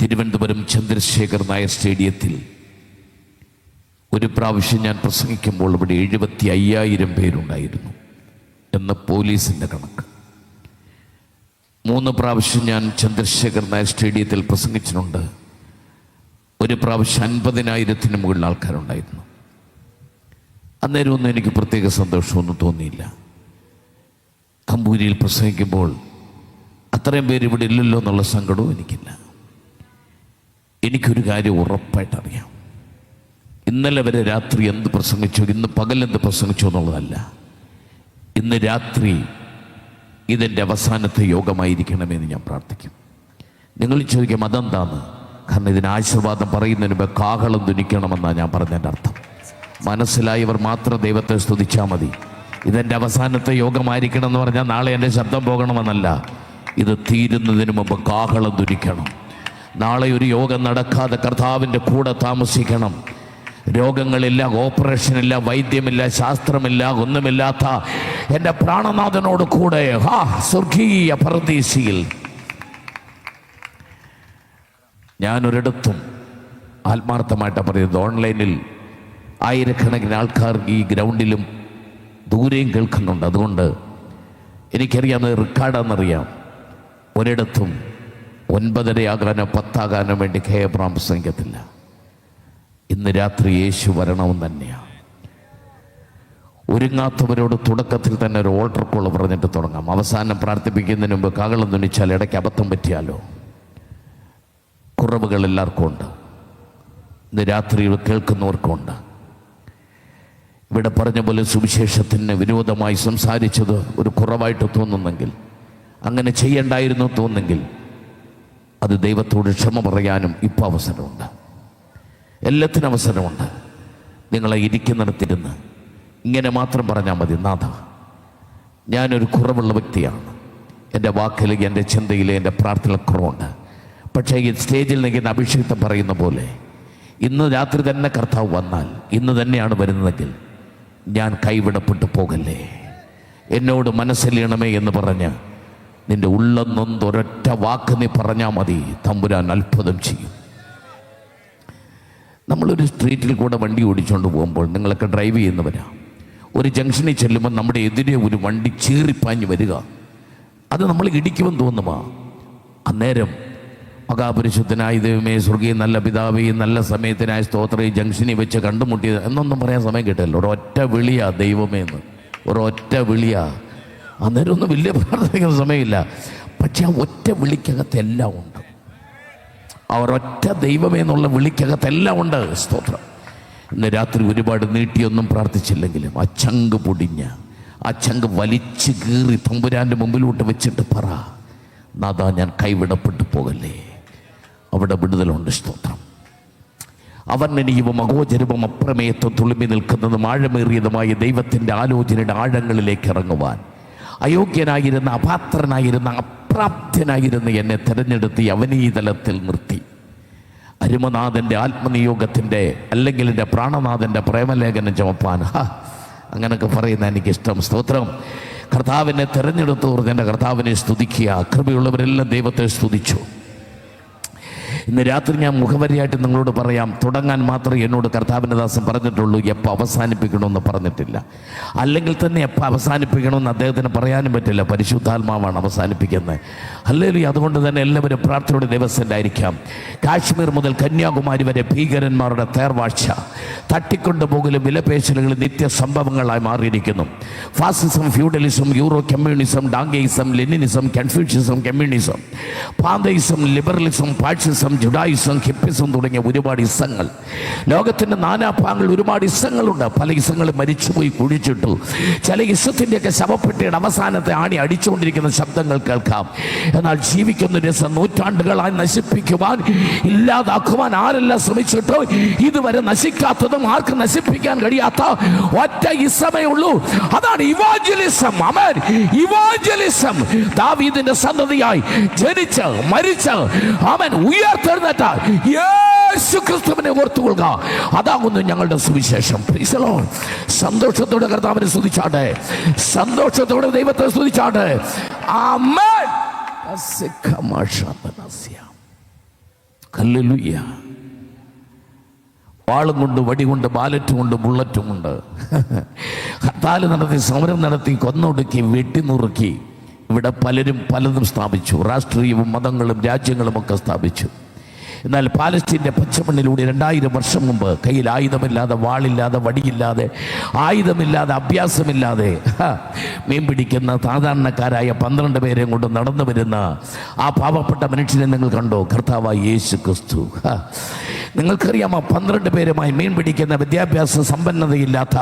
തിരുവനന്തപുരം ചന്ദ്രശേഖർ നായർ സ്റ്റേഡിയത്തിൽ ഒരു പ്രാവശ്യം ഞാൻ പ്രസംഗിക്കുമ്പോൾ ഇവിടെ 75,000 പേരുണ്ടായിരുന്നു എന്ന് പോലീസിൻ്റെ കണക്ക്. 3 പ്രാവശ്യം ഞാൻ ചന്ദ്രശേഖർ നായർ സ്റ്റേഡിയത്തിൽ പ്രസംഗിച്ചിട്ടുണ്ട്. ഒരു പ്രാവശ്യം 50,000-ന് മുകളിൽ ആൾക്കാരുണ്ടായിരുന്നു. അന്നേരമൊന്നും എനിക്ക് പ്രത്യേക സന്തോഷമൊന്നും തോന്നിയില്ല. കമ്പൂരിയിൽ പ്രസംഗിക്കുമ്പോൾ അത്രയും പേര് ഇവിടെ ഇല്ലല്ലോ എന്നുള്ള സങ്കടവും എനിക്കില്ല. എനിക്കൊരു കാര്യം ഉറപ്പായിട്ടറിയാം. ഇന്നലെ വരെ രാത്രി എന്ത് പ്രസംഗിച്ചോ, ഇന്ന് പകൽ എന്ത് പ്രസംഗിച്ചോ എന്നുള്ളതല്ല. ഇന്ന് രാത്രി ഇതെൻ്റെ അവസാനത്തെ യോഗമായിരിക്കണമെന്ന് ഞാൻ പ്രാർത്ഥിക്കും. നിങ്ങൾ ചോദിക്കാം അതെന്താന്ന്? കാരണം ഇതിന് ആശീർവാദം പറയുന്നതിന് മുമ്പ് കാഹളം ധ്വനിക്കണമെന്നാണ് ഞാൻ പറഞ്ഞതിൻ്റെ അർത്ഥം. മനസ്സിലായവർ മാത്രം ദൈവത്തെ സ്തുതിച്ചാൽ മതി. ഇതെൻ്റെ അവസാനത്തെ യോഗമായിരിക്കണം എന്ന് പറഞ്ഞാൽ നാളെ എൻ്റെ ശബ്ദം പോകണമെന്നല്ല. ഇത് തീരുന്നതിന് മുമ്പ് കാഹളം ധ്വനിക്കണം. നാളെ ഒരു യോഗം നടക്കാതെ കർത്താവിൻ്റെ കൂടെ താമസിക്കണം. രോഗങ്ങളില്ല, ഓപ്പറേഷനില്ല, വൈദ്യമില്ല, ശാസ്ത്രമില്ല, ഒന്നുമില്ലാത്ത എൻ്റെ പ്രാണനാഥനോട് കൂടെ സ്വർഗീയ പരദീസിയിൽ ഞാനൊരിടത്തും ആത്മാർത്ഥമായിട്ടാണ് പറയുന്നത്. ഓൺലൈനിൽ ആയിരക്കണക്കിന് ആൾക്കാർ ഈ ഗ്രൗണ്ടിലും ദൂരെയും കേൾക്കുന്നുണ്ട്. അതുകൊണ്ട് എനിക്കറിയാവുന്നത് റെക്കോർഡാണെന്നറിയാം. ഒരിടത്തും 9:30 10 വേണ്ടി കെ.എബ്രഹാം പ്രസംഗിക്കത്തില്ല. ഇന്ന് രാത്രി യേശു വരണമെന്ന് തന്നെയാണ്. ഒരുങ്ങാത്തവരോട് തുടക്കത്തിൽ തന്നെ ഒരു ഓൾട്ടർ കോൾ പറഞ്ഞിട്ട് തുടങ്ങാം. അവസാനം പ്രാർത്ഥിപ്പിക്കുന്നതിന് മുമ്പ് കാഹളം ധ്വനിച്ചാൽ ഇടയ്ക്ക് അബദ്ധം പറ്റിയാലോ? കുറവുകൾ എല്ലാവർക്കും ഉണ്ട്. ഇന്ന് രാത്രി കേൾക്കുന്നവർക്കുണ്ട്. ഇവിടെ പറഞ്ഞ പോലെ സുവിശേഷത്തിന് വിരോധമായി സംസാരിച്ചത് ഒരു കുറവായിട്ട് തോന്നുന്നെങ്കിൽ, അങ്ങനെ ചെയ്യണ്ടായിരുന്നു തോന്നുന്നെങ്കിൽ, അത് ദൈവത്തോട് ക്ഷമ പറയാനും ഇപ്പോൾ അവസരമുണ്ട്. എല്ലാത്തിനും അവസരമുണ്ട്. നിങ്ങളെ ഇരിക്കുന്നിടത്തിരുന്ന് ഇങ്ങനെ മാത്രം പറഞ്ഞാൽ മതി, നാഥ, ഞാനൊരു കുറവുള്ള വ്യക്തിയാണ്. എൻ്റെ വാക്കിൽ, എൻ്റെ ചിന്തയിൽ, എൻ്റെ പ്രാർത്ഥന കുറവുണ്ട്. പക്ഷേ ഈ സ്റ്റേജിൽ നിൽക്കുന്ന അഭിഷേകത്തെ പറയുന്ന പോലെ ഇന്ന് രാത്രി തന്നെ കർത്താവ് വന്നാൽ, ഇന്ന് തന്നെയാണ് വരുന്നതെങ്കിൽ, ഞാൻ കൈവിടപ്പെട്ടു പോകല്ലേ, എന്നോട് മനസ്സിലിയണമേ എന്ന് പറഞ്ഞ് നിൻ്റെ ഉള്ളം നൊന്തൊരൊറ്റ വാക്ക് നീ പറഞ്ഞാൽ മതി, തമ്പുരാൻ അത്ഭുതം ചെയ്യും. നമ്മളൊരു സ്ട്രീറ്റിൽ കൂടെ വണ്ടി ഓടിച്ചുകൊണ്ട് പോകുമ്പോൾ, നിങ്ങളൊക്കെ ഡ്രൈവ് ചെയ്യുന്നവരാ, ഒരു ജംഗ്ഷനിൽ ചെല്ലുമ്പോൾ നമ്മുടെ എതിരെ ഒരു വണ്ടി ചീറിപ്പാഞ്ഞ് വരിക, അത് നമ്മൾ ഇടിക്കുമെന്ന് തോന്നുമാ. അന്നേരം മഹാപരിശുദ്ധനായ ദൈവമേ, സ്വർഗീയ നല്ല പിതാവേ, നല്ല സമയത്തിനായ സ്തോത്രം, ജംഗ്ഷനിൽ വെച്ച് കണ്ടുമുട്ടിയത് എന്നൊന്നും പറയാൻ സമയം കിട്ടില്ല. ഒരൊറ്റ വിളിയാ ദൈവമേ എന്ന്, ഒരൊറ്റ വിളിയാ. അന്നേരം ഒന്നും വലിയ പ്രാർത്ഥിക്കുന്ന സമയമില്ല. പക്ഷെ ആ ഒറ്റ വിളിക്കകത്തെല്ലാം ഉണ്ട്. ആ ഒരൊറ്റ ദൈവമേ എന്നുള്ള വിളിക്കകത്തെല്ലാം ഉണ്ട്. സ്തോത്രം. ഇന്ന് രാത്രി ഒരുപാട് നീട്ടിയൊന്നും പ്രാർത്ഥിച്ചില്ലെങ്കിലും ആ ചങ്ക് പൊടിഞ്ഞ്, ആ ചങ്ക് വലിച്ചു കീറി തമ്പുരാൻ്റെ മുമ്പിലോട്ട് വെച്ചിട്ട് പറ, നാഥാ, ഞാൻ കൈവിടപ്പെട്ടു പോകല്ലേ. അവിടെ വിടുതലുണ്ട്. സ്തോത്രം. അവർണ്ണനീയവും അഗോചരവും അപ്രമേയത്വം തുളുമ്പി നിൽക്കുന്നതും ആഴമേറിയതുമായ ദൈവത്തിൻ്റെ ആലോചനയുടെ ആഴങ്ങളിലേക്ക് ഇറങ്ങുവാൻ അയോഗ്യനായിരുന്ന, അപാത്രനായിരുന്ന, അപ്രാപ്തനായിരുന്ന എന്നെ തിരഞ്ഞെടുത്ത് അവനീതലത്തിൽ നിർത്തി അരുമനാഥൻ്റെ ആത്മനിയോഗത്തിൻ്റെ, അല്ലെങ്കിൽ എൻ്റെ പ്രാണനാഥൻ്റെ പ്രേമലേഖനം ചുമപ്പാൻ, അങ്ങനെയൊക്കെ പറയുന്ന എനിക്കിഷ്ടം. സ്തോത്രം. കർത്താവിനെ തിരഞ്ഞെടുത്തവർ എൻ്റെ കർത്താവിനെ സ്തുതിക്കുക. കൃപയുള്ളവരെല്ലാം ദൈവത്തെ സ്തുതിച്ചു. ഇന്ന് രാത്രി ഞാൻ മുഖവരിയായിട്ട് നിങ്ങളോട് പറയാം, തുടങ്ങാൻ മാത്രമേ എന്നോട് കർത്താവിൻ്റെ ദാസൻ പറഞ്ഞിട്ടുള്ളൂ, എപ്പോൾ അവസാനിപ്പിക്കണമെന്ന് പറഞ്ഞിട്ടില്ല. അല്ലെങ്കിൽ തന്നെ എപ്പോൾ അവസാനിപ്പിക്കണമെന്ന് അദ്ദേഹത്തിന് പറയാനും പറ്റില്ല. പരിശുദ്ധാത്മാവാണ് അവസാനിപ്പിക്കുന്നത്. ഹല്ലേലൂയ. അതുകൊണ്ട് തന്നെ എല്ലാവരും പ്രാർത്ഥനയുടെ ദിവസത്തിൻ്റെ ആയിരിക്കാം. കാശ്മീർ മുതൽ കന്യാകുമാരി വരെ ഭീകരന്മാരുടെ തേർവാഴ്ച, തട്ടിക്കൊണ്ടുപോകലും വിലപേശലുകളും നിത്യസംഭവങ്ങളായി മാറിയിരിക്കുന്നു. ഫാസിസം, ഫ്യൂഡലിസം, യൂറോ കമ്മ്യൂണിസം, ഡാങ്കയിസം, Leninism, Confucianism, communism, pantheism, liberalism, fascism, Judaism, hippieism തുടങ്ങിയ ഒരുപാട് ഇസങ്ങൾ, ലോകത്തിൻ്റെ നാനാഭാഗങ്ങളിൽ ഒരുപാട് ഇസങ്ങളുണ്ട്. പല ഇസങ്ങളും മരിച്ചുപോയി, കുഴിച്ചിട്ടു. ചില ഇസത്തിൻ്റെയൊക്കെ ശവപ്പെട്ടിയുടെ അവസാനത്തെ ആണി അടിച്ചുകൊണ്ടിരിക്കുന്ന ശബ്ദങ്ങൾ കേൾക്കാം. എന്നാൽ ജീവിക്കുന്ന രസം നൂറ്റാണ്ടുകളായി നശിപ്പിക്കുവാൻ, ഇല്ലാതാക്കുവാൻ ആരെല്ലാം ശ്രമിച്ചിട്ടോ ഇതുവരെ നശിക്കാത്തതും ആർക്കും നശിപ്പിക്കാൻ കഴിയാത്ത ഒറ്റ ഇസമേ ഉള്ളൂ. അതാണ് ഇവാഞ്ചലിസം. ആമേൻ. ഇവാഞ്ചലിസം. ദാവീദിന്റെ സന്തതിയായി ജനിച്ച് മരിച്ച് അവൻ ഉയർത്തെഴുന്നേറ്റ യേശു ക്രിസ്തുവിനെ ഓർത്തുകൊള്ളുക. അതാകുന്നു ഞങ്ങളുടെ സുവിശേഷം. Price the Lord. സന്തോഷത്തോടെ കർത്താവിനെ സ്തുതിച്ചാട്ടെ, സന്തോഷത്തോടെ ദൈവത്തെ സ്തുതിച്ചാട്ടെ. ആമേൻ. ഹല്ലേലൂയ. വാളും കൊണ്ട്, വടികൊണ്ട്, ബാലറ്റും കൊണ്ട്, ബുള്ളറ്റും കൊണ്ട് ഹർത്താൽ നടത്തി, സമരം നടത്തി, കൊന്നൊടുക്കി, വെട്ടിനുറുക്കി. ഇവിടെ പലരും പലതും സ്ഥാപിച്ചു. രാഷ്ട്രീയവും മതങ്ങളും രാജ്യങ്ങളും ഒക്കെ സ്ഥാപിച്ചു. എന്നാൽ പാലസ്തീൻ്റെ പച്ചമണ്ണിലൂടെ 2000 വർഷം മുമ്പ് കയ്യിൽ ആയുധമില്ലാതെ, വാളില്ലാതെ, വടിയില്ലാതെ, ആയുധമില്ലാതെ, അഭ്യാസമില്ലാതെ മീൻ പിടിക്കുന്ന സാധാരണക്കാരായ 12 പേരെയും കൊണ്ട് നടന്നു വരുന്ന ആ പാവപ്പെട്ട മനുഷ്യനെ നിങ്ങൾ കണ്ടോ? കർത്താവായ യേശു ക്രിസ്തു. നിങ്ങൾക്കറിയാമോ, 12 പേരുമായി മീൻ പിടിക്കുന്ന വിദ്യാഭ്യാസ സമ്പന്നതയില്ലാത്ത,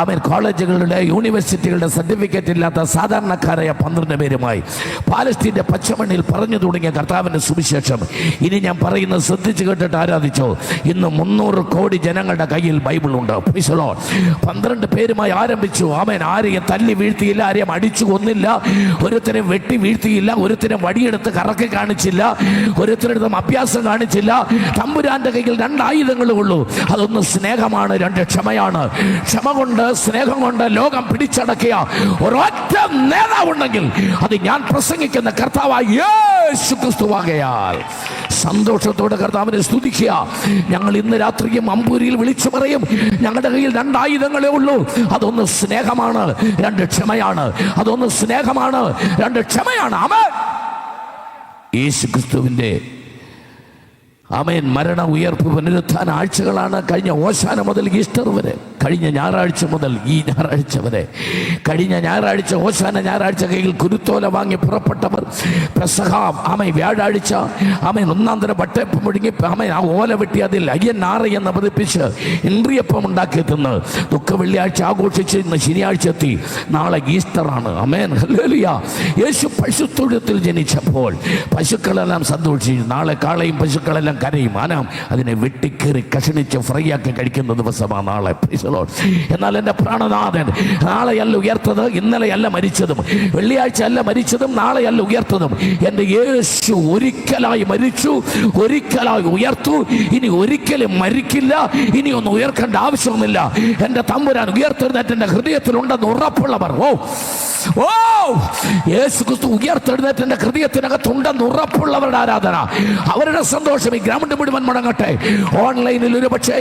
അവൻ കോളേജുകളുടെ, യൂണിവേഴ്സിറ്റികളുടെ സർട്ടിഫിക്കറ്റ് ഇല്ലാത്ത സാധാരണക്കാരായ 12 പേരുമായി പാലസ്തീൻ്റെ പച്ചമണ്ണിൽ പറഞ്ഞു തുടങ്ങിയ കർത്താവിൻ്റെ സുവിശേഷം ഇനി ഞാൻ പറയുന്നത് ശ്രദ്ധിച്ചു കേട്ടിട്ട് ആരാധിച്ചോ. ഇന്ന് 300 കോടി ജനങ്ങളുടെ കയ്യിൽ ബൈബിളുണ്ട്. 12 പേരുമായി ആരംഭിച്ചു. അവൻ ആരെയും തല്ലി വീഴ്ത്തിയില്ല, ആരെയും അടിച്ചു കൊന്നില്ല, ഒരുത്തരും വെട്ടി വീഴ്ത്തിയില്ല, ഒരുത്തരും വടിയെടുത്ത് കറക്കി കാണിച്ചില്ല, ഒരുത്തരെടുത്തും അഭ്യാസം കാണിച്ചില്ല. തമ്പുരാന്റെ കയ്യിൽ 2 ആയുധങ്ങളേ ഉള്ളൂ. അതൊന്ന് സ്നേഹമാണ്, 2 ക്ഷമയാണ്. ക്ഷമ കൊണ്ട്, സ്നേഹം കൊണ്ട് ലോകം പിടിച്ചടക്കിയ ഒരൊറ്റ നേതാവുണ്ടെങ്കിൽ അത് ഞാൻ പ്രസംഗിക്കുന്ന കർത്താവായ യേശു ക്രിസ്തുവാകയാൽ സന്തോഷത്തോടെ കർത്താവിനെ സ്തുതിക്കുക. ഞങ്ങൾ ഇന്ന് രാത്രിയും അമ്പൂരിയിൽ വിളിച്ചു പറയും, ഞങ്ങളുടെ കയ്യിൽ 2 ആയുധങ്ങളേ ഉള്ളൂ. അതൊന്ന് സ്നേഹമാണ്, 2 ക്ഷമയാണ്. അതൊന്ന് സ്നേഹമാണ്, 2 ക്ഷമയാണ്. ആമേൻ. യേശു ക്രിസ്തുവിൻ്റെ ആമേൻ മരണ, ഉയർപ്പ്, പുനരുത്ഥാന ആഴ്ചകളാണ്. കഴിഞ്ഞ ഓശാന മുതൽ ഈസ്റ്റർ വരെ, കഴിഞ്ഞ ഞായറാഴ്ച മുതൽ ഈ ഞായറാഴ്ച വരെ. കഴിഞ്ഞ ഞായറാഴ്ച, ഓശാന ഞായറാഴ്ച കയ്യിൽ കുരുത്തോല വാങ്ങി പുറപ്പെട്ടവർ പെസഹ ആമേൻ വ്യാഴാഴ്ച ആമേൻ 1-ാം തരം വട്ടയപ്പം മുഴുങ്ങി ആമേൻ ആ ഓല വെട്ടി അതിൽ അയ്യനാറ് എന്ന് പതിപ്പിച്ച് ഇന്ദ്രിയപ്പം ഉണ്ടാക്കി തിന്ന് ദുഃഖ വെള്ളിയാഴ്ച ആഘോഷിച്ച് ഇന്ന് ശനിയാഴ്ച എത്തി. നാളെ ഈസ്റ്ററാണ്. ആമേൻ. ഹല്ലേലൂയ. യേശു പശുത്തൊഴുത്തിൽ ജനിച്ചപ്പോൾ പശുക്കളെല്ലാം സന്തോഷിച്ചു. നാളെ കാളയും പശുക്കളെല്ലാം കരയും. ആനാം അതിനെ വെട്ടിക്കേറി കഷണിച്ച് ഫ്രൈ ആക്കി കഴിക്കുന്ന ദിവസമാണ് നാളെ. എന്നാൽ എൻ്റെ പ്രാണനാഥൻ നാളെയല്ല ഉയർത്തത്, ഇന്നലെയല്ല മരിച്ചതും, വെള്ളിയാഴ്ച അല്ല മരിച്ചതും, നാളെയല്ല ഉയർത്തതും. എൻ്റെ യേശു ഒരിക്കലായി മരിച്ചു, ഒരിക്കലായി ഉയർത്തു. ഇനി ഒരിക്കലും മരിക്കില്ല, ഇനി ഒന്നും ഉയർക്കേണ്ട ആവശ്യവുമില്ല. എൻ്റെ തമ്പുരാൻ ഉയർത്തെഴുന്നേറ്റ് എൻ്റെ ഹൃദയത്തിലുണ്ടെന്ന് ഉറപ്പുള്ളവർ, ഓ യേശു ക്രിസ്തു ഉയർത്തെഴുന്നേറ്റ് എൻ്റെ ഹൃദയത്തിനകത്തുണ്ടെന്ന് ഉറപ്പുള്ളവരുടെ ആരാധന, അവരുടെ സന്തോഷം ഈ ഗ്രൗണ്ട് മുഴുവൻ മുടങ്ങട്ടെ. ഓൺലൈനിൽ ഒരു പക്ഷേ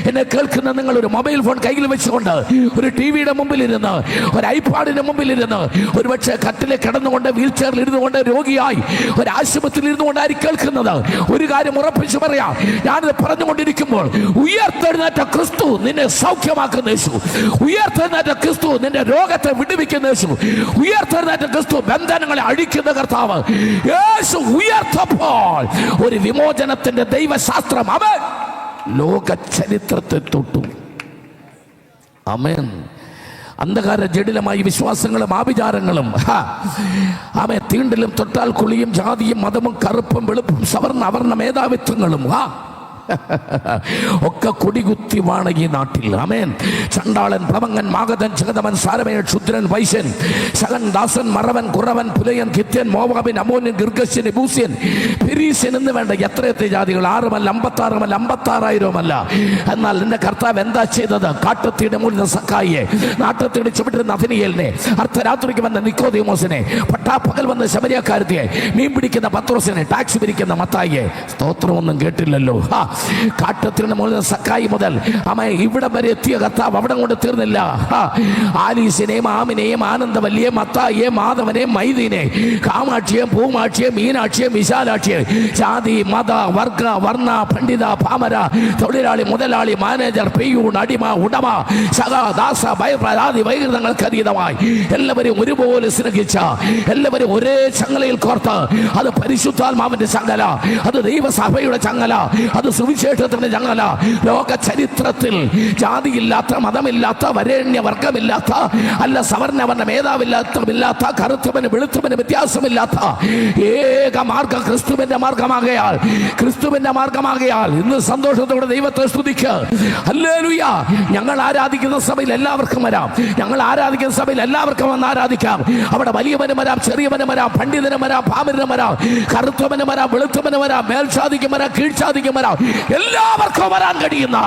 എന്നെ കേൾക്കുന്ന നിങ്ങൾ ഒരു മൊബൈൽ ഫോൺ കയ്യിൽ വെച്ചുകൊണ്ട്, ഒരു ടിവിയുടെ മുമ്പിലിരുന്ന്, ഒരു ഐപാഡിന്റെ മുമ്പിലിരുന്ന്, ഒരു പക്ഷേ കട്ടിലെ കിടന്നുകൊണ്ട്, വീൽ ചെയറിൽ ഇരുന്നുകൊണ്ട്, രോഗിയായി ഒരു ആശുപത്രിയിൽ ഇരുന്നുകൊണ്ടായി കേൾക്കുന്നത്. ഒരു കാര്യം ഉറപ്പിച്ചു പറയാം, ഞാനിത് പറഞ്ഞുകൊണ്ടിരിക്കുമ്പോൾ ഉയർത്തെഴുന്നേറ്റ ക്രിസ്തു നിന്നെ സൗഖ്യമാക്കുന്ന യേശു, ഉയർത്തെഴുന്നേറ്റ ക്രിസ്തു നിന്റെ രോഗത്തെ വിടുവിക്കുന്ന യേശു, ഉയർത്തെഴുന്നേറ്റ ക്രിസ്തു ബന്ധനങ്ങളെ അഴിക്കുന്ന കർത്താവ്. യേശു ഉയർത്തപ്പോൾ ഒരു വിമോചനത്തിന്റെ ദൈവശാസ്ത്രം അവൻ ലോക ചരിത്രത്തെ തൊട്ടു. ആമേൻ. അന്ധകാര ജഡിലമായ വിശ്വാസങ്ങളും ആഭിചാരങ്ങളും ആമേ തീണ്ടലും തൊട്ടാൽ കുളിയും ജാതിയും മതവും കറുപ്പും വെളുപ്പും സവർണ അവർണ മേധാവിത്വങ്ങളും ഒക്കെ കൊടികുത്തി വാണ ഈ നാട്ടിൽ. ആമേൻ. ചണ്ടാളൻ, പ്രമങ്ങൻ, മാഗധൻ, ജഗതമൻ, സാരമേൻ, ക്ഷുദ്രൻ, വൈശ്യൻ, ശകൻ, ദാസൻ, മറവൻ, കുറവൻ, പുലയൻ, ഖിത്യൻ, മോവാബിൻ, അമോന്യൻ, ഗിർഗശ്യൻ, എബൂസ്യൻ, ഫിരീസ്യൻ എന്ന് വേണ്ട എത്രയെത്ര ജാതികൾ, 6 56 56,000 എന്നാൽ എന്റെ കർത്താവ് എന്താ ചെയ്തത്? കാട്ടത്തിയുടെ മുകളിൽ സക്കായിയെ, നാട്ടത്തിയുടെ ചുവട്ടിൽ നഥനിയേലിനെ, അർദ്ധരാത്രിക്ക് വന്ന നിക്കോദീമോസിനെ, പട്ടാപ്പകൽ വന്ന ശമരിയക്കാരത്തിയെ, മീൻ പിടിക്കുന്ന പത്രോസിനെ, ടാക്സി പിരിക്കുന്ന മത്തായിയെ. സ്തോത്രമൊന്നും കേട്ടില്ലല്ലോ. കാട്ടത്തിന് മുകളിൽ സക്കായി മുതൽ ഇവിടെ വരെ എത്തിയ കർത്താവ് അവിടെ കൊണ്ട് തീർന്നില്ല. ആലീസിനെയും ആമിനെയും ആനന്ദവല്ലിയെയും മത്തായിയെയും മാധവനെയും മൈദീനെ, കാമാക്ഷിയെയും പൂമാക്ഷിയെയും മീനാക്ഷിയെയും വിശാലാക്ഷിയെയും, ജാതി, മത, വർഗ, വർണ്ണ, പണ്ഡിത, പാമര, തൊഴിലാളി, മുതലാളി, മാനേജർ, പെയ്യൂൺ, അടിമ, ഉടമ, സഖ, ദാസ, ഭയപ്രാതി വൈകൃതങ്ങൾക്ക് അതീതമായി എല്ലാവരെയും ഒരുപോലെ സ്നേഹിച്ച, എല്ലാവരും ഒരേ ചങ്ങലയിൽ കോർത്ത്, അത് പരിശുദ്ധാത്മാവിന്റെ ചങ്ങല, അത് ദൈവസഭയുടെ ചങ്ങല, അത് സുവിശേഷത്തിന്റെ ചങ്ങല. ലോക ചരിത്രത്തിൽ ജാതിയില്ലാത്ത, മതമില്ലാത്ത, വരേണ്യ വർഗമില്ലാത്ത, അല്ല സവർണവർണ്ണ മേധാവില്ലാത്ത, കറുത്തവന് വെളുത്തവന് വ്യത്യാസമില്ലാത്ത ഏക മാർഗം ക്രിസ്തുവിന്റെ മാർഗമാകയാൽ, ക്രിസ്തുവിന്റെ മാർഗമാകയാൽ ഇന്ന് സന്തോഷത്തോടെ ദൈവത്തെ സ്തുതിക്കുക. ഹല്ലേലൂയ. ഞങ്ങൾ ആരാധിക്കുന്ന സഭയിൽ എല്ലാവർക്കും വരാം, ഞങ്ങൾ ആരാധിക്കുന്ന സഭയിൽ എല്ലാവർക്കും വന്ന് ആരാധിക്കാം. അവിടെ വലിയവനും വരാം, ചെറിയവനും വരാം, പണ്ഡിതനും വരാം, പാമരനും വരാം, കറുത്തവനും വരാം, വെളുത്തവനും വരാം, മേൽശാദിക്കും വരാം, കീഴ്ശാദിക്കും വരാം, എല്ലാവർക്കും വരാൻ കഴിയുന്ന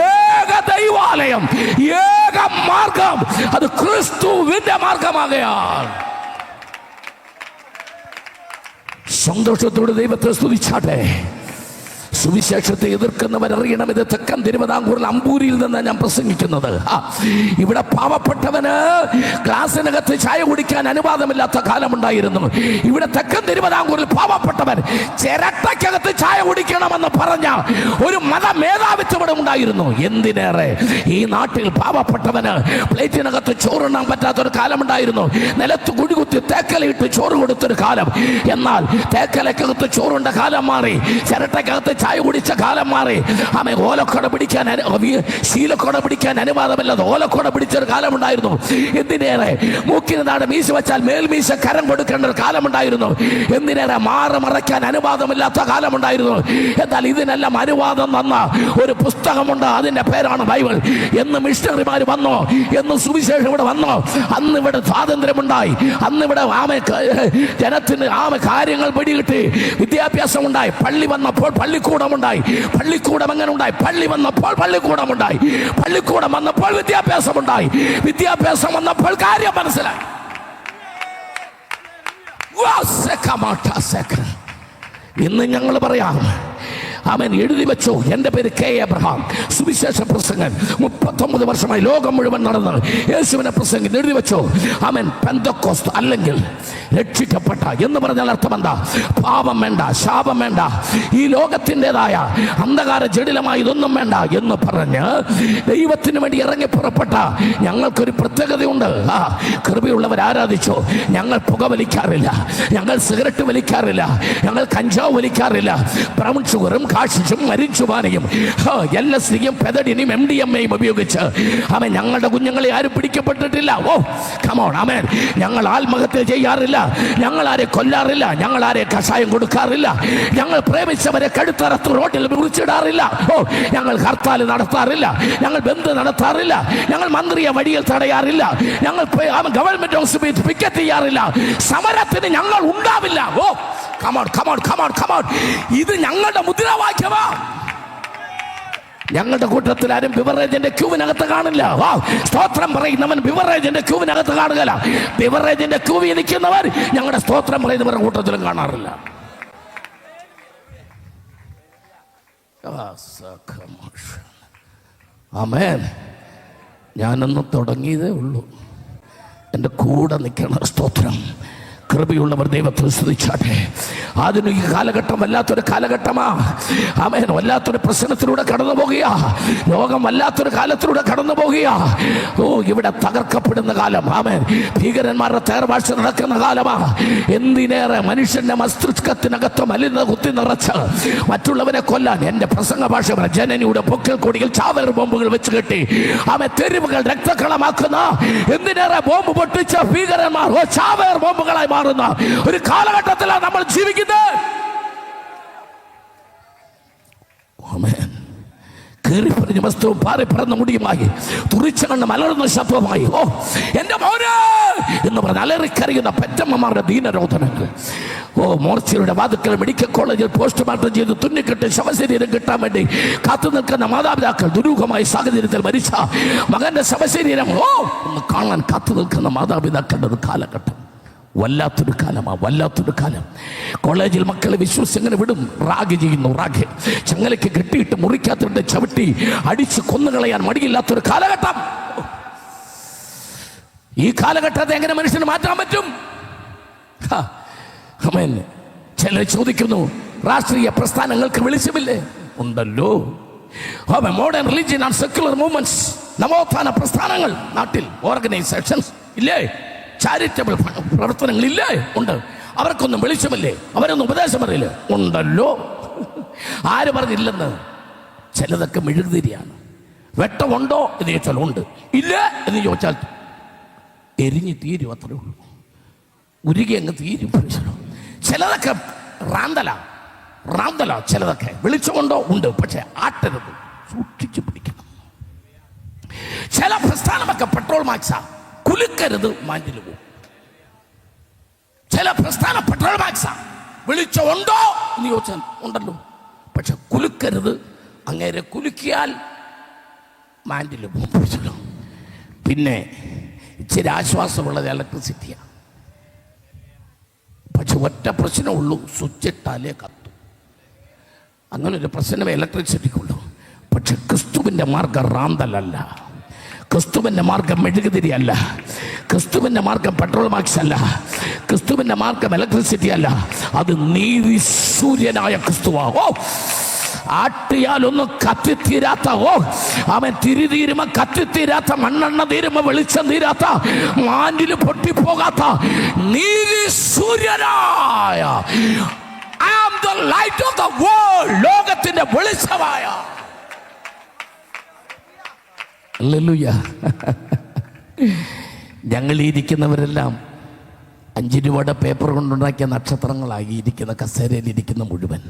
ഏക ദൈവാലയം, ഏക മാർഗം, അത് ക്രിസ്തുവിന്റെ മാർഗമാകയാൽ സന്തോഷത്തോടെ ദൈവത്തെ സ്തുതിച്ചാട്ടെ. സുവിശേഷത്തെ എതിർക്കുന്നവരറിയണം, ഇത് തെക്കൻ തിരുവിതാംകൂറിൽ അമ്പൂരിയിൽ നിന്ന് ഞാൻ പ്രസംഗിക്കുന്നത്. ഇവിടെ പാവപ്പെട്ടവന് ഗ്ലാസിനകത്ത് ചായ കുടിക്കാൻ അനുവാദമില്ലാത്ത കാലമുണ്ടായിരുന്നു. ഇവിടെ തെക്കൻ തിരുവിതാംകൂറിൽ പാവപ്പെട്ടവൻ ചിരട്ടയ്ക്കകത്ത് ചായ കുടിക്കണമെന്ന് പറഞ്ഞ ഒരു മത മേധാവിത്വം ഇവിടെ ഉണ്ടായിരുന്നു. എന്തിനേറെ ഈ നാട്ടിൽ പാവപ്പെട്ടവന് പ്ലേറ്റിനകത്ത് ചോറുണ്ണാൻ പറ്റാത്തൊരു കാലമുണ്ടായിരുന്നു. നിലത്ത് കുടികുത്തി തേക്കലയിട്ട് ചോറ് കൊടുത്തൊരു കാലം. എന്നാൽ തേക്കലക്കകത്ത് ചോറുണ്ട കാലം മാറി, ചിരട്ടക്കകത്ത് ചായ കുടിച്ച കാലം മാറി. ആമേ, ഓലക്കൊട പിടിക്കാൻ ശീലക്കൊട പിടിക്കാൻ അനുവാദമില്ലാതെ ഓലക്കൊട പിടിച്ചൊരു കാലമുണ്ടായിരുന്നു. എന്തിനേറെ മൂക്കിന് നാട് മീശ വെച്ചാൽ മേൽമീശ കരം കൊടുക്കേണ്ട ഒരു കാലമുണ്ടായിരുന്നു. എന്തിനേറെ മാറ് മറയ്ക്കാൻ അനുവാദമില്ലാത്ത കാലമുണ്ടായിരുന്നു. എന്നാൽ ഇതിനെല്ലാം അനുവാദം തന്ന ഒരു പുസ്തകമുണ്ട്, അതിന്റെ പേരാണ് ബൈബിൾ. എന്ന് മിഷണറിമാർ വന്നോ, എന്ന് സുവിശേഷം ഇവിടെ വന്നോ, അന്ന് ഇവിടെ സ്വാതന്ത്ര്യമുണ്ടായി. അന്ന് ഇവിടെ ജനത്തിന് കാര്യങ്ങൾ പിടികിട്ടി, വിദ്യാഭ്യാസം ഉണ്ടായി. പള്ളി വന്നപ്പോൾ പള്ളിക്കൂടമുണ്ടായി. പള്ളിക്കൂടം എങ്ങനെ ഉണ്ടായി? പള്ളി വന്നപ്പോൾ പള്ളിക്കൂടമുണ്ടായി. പള്ളിക്കൂടം വന്നപ്പോൾ വിദ്യാഭ്യാസമുണ്ടായി. വിദ്യാഭ്യാസം വന്നപ്പോൾ കാര്യം മനസ്സിലായി. ഇന്ന് ഞങ്ങൾ പറയാം, അവൻ എഴുതി വെച്ചു, എൻ്റെ പേര് കെ എബ്രഹാം, സുവിശേഷ പ്രസംഗൻ, 39 വർഷമായി ലോകം മുഴുവൻ നടന്ന് യേശുവിനെ പ്രസംഗം എഴുതി വെച്ചു. അവൻ പെന്തക്കോസ്ത് അല്ലെങ്കിൽ രക്ഷിക്കപ്പെട്ട എന്ന് പറഞ്ഞാൽ അർത്ഥം എന്താ? പാപം വേണ്ട, ശാപം വേണ്ട, ഈ ലോകത്തിൻ്റെതായ അന്ധകാര ജടിലമായ ഇതൊന്നും വേണ്ട എന്ന് പറഞ്ഞ് ദൈവത്തിന് വേണ്ടി ഇറങ്ങി പുറപ്പെട്ട ഞങ്ങൾക്കൊരു പ്രത്യേകതയുണ്ട്. കൃപയുള്ളവർ ആരാധിച്ചു. ഞങ്ങൾ പുക വലിക്കാറില്ല, ഞങ്ങൾ സിഗരറ്റ് വലിക്കാറില്ല, ഞങ്ങൾ കഞ്ചാവ് വലിക്കാറില്ല. ബ്രൗൺ ഷുഗറും കാഷിച്ചും മരിച്ചുവാനയും LSDയും പെതഡിനും MDMAയും ഉപയോഗിച്ച് അവൻ ഞങ്ങളുടെ കുഞ്ഞുങ്ങളെ ആരും പിടിക്കപ്പെട്ടിട്ടില്ല. ഓ കമോൺ, ആമേൻ. ഞങ്ങൾ ആത്മഹത്യ ചെയ്യാറില്ല, ഞങ്ങൾ ആരെ കൊല്ലാറില്ല, ഞങ്ങൾ ആരെ കഷായം കൊടുക്കാറില്ല, ഞങ്ങൾ പ്രേമിച്ചവരെ കഴുത്തറത്ത് റോഡിൽ മുറിച്ചിടാറില്ല. ഓ, ഞങ്ങൾ ഹർത്താൽ നടത്താറില്ല, ഞങ്ങൾ ബന്ദ് നടത്താറില്ല, ഞങ്ങൾ മന്ത്രിയെ വഴിയിൽ തടയാറില്ല, ഞങ്ങൾ ഗവൺമെന്റ് ഹോസ്പിറ്റൽ പിക്കറ്റ് ചെയ്യാറില്ല, സമരത്തിന് ഞങ്ങൾ ഉണ്ടാവില്ല. ഓ കമോൺ കമോൺ കമോൺ കമോൺ, ഇത് ഞങ്ങളുടെ മുദ്രാവാക്യമാ. ഞങ്ങളുടെ കൂട്ടത്തിൽ ആരും ബിവറേജിന്റെ ക്യൂവിനകത്ത് കാണില്ല. സ്തോത്രം പറയുന്നവൻ ബിവറേജിന്റെ ക്യൂവിനകത്ത് കാണുകയില്ല. ബിവറേജിന്റെ ക്യൂവിൽ നിൽക്കുന്നവർ ഞങ്ങളുടെ സ്തോത്രം പറയുന്നവരുടെ കൂട്ടത്തിലും കാണാറില്ല. ആമേൻ. ഞാനൊന്ന് തുടങ്ങിയതേ ഉള്ളൂ. എൻ്റെ കൂടെ നിൽക്കണം. സ്തോത്രം. കൃപയുള്ളവർ ദൈവത്തെ സ്തുതിച്ചാട്ടെ. ആധുനിക കാലഘട്ടം വല്ലാത്തൊരു കാലഘട്ടമാ. ആമേൻ. വല്ലാത്തൊരു പ്രശ്നത്തിലൂടെ കടന്നു പോകുകയാ. ലോകം വല്ലാത്തൊരു കാലത്തിലൂടെ കടന്നു പോകുകയാ. ഓ, ഇവിടെ തകർക്കപ്പെടുന്ന കാലം. ആമേൻ. ഭീകരന്മാരുടെ തേർവാഴ്ച നടക്കുന്ന കാലമാ. എന്തിനേറെ മനുഷ്യന്റെ മസ്തിഷ്കത്തിനകത്ത് മലിന കുത്തി നിറച്ച് മറ്റുള്ളവരെ കൊല്ലാൻ എൻ്റെ പ്രസംഗ ഭാഷ ജനനിയുടെ പൊക്കിൽ കൊടിയിൽ ചാവേർ ബോംബുകൾ വെച്ച് കെട്ടി ആമേ തെരുവുകൾ രക്തക്കളമാക്കുന്ന, എന്തിനേറെ ബോംബ് പൊട്ടിച്ച ഭീകരന്മാർ ചാവേർ ബോംബുകളായി മാറുന്ന ഒരു കാലഘട്ടത്തിലാണ് നമ്മൾ ജീവിക്കുന്നത്. കീറിപ്പറിഞ്ഞ വസ്ത്രവും പാറിപ്പറന്ന മുടിയുമായി തുറിച്ച കണ്ണ് മലർന്ന ശബ്ദവുമായി ഓ എൻ്റെ മോനെ എന്ന് പറഞ്ഞ് അലറിക്കറിയുന്ന പെറ്റമ്മമാരുടെ ദീനരോധനങ്ങൾ. ഓ, മോർച്ചയുടെ വാതുക്കൾ മെഡിക്കൽ കോളേജിൽ പോസ്റ്റ്മോർട്ടം ചെയ്ത് തുന്നിക്കെട്ട് ശവശരീരം കിട്ടാൻ വേണ്ടി കാത്തു നിൽക്കുന്ന മാതാപിതാക്കൾ, ദുരൂഹമായ സാഹചര്യത്തിൽ മരിച്ച മകന്റെ ശവശരീരം ഒന്ന് കാണാൻ കാത്തു നിൽക്കുന്ന മാതാപിതാക്കളുടെ ഒരു കാലഘട്ടം. വല്ലാത്തൊരു കാലമാ, വല്ലാത്തൊരു കാലം. കോളേജിൽ മക്കളെ വിശ്വസിങ്ങനെ വിടും. റാഗ് ചെയ്യുന്നു, റാഗ് ചങ്ങലയ്ക്ക് കെട്ടിയിട്ട് മുറിക്കാത്തവരുടെ ചവിട്ടി അടിച്ച് കൊന്നുകളയാൻ മടിയില്ലാത്തൊരു കാലഘട്ടം. ഈ കാലഘട്ടത്തെ എങ്ങനെ മനുഷ്യന് മാറ്റാൻ പറ്റും? ചിലർ ചോദിക്കുന്നു, രാഷ്ട്രീയ പ്രസ്ഥാനങ്ങൾക്ക് വെളിച്ചമില്ലേ? ഉണ്ടല്ലോ. Modern religion and secular movements, നവോത്ഥാന പ്രസ്ഥാനങ്ങൾ നാട്ടിൽ, ഓർഗനൈസേഷൻസ് ഇല്ലേ? ചാരിറ്റബിൾ പ്രവർത്തനങ്ങളില്ലേ? ഉണ്ട്. അവർക്കൊന്നും വെളിച്ചമില്ലേ? അവരൊന്നും ഉപദേശം പറയില്ലേ? ഉണ്ടല്ലോ. ആര് പറഞ്ഞില്ലെന്ന്? ചിലതൊക്കെ മെഴുകുതിരിയാണ്. വെട്ടമുണ്ടോ എന്ന് ചോദിച്ചാൽ ഉണ്ട്, ഇല്ല എന്ന് ചോദിച്ചാൽ എരിഞ്ഞ് തീരും, അത്രേ ഉള്ളൂ. ഉരുകി അങ്ങ് തീരും. ചിലതൊക്കെ റാന്തല, ചിലതൊക്കെ വെളിച്ചമുണ്ടോ? ഉണ്ട്, പക്ഷെ ആട്ടരുത്, സൂക്ഷിച്ചു പിടിക്കണം. ചില പ്രസ്ഥാനമൊക്കെ പെട്രോൾ മാക്സാ, കുലുക്കരുത്, മാറ്റിൽ പോകും. ചില പ്രസ്ഥാനം പെട്രോൾ മാക്സാ, വെളിച്ചമുണ്ടോ എന്ന് ചോദിച്ചാൽ ഉണ്ടല്ലോ, പക്ഷെ കുലുക്കരുത്, അങ്ങേരെ കുലുക്കിയാൽ മാൻഡിൽ പോകും. പിന്നെ ഇച്ചിരി ആശ്വാസമുള്ളത് ഇലക്ട്രിസിറ്റിയാണ്. പക്ഷെ ഒറ്റ പ്രശ്നമുള്ളൂ, സ്വിച്ച് ഇട്ടാലേ കത്തും. അങ്ങനൊരു പ്രശ്നമേ ഇലക്ട്രിസിറ്റിക്കുള്ളൂ. പക്ഷെ ക്രിസ്തുവിൻ്റെ മാർഗം റാന്തലല്ല, ക്രിസ്തുവിൻ്റെ മാർഗം മെഴുകുതിരിയല്ല, ക്രിസ്തുവിൻ്റെ മാർഗം പെട്രോൾ മാക്സ് അല്ല, ക്രിസ്തുവിൻ്റെ മാർഗം ഇലക്ട്രിസിറ്റി അല്ല, അത് നീതി സൂര്യനായ ക്രിസ്തുവാ. ഓ, ആട്ടിയാലൊന്നും കത്തിത്തീരാത്ത, ഓ അവൻ തിരിതീരുമ്പോ കത്തിത്തീരാത്ത, മണ്ണെണ്ണ തീരുമ്പോ വെളിച്ചം തീരാത്ത, മാൻഡില് പൊട്ടിപ്പോകാത്ത നീതി സൂര്യനായ I am the light of the world, ലോകത്തിന്റെ വെളിച്ചമായ. ഹല്ലേലൂയ. ഞങ്ങൾ ഇരിക്കുന്നവരെല്ലാം 5 രൂപയുടെ പേപ്പർ കൊണ്ടുണ്ടാക്കിയ നക്ഷത്രങ്ങളായി ഇരിക്കുന്ന കസേരയിൽ ഇരിക്കുന്ന മുഴുവൻ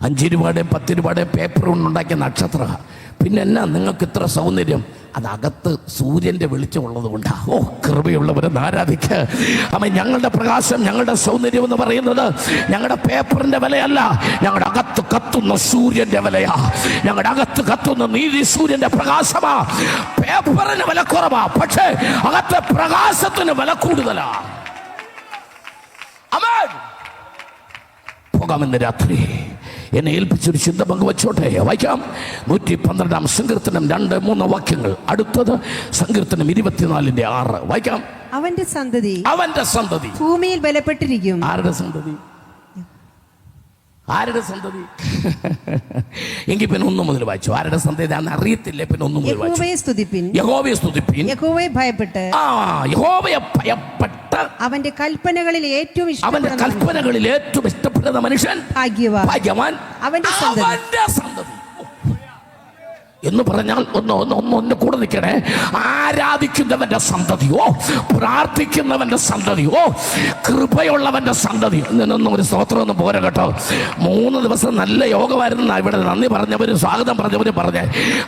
5 രൂപയുടെയും 10 രൂപയുടെയും പേപ്പർ കൊണ്ടുണ്ടാക്കിയ നക്ഷത്ര. പിന്നെ എന്നാ നിങ്ങൾക്ക് ഇത്ര സൗന്ദര്യം? അതകത്ത് സൂര്യൻ്റെ വെളിച്ചമുള്ളത് കൊണ്ടാണ്. ഓ, കൃപയുള്ളവരെന്ന് ആരാധിക്കുക. അമ്മ, ഞങ്ങളുടെ പ്രകാശം, ഞങ്ങളുടെ സൗന്ദര്യം എന്ന് പറയുന്നത് ഞങ്ങളുടെ പേപ്പറിൻ്റെ വിലയല്ല, ഞങ്ങളുടെ അകത്ത് കത്തുന്ന സൂര്യൻ്റെ വിലയാ. ഞങ്ങളുടെ അകത്ത് കത്തുന്ന നീതി സൂര്യൻ്റെ പ്രകാശമാ. പേപ്പറിന് വില കുറവാ, പക്ഷേ അകത്തെ പ്രകാശത്തിന് വില കൂടുതലാ. ആമേൻ. പോകാമെന്ന് രാത്രി എന്നെ ഏൽപ്പിച്ചൊരു ചിന്ത പങ്കുവച്ചോട്ടെ. വായിക്കാം. 112 സങ്കീർത്തനം 2-3 വാക്യങ്ങൾ. അടുത്തത് സങ്കീർത്തനം 24:6. വായിക്കാം. അവന്റെ സന്തതി ഭൂമിയിൽ ബലപ്പെട്ടിരിക്കും. ആരുടെ സന്തതി? ആരുടെ സന്തതി? എങ്കിൽ പിന്നെ 1 മുതൽ വായിച്ചു. ആരുടെ സന്തതി ആണെന്ന് അറിയത്തില്ല. പിന്നെ 1 മുതൽ വായിച്ചു. യഹോവയെ സ്തുതിപ്പിൻ, യഹോവയെ ഭയപ്പെട്ട്, യഹോവയെ ഭയപ്പെട്ട് അവന്റെ കൽപ്പനകളിൽ ഏറ്റവും ഇഷ്ടപ്പെടുന്ന മനുഷ്യൻ ഭാഗ്യവാൻ. അവന്റെ സന്തതി എന്ന് പറഞ്ഞാൽ ഒന്ന് കൂടെ നിൽക്കണേ. ആരാധിക്കുന്നവന്റെ സന്തതിയോ, പ്രാർത്ഥിക്കുന്നവന്റെ സന്തതിയോ, കൃപയുള്ളവന്റെ സന്തതി. ഇന്നൊന്നും ഒരു സ്തോത്രമൊന്നും പോരാ കേട്ടോ. 3 ദിവസം നല്ല യോഗമായിരുന്നു. ഇവിടെ നന്ദി പറഞ്ഞവരും സ്വാഗതം പറഞ്ഞവരും പറഞ്ഞേ.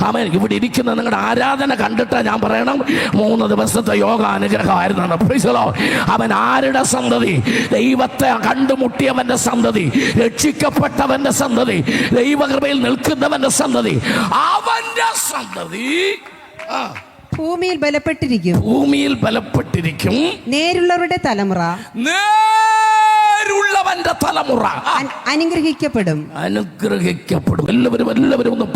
ആമേൻ. ഇവിടെ ഇരിക്കുന്ന നിങ്ങളുടെ ആരാധന കണ്ടിട്ട് ഞാൻ പറയണം, 3 ദിവസത്തെ യോഗ അനുഗ്രഹമായിരുന്നു. Praise the Lord. അവൻ ആരുടെ സന്തതി? ദൈവത്തെ കണ്ടുമുട്ടിയവന്റെ സന്തതി, രക്ഷിക്കപ്പെട്ടവന്റെ സന്തതി, ദൈവകൃപയിൽ നിൽക്കുന്നവന്റെ സന്തതി. അവൻ സന്തതി ഭൂമിയിൽ ബലപ്പെട്ടിരിക്കും. നേരുള്ളവരുടെ തലമുറ, നേരുള്ളവന്റെ തലമുറ അനുഗ്രഹിക്കപ്പെടും. എല്ലാവരും ഒന്ന്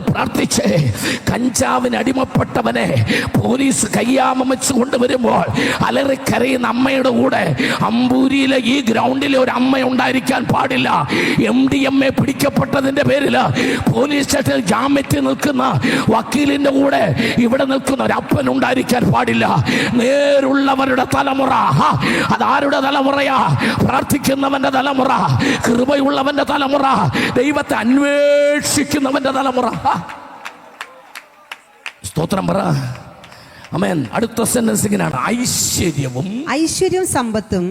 പ്രാർത്ഥിച്ചേ. കഞ്ചാവിന് അടിമപ്പെട്ടവനെ പോലീസ് കയ്യാമം വെച്ച് കൊണ്ടുവരുമ്പോൾ അലറിക്കരയുന്ന അമ്മയുടെ കൂടെ അമ്പൂരിയിലെ ഈ ഗ്രൗണ്ടിലെ ഒരു അമ്മ ഉണ്ടായിരിക്കാൻ പാടില്ല. MDMA പിടിക്കപ്പെട്ടതിന്റെ പേരിൽ പോലീസ് സ്റ്റേഷനിൽ ജാമ്യത്തിൽ നിൽക്കുന്ന വക്കീലിന്റെ കൂടെ ഇവിടെ നിൽക്കുന്ന ഒരു അപ്പൻ ഉണ്ടായിരിക്കാൻ പാടില്ല. നേരുള്ളവരുടെ തലമുറ. അതാരുടെ തലമുറയാ? പ്രാർത്ഥിക്കുന്നവന്റെ തലമുറ, കൃപയുള്ളവന്റെ തലമുറ, ദൈവത്തെ അന്വേഷിക്കുന്നവന്റെ തലമുറ. സ്തോത്രം പറ. ആമേൻ. അടുത്ത സെന്റൻസ് ഇങ്ങനെയാണ്: ഐശ്വര്യവും സമ്പത്തും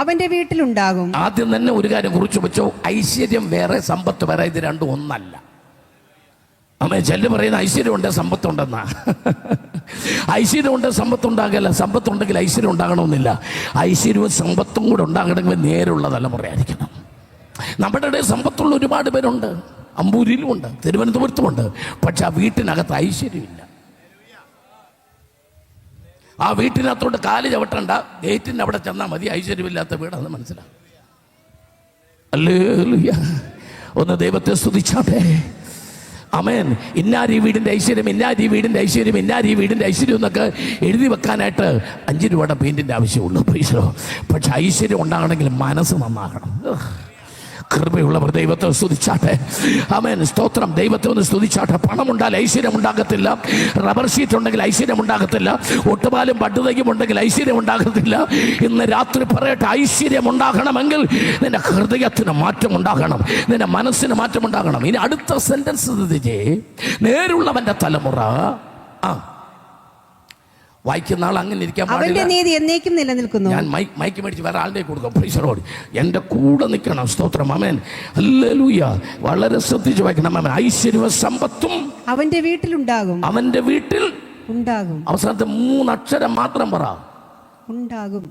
അവന്റെ വീട്ടിലുണ്ടാകും. ആദ്യം തന്നെ ഒരു കാര്യം കുറിച്ച് വെച്ചോ. ഐശ്വര്യം വേറെ, സമ്പത്ത് വേറെ. ഇത് രണ്ടും ഒന്നല്ല. അമ്മേ, ചെല്ല് പറയുന്ന ഐശ്വര്യമുണ്ട് സമ്പത്തുണ്ടെന്നാ. ഐശ്വര്യമുണ്ട് സമ്പത്തുണ്ടാകില്ല. സമ്പത്തുണ്ടെങ്കിൽ ഐശ്വര്യം ഉണ്ടാകണമെന്നില്ല. ഐശ്വര്യവും സമ്പത്തും കൂടെ ഉണ്ടാകണമെങ്കിൽ നേരുള്ള തലമുറയായിരിക്കണം. നമ്മുടെ ഇടയിൽ സമ്പത്തുള്ള ഒരുപാട് പേരുണ്ട്. അമ്പൂരിയിലുമുണ്ട്, തിരുവനന്തപുരത്തുമുണ്ട്. പക്ഷെ ആ വീട്ടിനകത്ത് ഐശ്വര്യമില്ല. ആ വീട്ടിനകത്തോട്ട് കാല് ചവിട്ടണ്ട, ഗേറ്റിന് അവിടെ ചെന്നാൽ മതി. ഐശ്വര്യമില്ലാത്ത വീടാണെന്ന് മനസ്സിലാവും. ഹല്ലേലൂയ. ഒന്ന് ദൈവത്തെ സ്തുതിച്ചാട്ടെ. ആമേൻ. ഇന്നാരി വീടിൻ്റെ ഐശ്വര്യം, ഇന്നാരി വീടിൻ്റെ ഐശ്വര്യം, ഇന്നാരി വീടിൻ്റെ ഐശ്വര്യം എന്നൊക്കെ എഴുതി വെക്കാനായിട്ട് 5 രൂപയുടെ പെയിൻറ്റിൻ്റെ ആവശ്യമുള്ളൂ. പക്ഷെ ഐശ്വര്യം ഉണ്ടാകണമെങ്കിൽ മനസ്സ് നന്നാകണം. കൃപയുള്ളവർ ദൈവത്തെ സ്തുതിച്ചാട്ടെ. ആമേൻ. സ്തോത്രം. ദൈവത്തെ ഒന്ന് സ്തുതിച്ചാട്ടെ. പണം ഉണ്ടായാൽ ഐശ്വര്യം ഉണ്ടാകത്തില്ല. റബ്ബർ ഷീറ്റ് ഉണ്ടെങ്കിൽ ഐശ്വര്യം ഉണ്ടാകത്തില്ല. ഒട്ടുപാലും പട്ടുതയ്ക്കും ഉണ്ടെങ്കിൽ ഐശ്വര്യം ഉണ്ടാകത്തില്ല. ഇന്ന് രാത്രി പറയട്ടെ, ഐശ്വര്യം ഉണ്ടാകണമെങ്കിൽ നിന്റെ ഹൃദയത്തിന് മാറ്റം ഉണ്ടാകണം, നിന്റെ മനസ്സിന് മാറ്റം ഉണ്ടാകണം. ഇനി അടുത്ത സെന്റൻസ് ശ്രദ്ധിച്ചേ. നേരുള്ളവന്റെ തലമുറ. വായിക്കുന്ന ആൾ അങ്ങനെ ഇരിക്കാൻ പാടില്ല. നീതി എന്നേക്കും നിലനിൽക്കുന്നു. ഞാൻ മൈക്ക് മേടിച്ച് വേറെ ആളുടെ കൊടുക്കാം. Price the Lord. എൻ്റെ കൂടെ നിൽക്കണം. സ്തോത്രം. ആമേൻ. ഹല്ലേലൂയ. വളരെ ശ്രദ്ധിച്ച് വായിക്കണം. ആമേൻ. ഐശ്വര്യവും സമ്പത്തും അവന്റെ വീട്ടിലുണ്ടാകും. അവന്റെ വീട്ടിൽ ഉണ്ടാകും. അവസാനത്തെ 3 അക്ഷരം മാത്രം പറ. ഉണ്ടാകും.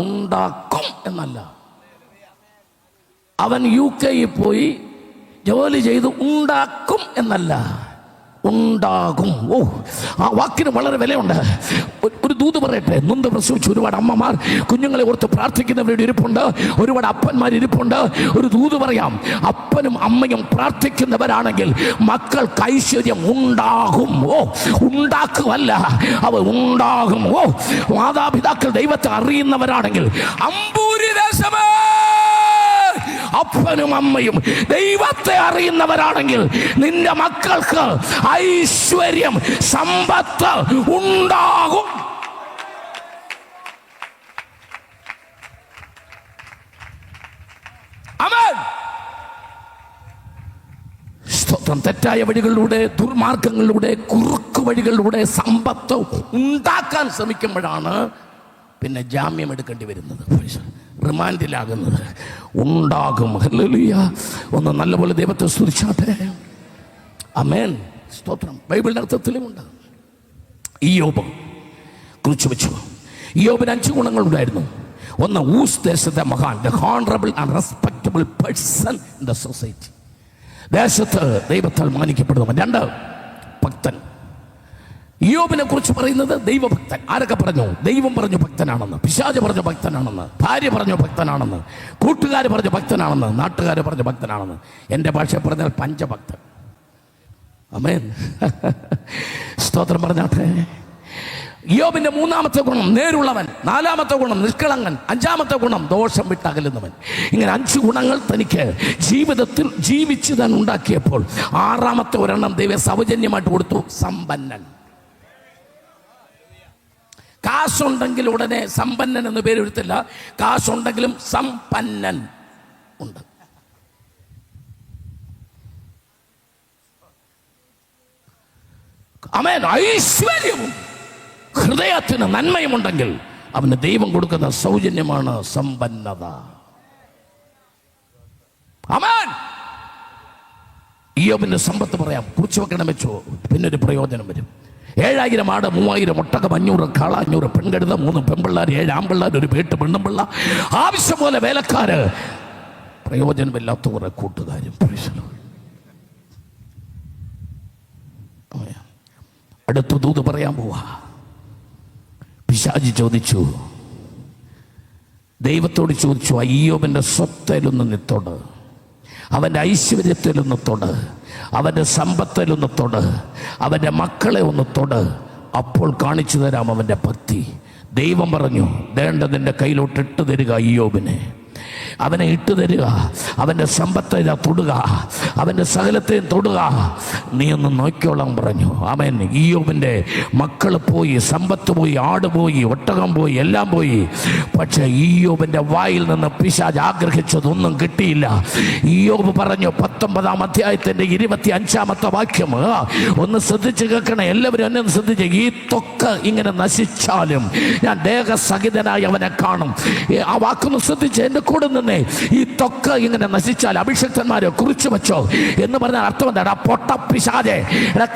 ഉണ്ടാക്കും എന്നല്ല. അവൻ UK പോയി ജോലി ചെയ്ത് ഉണ്ടാക്കും എന്നല്ല, ഉണ്ടാകും. ഓ, ആ വാക്കിന് വളരെ വിലയുണ്ട്. ഒരു ദൂത് പറയട്ടെ. നൊന്ത് പ്രസവിച്ച് ഒരുപാട് അമ്മമാർ കുഞ്ഞുങ്ങളെ ഓർത്ത് പ്രാർത്ഥിക്കുന്നവരുടെ ഇരിപ്പുണ്ട്, ഒരുപാട് അപ്പന്മാർ ഇരിപ്പുണ്ട്. ഒരു ദൂത് പറയാം. അപ്പനും അമ്മയും പ്രാർത്ഥിക്കുന്നവരാണെങ്കിൽ മക്കൾക്ക് ഐശ്വര്യം ഉണ്ടാകും. ഉണ്ടാക്കുമല്ല, അവ ഉണ്ടാകും. മാതാപിതാക്കൾ ദൈവത്തെ അറിയുന്നവരാണെങ്കിൽ, അമ്പൂരി ദേശമേ, അപ്പനും അമ്മയും ദൈവത്തെ അറിയുന്നവരാണെങ്കിൽ നിന്റെ മക്കൾക്ക് ഐശ്വര്യം, സമ്പത്ത് ഉണ്ടാകും. ആമേൻ. സ്തോത്രം. തെറ്റായ വഴികളിലൂടെ, ദുർമാർഗങ്ങളിലൂടെ, കുറുക്കു വഴികളിലൂടെ സമ്പത്ത് ഉണ്ടാക്കാൻ ശ്രമിക്കുമ്പോഴാണ് പിന്നെ ജാമ്യം എടുക്കേണ്ടി വരുന്നത്, റിമാൻഡിലാകുന്നത്. ഉണ്ടാകും. ഹല്ലേലൂയ. ഒന്ന് നല്ലപോലെ ദൈവത്തെ സ്തുതിച്ചാട്ടെ. ആമേൻ. സ്തോത്രം. ബൈബിളിന്റെ അർത്ഥത്തിലുമുണ്ട്. ഇയ്യോബ് കുറിച്ച് വെച്ചു. ഇയ്യോബിന് 5 ഗുണങ്ങളുണ്ടായിരുന്നു. ഒന്ന്, ഊസ് ദേശത്തെ മഹാൻ, the honourable and respectable person in the society. ദേശത്ത് ദൈവത്താൽ മാനിക്കപ്പെടുന്നവൻ. 2, ഭക്തൻ. ഇയ്യോബിനെ കുറിച്ച് പറയുന്നത് ദൈവഭക്തൻ. ആരൊക്കെ പറഞ്ഞു? ദൈവം പറഞ്ഞു ഭക്തനാണെന്ന്, പിശാച് പറഞ്ഞു ഭക്തനാണെന്ന്, ഭാര്യ പറഞ്ഞു ഭക്തനാണെന്ന്, കൂട്ടുകാർ പറഞ്ഞു ഭക്തനാണെന്ന്, നാട്ടുകാർ പറഞ്ഞു ഭക്തനാണെന്ന്. എൻ്റെ ഭാഷ പറഞ്ഞാൽ പഞ്ചഭക്തൻ. ആമേൻ. സ്തോത്രം പറഞ്ഞാട്ടെ. ഇയ്യോബിന്റെ 3-ാമത്തെ ഗുണം നേരുള്ളവൻ, 4-ാമത്തെ ഗുണം നിഷ്കളങ്കൻ, 5-ാമത്തെ ഗുണം ദോഷം വിട്ടകലുന്നവൻ. ഇങ്ങനെ 5 ഗുണങ്ങൾ തനിക്ക് ജീവിതത്തിൽ ജീവിച്ച് താൻ ഉണ്ടാക്കിയപ്പോൾ 6-ാമത്തെ ഒരെണ്ണം ദൈവം സൗജന്യമായിട്ട് കൊടുത്തു, സമ്പന്നൻ. കാശുണ്ടെങ്കിൽ ഉടനെ സമ്പന്നൻ എന്ന് പേരെടുത്തില്ല. കാശുണ്ടെങ്കിലും സമ്പന്നൻ ഉണ്ട്. ആമേൻ. ഐശ്വര്യവും ഹൃദയത്തിന് നന്മയുമുണ്ടെങ്കിൽ അവന് ദൈവം കൊടുക്കുന്ന സൗജന്യമാണ് സമ്പന്നത. ആമേൻ. ഇയ്യോബിന്റെ സമ്പത്ത് പറയാം, കുറിച്ച് വെക്കണം വെച്ചോ, പിന്നെ ഒരു പ്രയോജനം വരും. 7000 ആട്, 3000 ഒട്ടകം, 500 കാള, 500 പെൺകഴുത, 3 പെൺപിള്ളേർ, 7 ആൺപിള്ളേർ, ഒരു വീട്ട് പെണ്ണുപിള്ള, ആവശ്യം പോലെ വേലക്കാര്, പ്രയോജനമില്ലാത്ത കുറെ കൂട്ടുകാരും. അടുത്ത ദൂത് പറയാൻ പോവാ. പിശാചി ചോദിച്ചു, ദൈവത്തോട് ചോദിച്ചു, ഇയ്യോബിന്റെ സ്വത്തിലൊന്ന് നീ തൊട്, അവൻ്റെ ഐശ്വര്യത്തിലൊന്ന് തൊട്, അവൻ്റെ സമ്പത്തിലൊന്ന് തൊട്, അവൻ്റെ മക്കളെ ഒന്ന് തൊട്, അപ്പോൾ കാണിച്ചു തരാം അവൻ്റെ ഭക്തി. ദൈവം പറഞ്ഞു, ദേണ്ട നിന്റെ കയ്യിലോട്ട് ഇട്ട് തരിക ഇയ്യോബിനെ, അവനെ ഇട്ടു തരിക, അവൻ്റെ സമ്പത്തെ തൊടുക, അവൻ്റെ സകലത്തെയും തൊടുക, നീ ഒന്ന് നോക്കിയോളാൻ പറഞ്ഞു. ആമേൻ. ഇയ്യോബിൻ്റെ മക്കൾ പോയി, സമ്പത്ത് പോയി, ആട് പോയി, ഒട്ടകം പോയി, എല്ലാം പോയി. പക്ഷേ ഇയ്യോബിൻ്റെ വായിൽ നിന്ന് പിശാച് ആഗ്രഹിച്ചതൊന്നും കിട്ടിയില്ല. ഇയ്യോബ് പറഞ്ഞു, 19-ാം അധ്യായത്തിൻ്റെ 25-ാമത്തെ വാക്യം ഒന്ന് ശ്രദ്ധിച്ച് കേൾക്കണേ എല്ലാവരും. എന്നെ ശ്രദ്ധിച്ച്. ഈ ത്വക്ക് ഇങ്ങനെ നശിച്ചാലും ഞാൻ ദേഹസഹിതനായി അവനെ കാണും. ആ വാക്കൊന്ന് ശ്രദ്ധിച്ച് എൻ്റെ കൂടെ നിന്നേ. ഈ ത്വക്ക് ഇങ്ങനെ നശിച്ചാൽ, അഭിഷക്തന്മാരെ കുറിച്ച് വെച്ചോ എന്ന് പറഞ്ഞാൽ അർത്ഥം എന്താണ്? പൊട്ട പിശാചേ,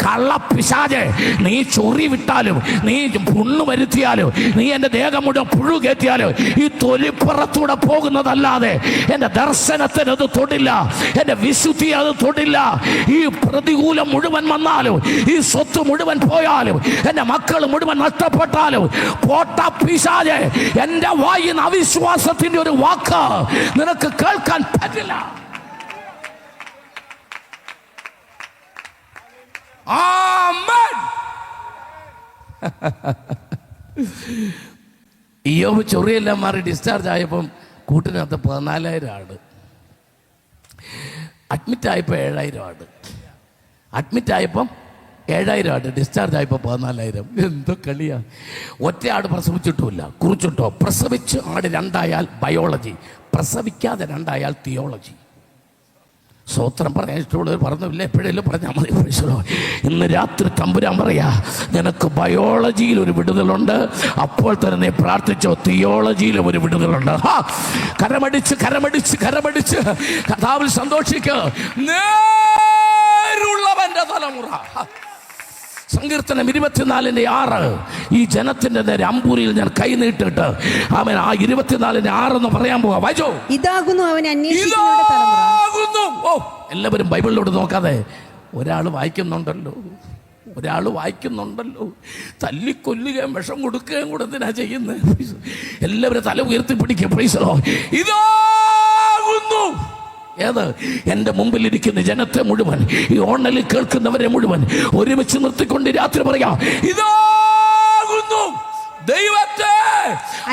കള്ള പിശാചേ, നീ ചൊറി വിട്ടാലും, നീ പുണ്ണു വരുത്തിയാലും, നീ എൻ്റെ ദേഹം മുഴുവൻ പുഴു കയറ്റിയാലും ഈ തൊലിപ്പുറത്തൂടെ പോകുന്നതല്ലാതെ എൻ്റെ ദർശനത്തിന് അത് തൊടില്ല, എൻ്റെ വിശുദ്ധി അത് തൊടില്ല. ഈ പ്രതികൂലം മുഴുവൻ വന്നാലും, ഈ സ്വത്ത് മുഴുവൻ പോയാലും, എൻ്റെ മക്കൾ മുഴുവൻ നഷ്ടപ്പെട്ടാലും, പൊട്ട പിശാചേ, എൻ്റെ വായിൽ നിന്ന് അവിശ്വാസത്തിന്റെ ഒരു വാക്ക് നിനക്ക് കേൾക്കാൻ പറ്റില്ല. ആമേൻ. ഇയ്യോബ് ചൊറിയെല്ലാം മാറി ഡിസ്ചാർജ് ആയപ്പം കൂട്ടിനകത്ത് 14,000 ആട്, അഡ്മിറ്റ് ആയപ്പോൾ 7,000 ആട്, അഡ്മിറ്റ് ആയപ്പം 7,000 ആട്, ഡിസ്ചാർജ് ആയപ്പോൾ 14,000. എന്തോ കളിയാ. ഒറ്റ ആട് പ്രസവിച്ചിട്ടുമില്ല. കുറിച്ചിട്ടോ, പ്രസവിച്ച് ആട് 2ആയാൽ ബയോളജി, പ്രസവിക്കാതെ 2ആയാൽ തിയോളജി. സ്വോത്രം പറയാൻ ഇഷ്ടമുള്ളവർ പറഞ്ഞില്ല, എപ്പോഴെങ്കിലും പറഞ്ഞാൽ മതി. ഇന്ന് രാത്രി തമ്പുരാൻ പറയാ, നിനക്ക് ബയോളജിയിൽ ഒരു വിടുതലുണ്ട്, അപ്പോൾ തന്നെ നീ പ്രാർത്ഥിച്ചോ തിയോളജിയിലും ഒരു വിടുതലുണ്ട്. കരമടിച്ച് കരമടിച്ച് കരമടിച്ച് കർത്താവിൽ സന്തോഷിക്കുക. നേരുള്ളവന്റെ തലമുറ. സങ്കീർത്തനം 24:6 ഈ ജനത്തിന്റെ നേരെ അമ്പൂരിയിൽ ഞാൻ കൈ നീട്ടിട്ട് അവൻ ആ 24:6 എന്ന് പറയാൻ പോവാ. വായിച്ചോ. ഇതാകുന്നു അവൻ അന്വേഷിക്കുന്നവരുടെ തലമുറ. ഓ, എല്ലാവരും ബൈബിളിലോട്ട് നോക്കാതെ ഒരാൾ വായിക്കുന്നുണ്ടല്ലോ. ഒരാൾ വായിക്കുന്നുണ്ടല്ലോ, തല്ലിക്കൊല്ലുകയും വിഷം കൊടുക്കുകയും കൂടെ എന്തിനാ ചെയ്യുന്നത്? എല്ലാവരും തല ഉയർത്തി പിടിക്കുക. Price the Lord. ഇതാകുന്നു ഏത്? എൻ്റെ മുമ്പിലിരിക്കുന്ന ജനത്തെ മുഴുവൻ, ഈ ഓണലിൽ കേൾക്കുന്നവരെ മുഴുവൻ ഒരുമിച്ച് നിർത്തിക്കൊണ്ട് രാത്രി പറയാം, ഇതാകുന്നു ദൈവത്തെ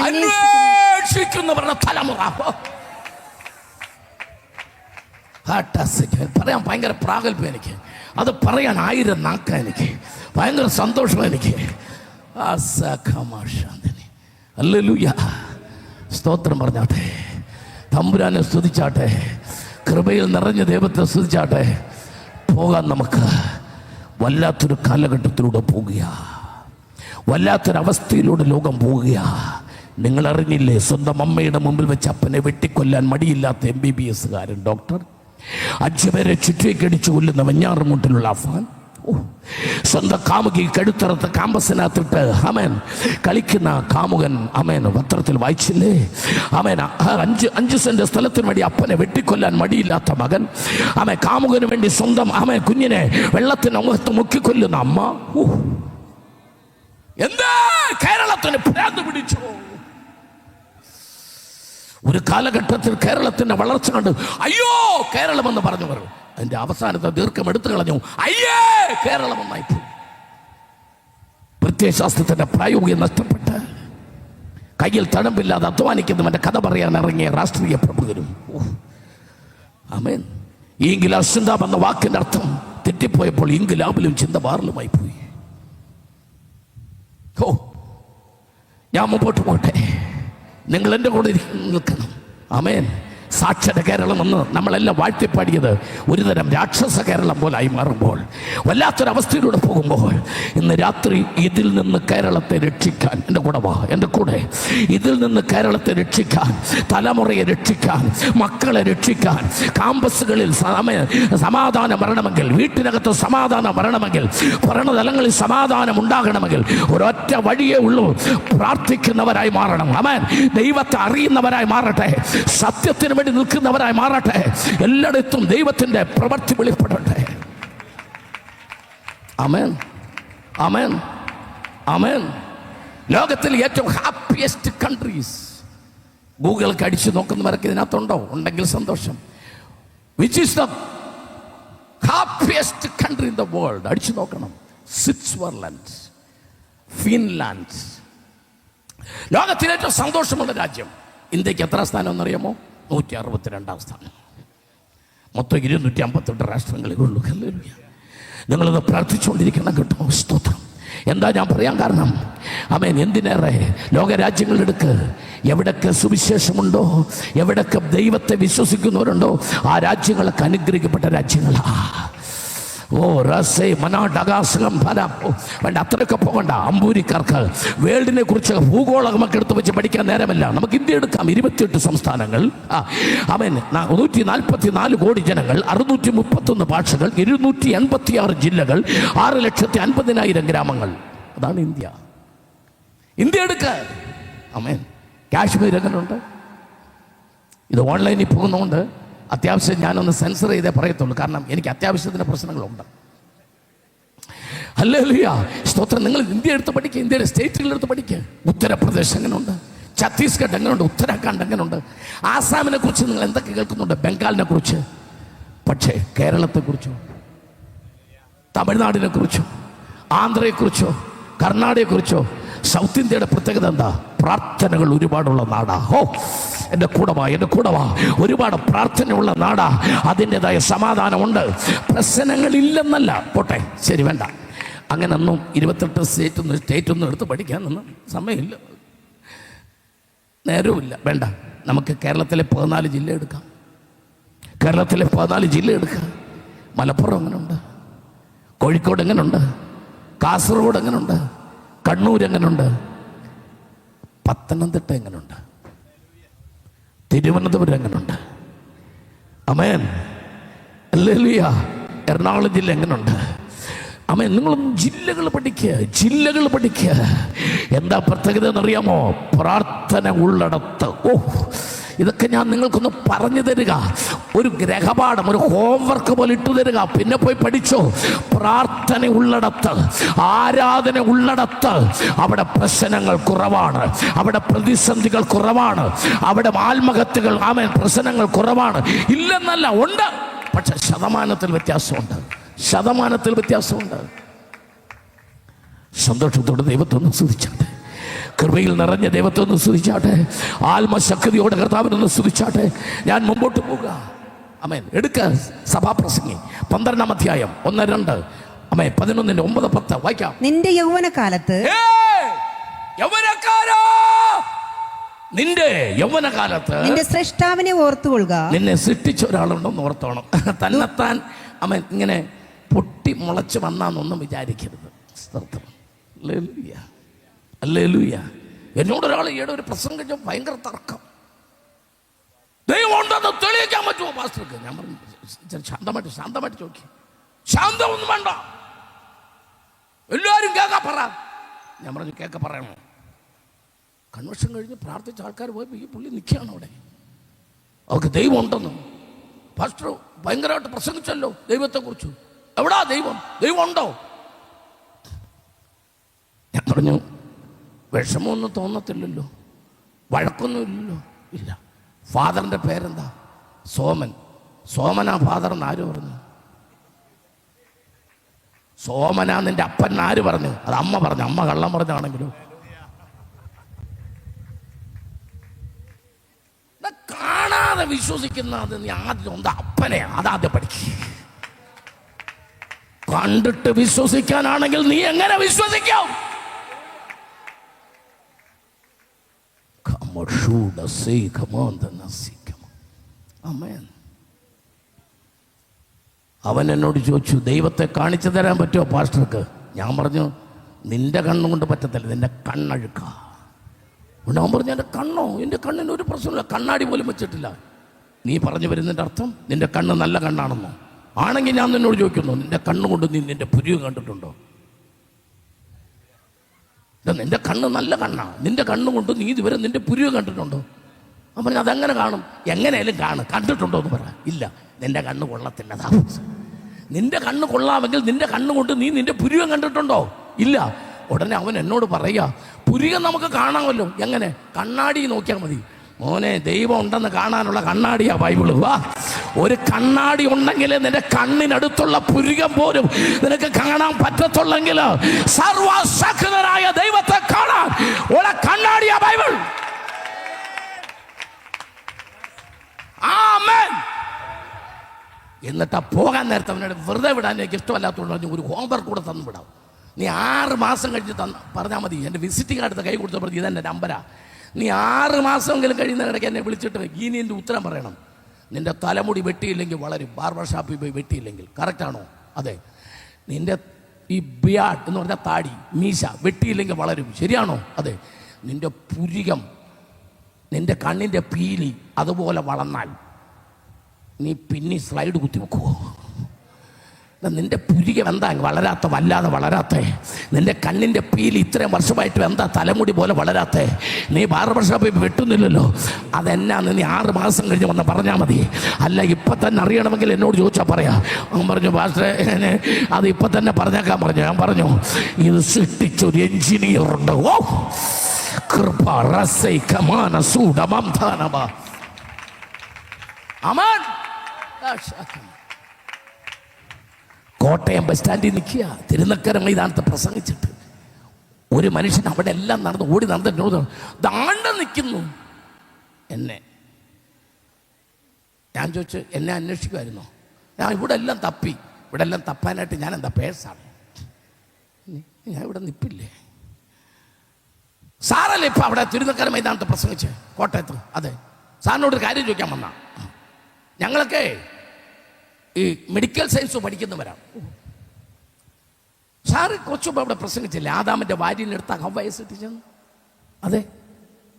അന്വേഷിക്കുന്നവരുടെ തലമുറ. പറയാൻ ഭയങ്കര പ്രാഗൽഭ്യം എനിക്ക്, അത് പറയാൻ 1000 നാക്ക എനിക്ക്, ഭയങ്കര സന്തോഷം എനിക്ക്. ഹല്ലേലൂയ. സ്തോത്രം പറഞ്ഞാട്ടെ, തമ്പുരാനെ സ്തുതിച്ചാട്ടെ, കൃപയിൽ നിറഞ്ഞ ദൈവത്തെ സ്തുതിച്ചാട്ടെ. പോകാൻ നമുക്ക് വല്ലാത്തൊരു കാലഘട്ടത്തിലൂടെ പോകുക, വല്ലാത്തൊരവസ്ഥയിലൂടെ ലോകം പോവുക. നിങ്ങൾ അറിഞ്ഞില്ലേ, സ്വന്തം അമ്മയുടെ മുമ്പിൽ വെച്ച് അപ്പനെ വെട്ടിക്കൊല്ലാൻ മടിയില്ലാത്ത MBBS കാരൻ ഡോക്ടർ, 5 പേരെ ചുറ്റിക്കടിച്ചു കൊല്ലുന്ന വെഞ്ഞാറുമുട്ടിലുള്ള അഫാൻ, സ്വന്തം കാമുകി കഴുത്തറത്ത് ക്യാമ്പസിനകത്തിട്ട് അമേൻ കളിക്കുന്ന കാമുകൻ, അമേൻ പത്രത്തിൽ വായിച്ചില്ലേ? അമേൻ 5 സെന്റ് സ്ഥലത്തിന് വേണ്ടി അപ്പനെ വെട്ടിക്കൊല്ലാൻ മടിയില്ലാത്ത മകൻ, അമേൻ കാമുകന് വേണ്ടി സ്വന്തം അമേൻ കുഞ്ഞിനെ വെള്ളത്തിന് മുഖത്ത് മുക്കിക്കൊല്ലുന്ന അമ്മ. എന്താ കേരളത്തിന് ഭ്രാന്ത് പിടിച്ചു? ഒരു കാലഘട്ടത്തിൽ കേരളത്തിന്റെ വളർച്ച കണ്ട് അയ്യോ കേരളം എന്ന് പറഞ്ഞു പറഞ്ഞു, അതിന്റെ അവസാനത്തെ ദീർഘം എടുത്തു കളഞ്ഞു. അയ്യേ കേരളം എന്നായി. പ്രത്യയശാസ്ത്രത്തിന്റെ പ്രായോഗികം നഷ്ടപ്പെട്ട് കയ്യിൽ തഴമ്പില്ലാതെ അധ്വാനിക്കുന്നവന്റെ കഥ പറയാൻ ഇറങ്ങിയ രാഷ്ട്രീയ പ്രമുഖരും. ആമേൻ. ഈ ഇൻകിലാബ് സിന്ദാബ് എന്ന വാക്കിന്റെ അർത്ഥം തെറ്റിപ്പോയപ്പോൾ ഇൻകിലാബിലും ചിന്ത വാറിലുമായി പോയി. ഓ, ഞാൻ മുമ്പോട്ട് പോട്ടെ, നിങ്ങൾ എൻ്റെ കൂടെ നിൽക്കണം. ആമേൻ. സാക്ഷര കേരളം എന്ന് നമ്മളെല്ലാം വാഴ്ത്തിപ്പാടിയത് ഒരുതരം രാക്ഷസ കേരളം പോലായി മാറുമ്പോൾ, വല്ലാത്തൊരവസ്ഥയിലൂടെ പോകുമ്പോൾ, ഇന്ന് രാത്രി ഇതിൽ നിന്ന് കേരളത്തെ രക്ഷിക്കാൻ എൻ്റെ കൂടെ വാ, എൻ്റെ കൂടെ ഇതിൽ നിന്ന് കേരളത്തെ രക്ഷിക്കാൻ, തലമുറയെ രക്ഷിക്കാൻ, മക്കളെ രക്ഷിക്കാൻ, ക്യാമ്പസുകളിൽ സമാധാനം വരണമെങ്കിൽ, വീട്ടിനകത്ത് സമാധാനം വരണമെങ്കിൽ, ഭരണതലങ്ങളിൽ സമാധാനം ഉണ്ടാകണമെങ്കിൽ ഒരൊറ്റ വഴിയേ ഉള്ളൂ, പ്രാർത്ഥിക്കുന്നവരായി മാറണം. ആമേൻ. ദൈവത്തെ അറിയുന്നവരായി മാറട്ടെ, സത്യത്തിന് വേണ്ടി നിൽക്കുന്നവരായി മാറട്ടെ, എല്ലായിടത്തും ദൈവത്തിന്റെ പ്രവൃത്തി വെളിപ്പെടട്ടെ. ആമേൻ, ആമേൻ, ആമേൻ. ലോകത്തിൽ ഏറ്റവും ഹാപ്പിയസ്റ്റ് കൺട്രീസ് ഗൂഗിൾക്ക് അടിച്ചു നോക്കുന്നവരൊക്കെ ഇതിനകത്തുണ്ടോ? ഉണ്ടെങ്കിൽ സന്തോഷം. Which is the happiest country in the world? അടിച്ചു നോക്കണം. Switzerland, Finland. ലോകത്തിലെ ഏറ്റവും സന്തോഷമുള്ള രാജ്യം. ഇന്ത്യക്ക് എത്ര സ്ഥാനം എന്നറിയാമോ? 162 സ്ഥാനം. മൊത്തം 258 രാഷ്ട്രങ്ങളിലുള്ളൂ. നിങ്ങളത് പ്രാർത്ഥിച്ചുകൊണ്ടിരിക്കണം കേട്ടോ. സ്തോത്രം. എന്താ ഞാൻ പറയാൻ കാരണം? ആമേൻ. എന്തിനേറെ ലോകരാജ്യങ്ങളെടുക്ക്, എവിടൊക്കെ സുവിശേഷമുണ്ടോ, എവിടൊക്കെ ദൈവത്തെ വിശ്വസിക്കുന്നവരുണ്ടോ, ആ രാജ്യങ്ങളൊക്കെ അനുഗ്രഹിക്കപ്പെട്ട രാജ്യങ്ങളാ. ഓ റസേ മനാടകാശകം ഫലം വേണ്ട, അത്രയൊക്കെ പോകണ്ട. അമ്പൂരിക്കാർക്ക് വേൾഡിനെ കുറിച്ച് ഭൂഗോളമൊക്കെ എടുത്ത് വെച്ച് പഠിക്കാൻ നേരമല്ല. നമുക്ക് ഇന്ത്യ എടുക്കാം. 28 സംസ്ഥാനങ്ങൾ, അവൻ 144 കോടി ജനങ്ങൾ, 631 ഭാഷകൾ, 286 ജില്ലകൾ, 6,50,000 ഗ്രാമങ്ങൾ. അതാണ് ഇന്ത്യ. ഇന്ത്യ എടുക്ക. ആമേൻ. കാശ്മീർ എങ്ങനെയുണ്ട്? ഇത് ഓൺലൈനിൽ പോകുന്നതുകൊണ്ട് അത്യാവശ്യം ഞാനൊന്ന് സെൻസർ ചെയ്തേ പറയത്തുള്ളൂ, കാരണം എനിക്ക് അത്യാവശ്യത്തിന് പ്രശ്നങ്ങളുണ്ട്. ഹല്ലേലൂയ. സ്തോത്രം. നിങ്ങൾ ഇന്ത്യ എടുത്ത് പഠിക്കുക, ഇന്ത്യയുടെ സ്റ്റേറ്റുകളെടുത്ത് പഠിക്കുക. ഉത്തർപ്രദേശ് എങ്ങനെയുണ്ട്? ഛത്തീസ്ഗഡ് എങ്ങനെയുണ്ട്? ഉത്തരാഖണ്ഡ് എങ്ങനെയുണ്ട്? ആസാമിനെ കുറിച്ച് നിങ്ങൾ എന്തൊക്കെ കേൾക്കുന്നുണ്ട്? ബംഗാളിനെ കുറിച്ച്. പക്ഷേ കേരളത്തെക്കുറിച്ചോ, തമിഴ്നാടിനെ കുറിച്ചോ, ആന്ധ്രയെക്കുറിച്ചോ, കർണാടകയെക്കുറിച്ചോ? സൗത്ത് ഇന്ത്യയുടെ പ്രത്യേകത എന്താ? പ്രാർത്ഥനകൾ ഒരുപാടുള്ള നാടാ. ഓ എൻ്റെ കൂടവാ, എൻ്റെ കൂടവാ. ഒരുപാട് പ്രാർത്ഥനയുള്ള നാടാ. അതിൻ്റെതായ സമാധാനമുണ്ട്. പ്രശ്നങ്ങളില്ലെന്നല്ല. പോട്ടെ, ശരി, വേണ്ട. അങ്ങനൊന്നും 28 സ്റ്റേറ്റൊന്നും എടുത്ത് പഠിക്കാനൊന്നും സമയമില്ല, നേരവുമില്ല. വേണ്ട. നമുക്ക് കേരളത്തിലെ 14 ജില്ല എടുക്കാം. കേരളത്തിലെ 14 ജില്ല എടുക്കാം. മലപ്പുറം എങ്ങനെയുണ്ട്? കോഴിക്കോട് എങ്ങനെയുണ്ട്? കാസർഗോഡ് എങ്ങനെയുണ്ട്? കണ്ണൂർ എങ്ങനെയുണ്ട്? പത്തനംതിട്ട എങ്ങനെയുണ്ട്? തിരുവനന്തപുരം എങ്ങനെയുണ്ട്? ആമേൻ. ഹല്ലേലൂയ. എറണാകുളം ജില്ല എങ്ങനെയുണ്ട്? ആമേൻ. നിങ്ങളൊന്നും ജില്ലകൾ പഠിക്കുക, ജില്ലകൾ പഠിക്കുക. എന്താ പ്രത്യേകത എന്നറിയാമോ? പ്രാർത്ഥന ഉള്ളിടത്ത്. ഓ, ഇതൊക്കെ ഞാൻ നിങ്ങൾക്കൊന്ന് പറഞ്ഞു തരിക. ഒരു ഗ്രഹപാഠം, ഒരു ഹോംവർക്ക് പോലെ ഇട്ടു തരിക. പിന്നെ പോയി പഠിച്ചോ. പ്രാർത്ഥന ഉള്ളിടത്ത്, ആരാധന ഉള്ളിടത്ത് അവിടെ പ്രശ്നങ്ങൾ കുറവാണ്, അവിടെ പ്രതിസന്ധികൾ കുറവാണ്, അവിടെ ആത്മഹത്യകൾ പ്രശ്നങ്ങൾ കുറവാണ്. ഇല്ലെന്നല്ല, ഉണ്ട്. പക്ഷെ ശതമാനത്തിൽ വ്യത്യാസമുണ്ട്. സന്തോഷത്തോടെ ദൈവത്തെ ഒന്ന് സ്തുതിച്ചാട്ടെ. കൃപയിൽ നിറഞ്ഞ ദൈവത്തെ ഒന്ന് സ്തുതിച്ചാട്ടെ. ആത്മശക്തിയോടെ കർത്താവിനൊന്ന് സ്തുതിച്ചാട്ടെ. ഞാൻ മുമ്പോട്ട് പോകുക. ആമേൻ. എടുക്ക സഭാപ്രസംഗി 12-ാം അധ്യായം 1-2 ആമേൻ 11-9-10 വായിക്കാം. നിന്റെ യൗവനകാലത്ത് നിന്റെ യൗവനകാലത്ത് നിന്റെ സ്രഷ്ടാവിനെ ഓർത്തുകൊള്ളുക. നിന്നെ സൃഷ്ടിച്ച ഒരാളുണ്ടെന്ന് ഓർത്തോണം. തന്നെത്താൻ അവൻ ഇങ്ങനെ പൊട്ടി മുളച്ച് വന്നാന്നൊന്നും വിചാരിക്കരുത്. ഹല്ലേലൂയ. എന്നോടൊരാൾ ഈയിടെ ഒരു പ്രസംഗിച്ച ഭയങ്കര തർക്കം. ദൈവം ഉണ്ടെന്ന് തെളിയിക്കാൻ പറ്റുമോ പാസ്റ്റർക്ക്? ഞാൻ പറഞ്ഞു ശാന്തമായിട്ട് ചോദിക്കും. ശാന്തമൊന്നും വേണ്ട, എല്ലാവരും കേൾക്കാൻ പറ. ഞാൻ പറഞ്ഞു കേൾക്കാൻ പറയണോ? കൺവെൻഷൻ കഴിഞ്ഞ് പ്രാർത്ഥിച്ച ആൾക്കാർ പോയപ്പോൾ ഈ പുള്ളി നിൽക്കുകയാണ് അവിടെ. അവർക്ക് ദൈവം ഉണ്ടെന്ന് പാസ്റ്റർ ഭയങ്കരമായിട്ട് പ്രസംഗിച്ചല്ലോ ദൈവത്തെക്കുറിച്ച്. എവിടാ ദൈവം? ദൈവം ഉണ്ടോ? ഞാൻ പറഞ്ഞു വിഷമമൊന്നും തോന്നത്തില്ലല്ലോ, വഴക്കൊന്നും ഇല്ലല്ലോ. ഇല്ല. ഫാദറിൻ്റെ പേരെന്താ? സോമൻ. സോമനാ ഫാദർ എന്ന് ആര് പറഞ്ഞു? സോമനാ നിന്റെ അപ്പൻ ആര് പറഞ്ഞു? അത് അമ്മ പറഞ്ഞു. അമ്മ കള്ളം പറഞ്ഞാണെങ്കിലും കാണാതെ വിശ്വസിക്കുന്നത് നീ ആദ്യം ഉണ്ട് അപ്പനെ അതാദ്യം പഠിക്കും. കണ്ടിട്ട് വിശ്വസിക്കാനാണെങ്കിൽ നീ എങ്ങനെ വിശ്വസിക്കാം? അവൻ എന്നോട് ചോദിച്ചു, ദൈവത്തെ കാണിച്ചു തരാൻ പറ്റുമോ പാസ്റ്റർക്ക്? ഞാൻ പറഞ്ഞു നിന്റെ കണ്ണുകൊണ്ട് പറ്റത്തില്ല, നിന്റെ കണ്ണഴുക്ക. അവൻ പറഞ്ഞു എൻ്റെ കണ്ണോ? എൻ്റെ കണ്ണിന് ഒരു പ്രശ്നമില്ല, കണ്ണാടി പോലും വെച്ചിട്ടില്ല. നീ പറഞ്ഞു വരുന്നതിൻ്റെ അർത്ഥം നിന്റെ കണ്ണ് നല്ല കണ്ണാണെന്നോ? ആണെങ്കിൽ ഞാൻ നിന്നോട് ചോദിക്കുന്നു, നിന്റെ കണ്ണുകൊണ്ട് നീ നിന്റെ പുരികം കണ്ടിട്ടുണ്ടോ? നിന്റെ കണ്ണ് നല്ല കണ്ണാ, നിന്റെ കണ്ണുകൊണ്ട് നീ ഇതുവരെ നിന്റെ പുരികം കണ്ടിട്ടുണ്ടോ? അവൻ പറഞ്ഞു അതെങ്ങനെ കാണും? എങ്ങനെയാലും കണ്ടിട്ടുണ്ടോ എന്ന് പറ. ഇല്ല, നിന്റെ കണ്ണ് കൊള്ളത്തില്ലതാ. നിന്റെ കണ്ണ് കൊള്ളാമെങ്കിൽ നിന്റെ കണ്ണുകൊണ്ട് നീ നിന്റെ പുരികം കണ്ടിട്ടുണ്ടോ? ഇല്ല. ഉടനെ അവൻ എന്നോട് പറയുക, പുരികം നമുക്ക് കാണാമല്ലോ. എങ്ങനെ? കണ്ണാടി നോക്കിയാൽ മതി. മോനെ, ദൈവം ഉണ്ടെന്ന് കാണാനുള്ള കണ്ണാടിയാ ബൈബിള്. വാ, ഒരു കണ്ണാടി ഉണ്ടെങ്കിൽ നിന്റെ കണ്ണിനടുത്തുള്ള പുരികം പോലും നിനക്ക് കാണാൻ പറ്റത്തുള്ളെങ്കിൽ സർവശക്തനായ ദൈവത്തെ കാണാൻ ഉള്ള കണ്ണാടിയാ ബൈബിൾ. ആമേൻ. എന്നിട്ട് പോകാൻ നേരത്തെ അവനോട് വെറുതെ വിടാൻ എനിക്ക് ഇഷ്ടമല്ലാത്തതുകൊണ്ട് ഒരു ഹോംവർക്ക് കൂടെ തന്നു വിടാം. നീ 6 മാസം കഴിഞ്ഞ് പറഞ്ഞാൽ മതി. എൻ്റെ വിസിറ്റിംഗ് കാർഡ് കൈ കൊടുത്ത പ്രതി ഇതെൻ്റെ നമ്പരാ. നീ 6 മാസമെങ്കിലും കഴിയുന്നതിനിടയ്ക്ക് എന്നെ വിളിച്ചിട്ട് ഇനി എൻ്റെ ഉത്തരം പറയണം. നിൻ്റെ തലമുടി വെട്ടിയില്ലെങ്കിൽ വളരും. ബാർബർ ഷാപ്പിൽ പോയി വെട്ടിയില്ലെങ്കിൽ. കറക്റ്റാണോ? അതെ. നിൻ്റെ ഈ ബിയാഡ് എന്ന് പറഞ്ഞാൽ താടി, മീശ വെട്ടിയില്ലെങ്കിൽ വളരും. ശരിയാണോ? അതെ. നിൻ്റെ പുരികം, നിൻ്റെ കണ്ണിൻ്റെ പീലി അതുപോലെ വളർന്നാൽ നീ പിന്നെ സ്ലൈഡ് കുത്തി വെക്കുമോ? നിന്റെ പുരികം എന്താ വളരാത്ത, വല്ലാതെ വളരാത്തേ? നിന്റെ കണ്ണിൻ്റെ പീലി ഇത്രയും വർഷമായിട്ട് എന്താ തലമുടി പോലെ വളരാത്തേ? നീ ബാർബർ ഷോപ്പിൽ വെട്ടുന്നില്ലല്ലോ. അതെന്നാന്ന് നീ 6 മാസം കഴിഞ്ഞ് വന്ന് പറഞ്ഞാൽ മതി. അല്ല ഇപ്പം തന്നെ അറിയണമെങ്കിൽ എന്നോട് ചോദിച്ചാൽ പറയാം. അവൻ പറഞ്ഞു പാസ്റ്ററെ അത് ഇപ്പം തന്നെ പറഞ്ഞേക്കാൻ പറഞ്ഞു. ഞാൻ പറഞ്ഞു ഇത് സൃഷ്ടിച്ചൊരു എഞ്ചിനീയർ ഉണ്ട്. ഓ കൃപ റസൈ കമാന സൂഡമംധാനബ. അമാൻ. കോട്ടയം ബസ് സ്റ്റാൻഡിൽ നിൽക്കുക, തിരുനക്കര മൈതാനത്ത് പ്രസംഗിച്ചിട്ട് ഒരു മനുഷ്യൻ അവിടെ എല്ലാം നടന്ന് ഓടി നടന്നിട്ട് ദാണ്ട നിൽക്കുന്നു. എന്നെ ഞാൻ ചോദിച്ചു, എന്നെ അന്വേഷിക്കുമായിരുന്നോ? ഞാൻ ഇവിടെ എല്ലാം തപ്പി. ഇവിടെ എല്ലാം തപ്പാനായിട്ട് ഞാൻ എന്താ പേഴ്സാണ്? ഞാൻ ഇവിടെ നിൽപ്പില്ലേ? സാറല്ലേ ഇപ്പം അവിടെ തിരുനക്കര മൈതാനത്ത് പ്രസംഗിച്ച് കോട്ടയത്ത്? അതെ. സാറിനോടൊരു കാര്യം ചോദിക്കാൻ വന്നാ. ഞങ്ങളൊക്കെ ഈ മെഡിക്കൽ സയൻസ് പഠിക്കുന്നവരാണ്. സാറ് കുറച്ച് മുമ്പ് അവിടെ പ്രസംഗിച്ചില്ലേ, ആദാമിൻ്റെ ഭാര്യനെടുത്ത ഹവ്വയെ സൃഷ്ടിച്ചെന്ന്? അതെ.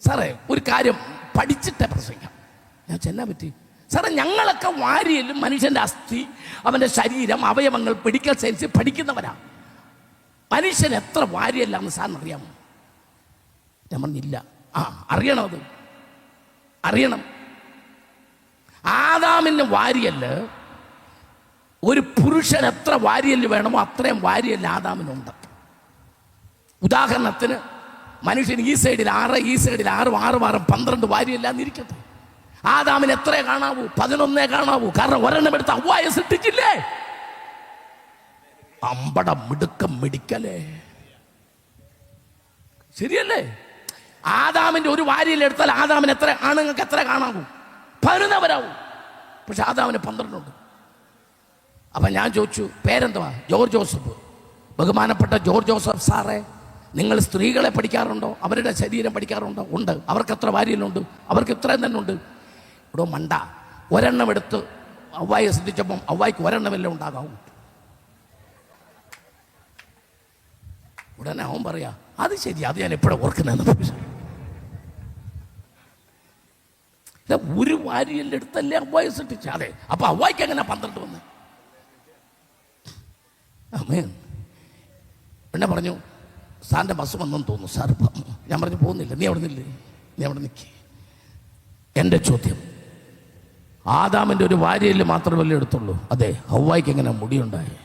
സാറേ ഒരു കാര്യം പഠിച്ചിട്ടേ പ്രസംഗിക്കാം. ഞാൻ ചെന്നാ പറ്റി. സാറേ ഞങ്ങളൊക്കെ വാരിയലും മനുഷ്യൻ്റെ അസ്ഥി, അവൻ്റെ ശരീരം, അവയവങ്ങൾ മെഡിക്കൽ സയൻസ് പഠിക്കുന്നവരാ. മനുഷ്യൻ എത്ര വാരിയല്ലാന്ന് സാറിന് അറിയാമോ? ഞാൻ പറഞ്ഞില്ല. അറിയണം, അത് അറിയണം. ആദാമിന് വാരിയല് ഒരു പുരുഷൻ എത്ര വാരിയല് വേണമോ അത്രയും വാരിയല് ആദാമിനുണ്ട്. ഉദാഹരണത്തിന് മനുഷ്യൻ ഈ സൈഡിൽ 6, ഈ സൈഡിൽ 6, 6, 6, 12 വാരിയല്ലാന്ന് ഇരിക്കട്ടെ. ആദാമിന് എത്രേ കാണാവൂ? 11 കാണാവൂ. കാരണം ഒരെണ്ണം എടുത്ത് ഹവ്വായെ സൃഷ്ടിച്ചില്ലേ? അമ്പട മിടുക്കം മിടിക്കലേ, ശരിയല്ലേ? ആദാമിന്റെ ഒരു വാരിയിൽ എടുത്താൽ ആദാമിന് എത്ര, ആണുങ്ങൾക്ക് എത്ര കാണാവൂ? 11 വരാവൂ. പക്ഷെ ആദാമിന് 12 ഉണ്ട്. അപ്പൊ ഞാൻ ചോദിച്ചു, പേരെന്തുവാ? ജോർജ് ജോസഫ്. ബഹുമാനപ്പെട്ട ജോർജ് ജോസഫ് സാറേ, നിങ്ങൾ സ്ത്രീകളെ പഠിക്കാറുണ്ടോ? അവരുടെ ശരീരം പഠിക്കാറുണ്ടോ? ഉണ്ട്. അവർക്ക് എത്ര വാരിയലുണ്ട്? അവർക്ക് ഇത്രയും തന്നെ ഉണ്ട്. ഇവിടെ മണ്ട, ഒരെണ്ണം എടുത്ത് അവ്വായെ ശ്രദ്ധിച്ചപ്പം അവ്വായ്ക്ക് ഒരെണ്ണമെല്ലാം ഉണ്ടാകാവൂ. ഉടനെ അവൻ പറയാ, അത് ശരി, അത് ഞാൻ എപ്പോഴും ഓർക്കുന്നതെന്ന്. ഒരു വാരിയെല്ലാം എടുത്തല്ലേ അവ്വായെ സൃഷ്ടിച്ച? അതെ. അപ്പൊ അവ്വായ്ക്ക് എങ്ങനെ 12 വന്ന്? പിന്നെ പറഞ്ഞു, സാറിൻ്റെ ബസ് വന്നെന്ന് തോന്നുന്നു സാർ. ഞാൻ പറഞ്ഞു, പോകുന്നില്ല. നീ അവിടെ നിന്നില്ലേ? നീ അവിടെ നിൽക്കി. എൻ്റെ ചോദ്യം, ആദാമിൻ്റെ ഒരു വാരിയല് മാത്രമല്ലേ എടുത്തുള്ളൂ? അതെ. ഹവ്വായ്ക്ക് എങ്ങനെ മുടിയുണ്ടായേ?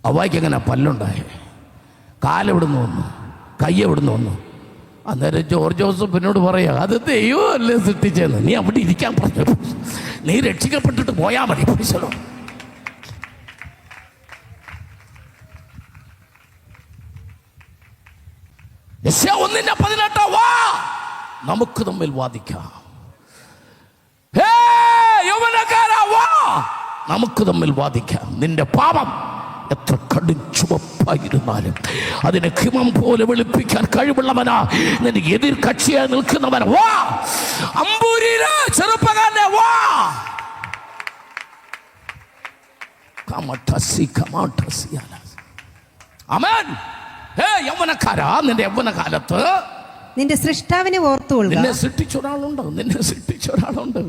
ഹവ്വായ്ക്ക് എങ്ങനെ പല്ലുണ്ടായേ? കാലെവിടുന്ന് വന്നു? കൈ എവിടുന്ന് വന്നു? അന്നേരം ജോർജ് ജോസഫിനോട് പറയാ, അത് ദൈവമല്ലേ സൃഷ്ടിച്ചെന്ന്. നീ അവിടെ ഇരിക്കാൻ പറഞ്ഞു. നീ രക്ഷിക്കപ്പെട്ടിട്ട് പോയാ മതി. പിടിച്ചോ. യെശയ്യാ 1:18 വാ, നമുക്ക് തമ്മിൽ വാദിക്കാം. യൗവനക്കാരാ വാ, നമുക്ക് തമ്മിൽ വാദിക്കാം. നിന്റെ പാപം എത്ര കടും ചുവപ്പായിരുന്നാലും അതിനെ ഹിമം പോലെ വെളുപ്പിക്കാൻ കഴിവുള്ളവനാ. നിന്റെ എതിർ കക്ഷിയായി നിൽക്കുന്നവൻ വാ. അമ്പൂരിയിലെ ചെറുപ്പക്കാരനെ വാ. ആമേൻ. യൗവനക്കാരാ, നിന്റെ യൗവനകാലത്ത് നിന്റെ സൃഷ്ടാവിനെ ഓർത്തുകൊള്ളുക. നിന്നെ സൃഷ്ടിച്ച ഒരാളുണ്ട്. നിന്നെ സൃഷ്ടിച്ച ഒരാളുണ്ട്.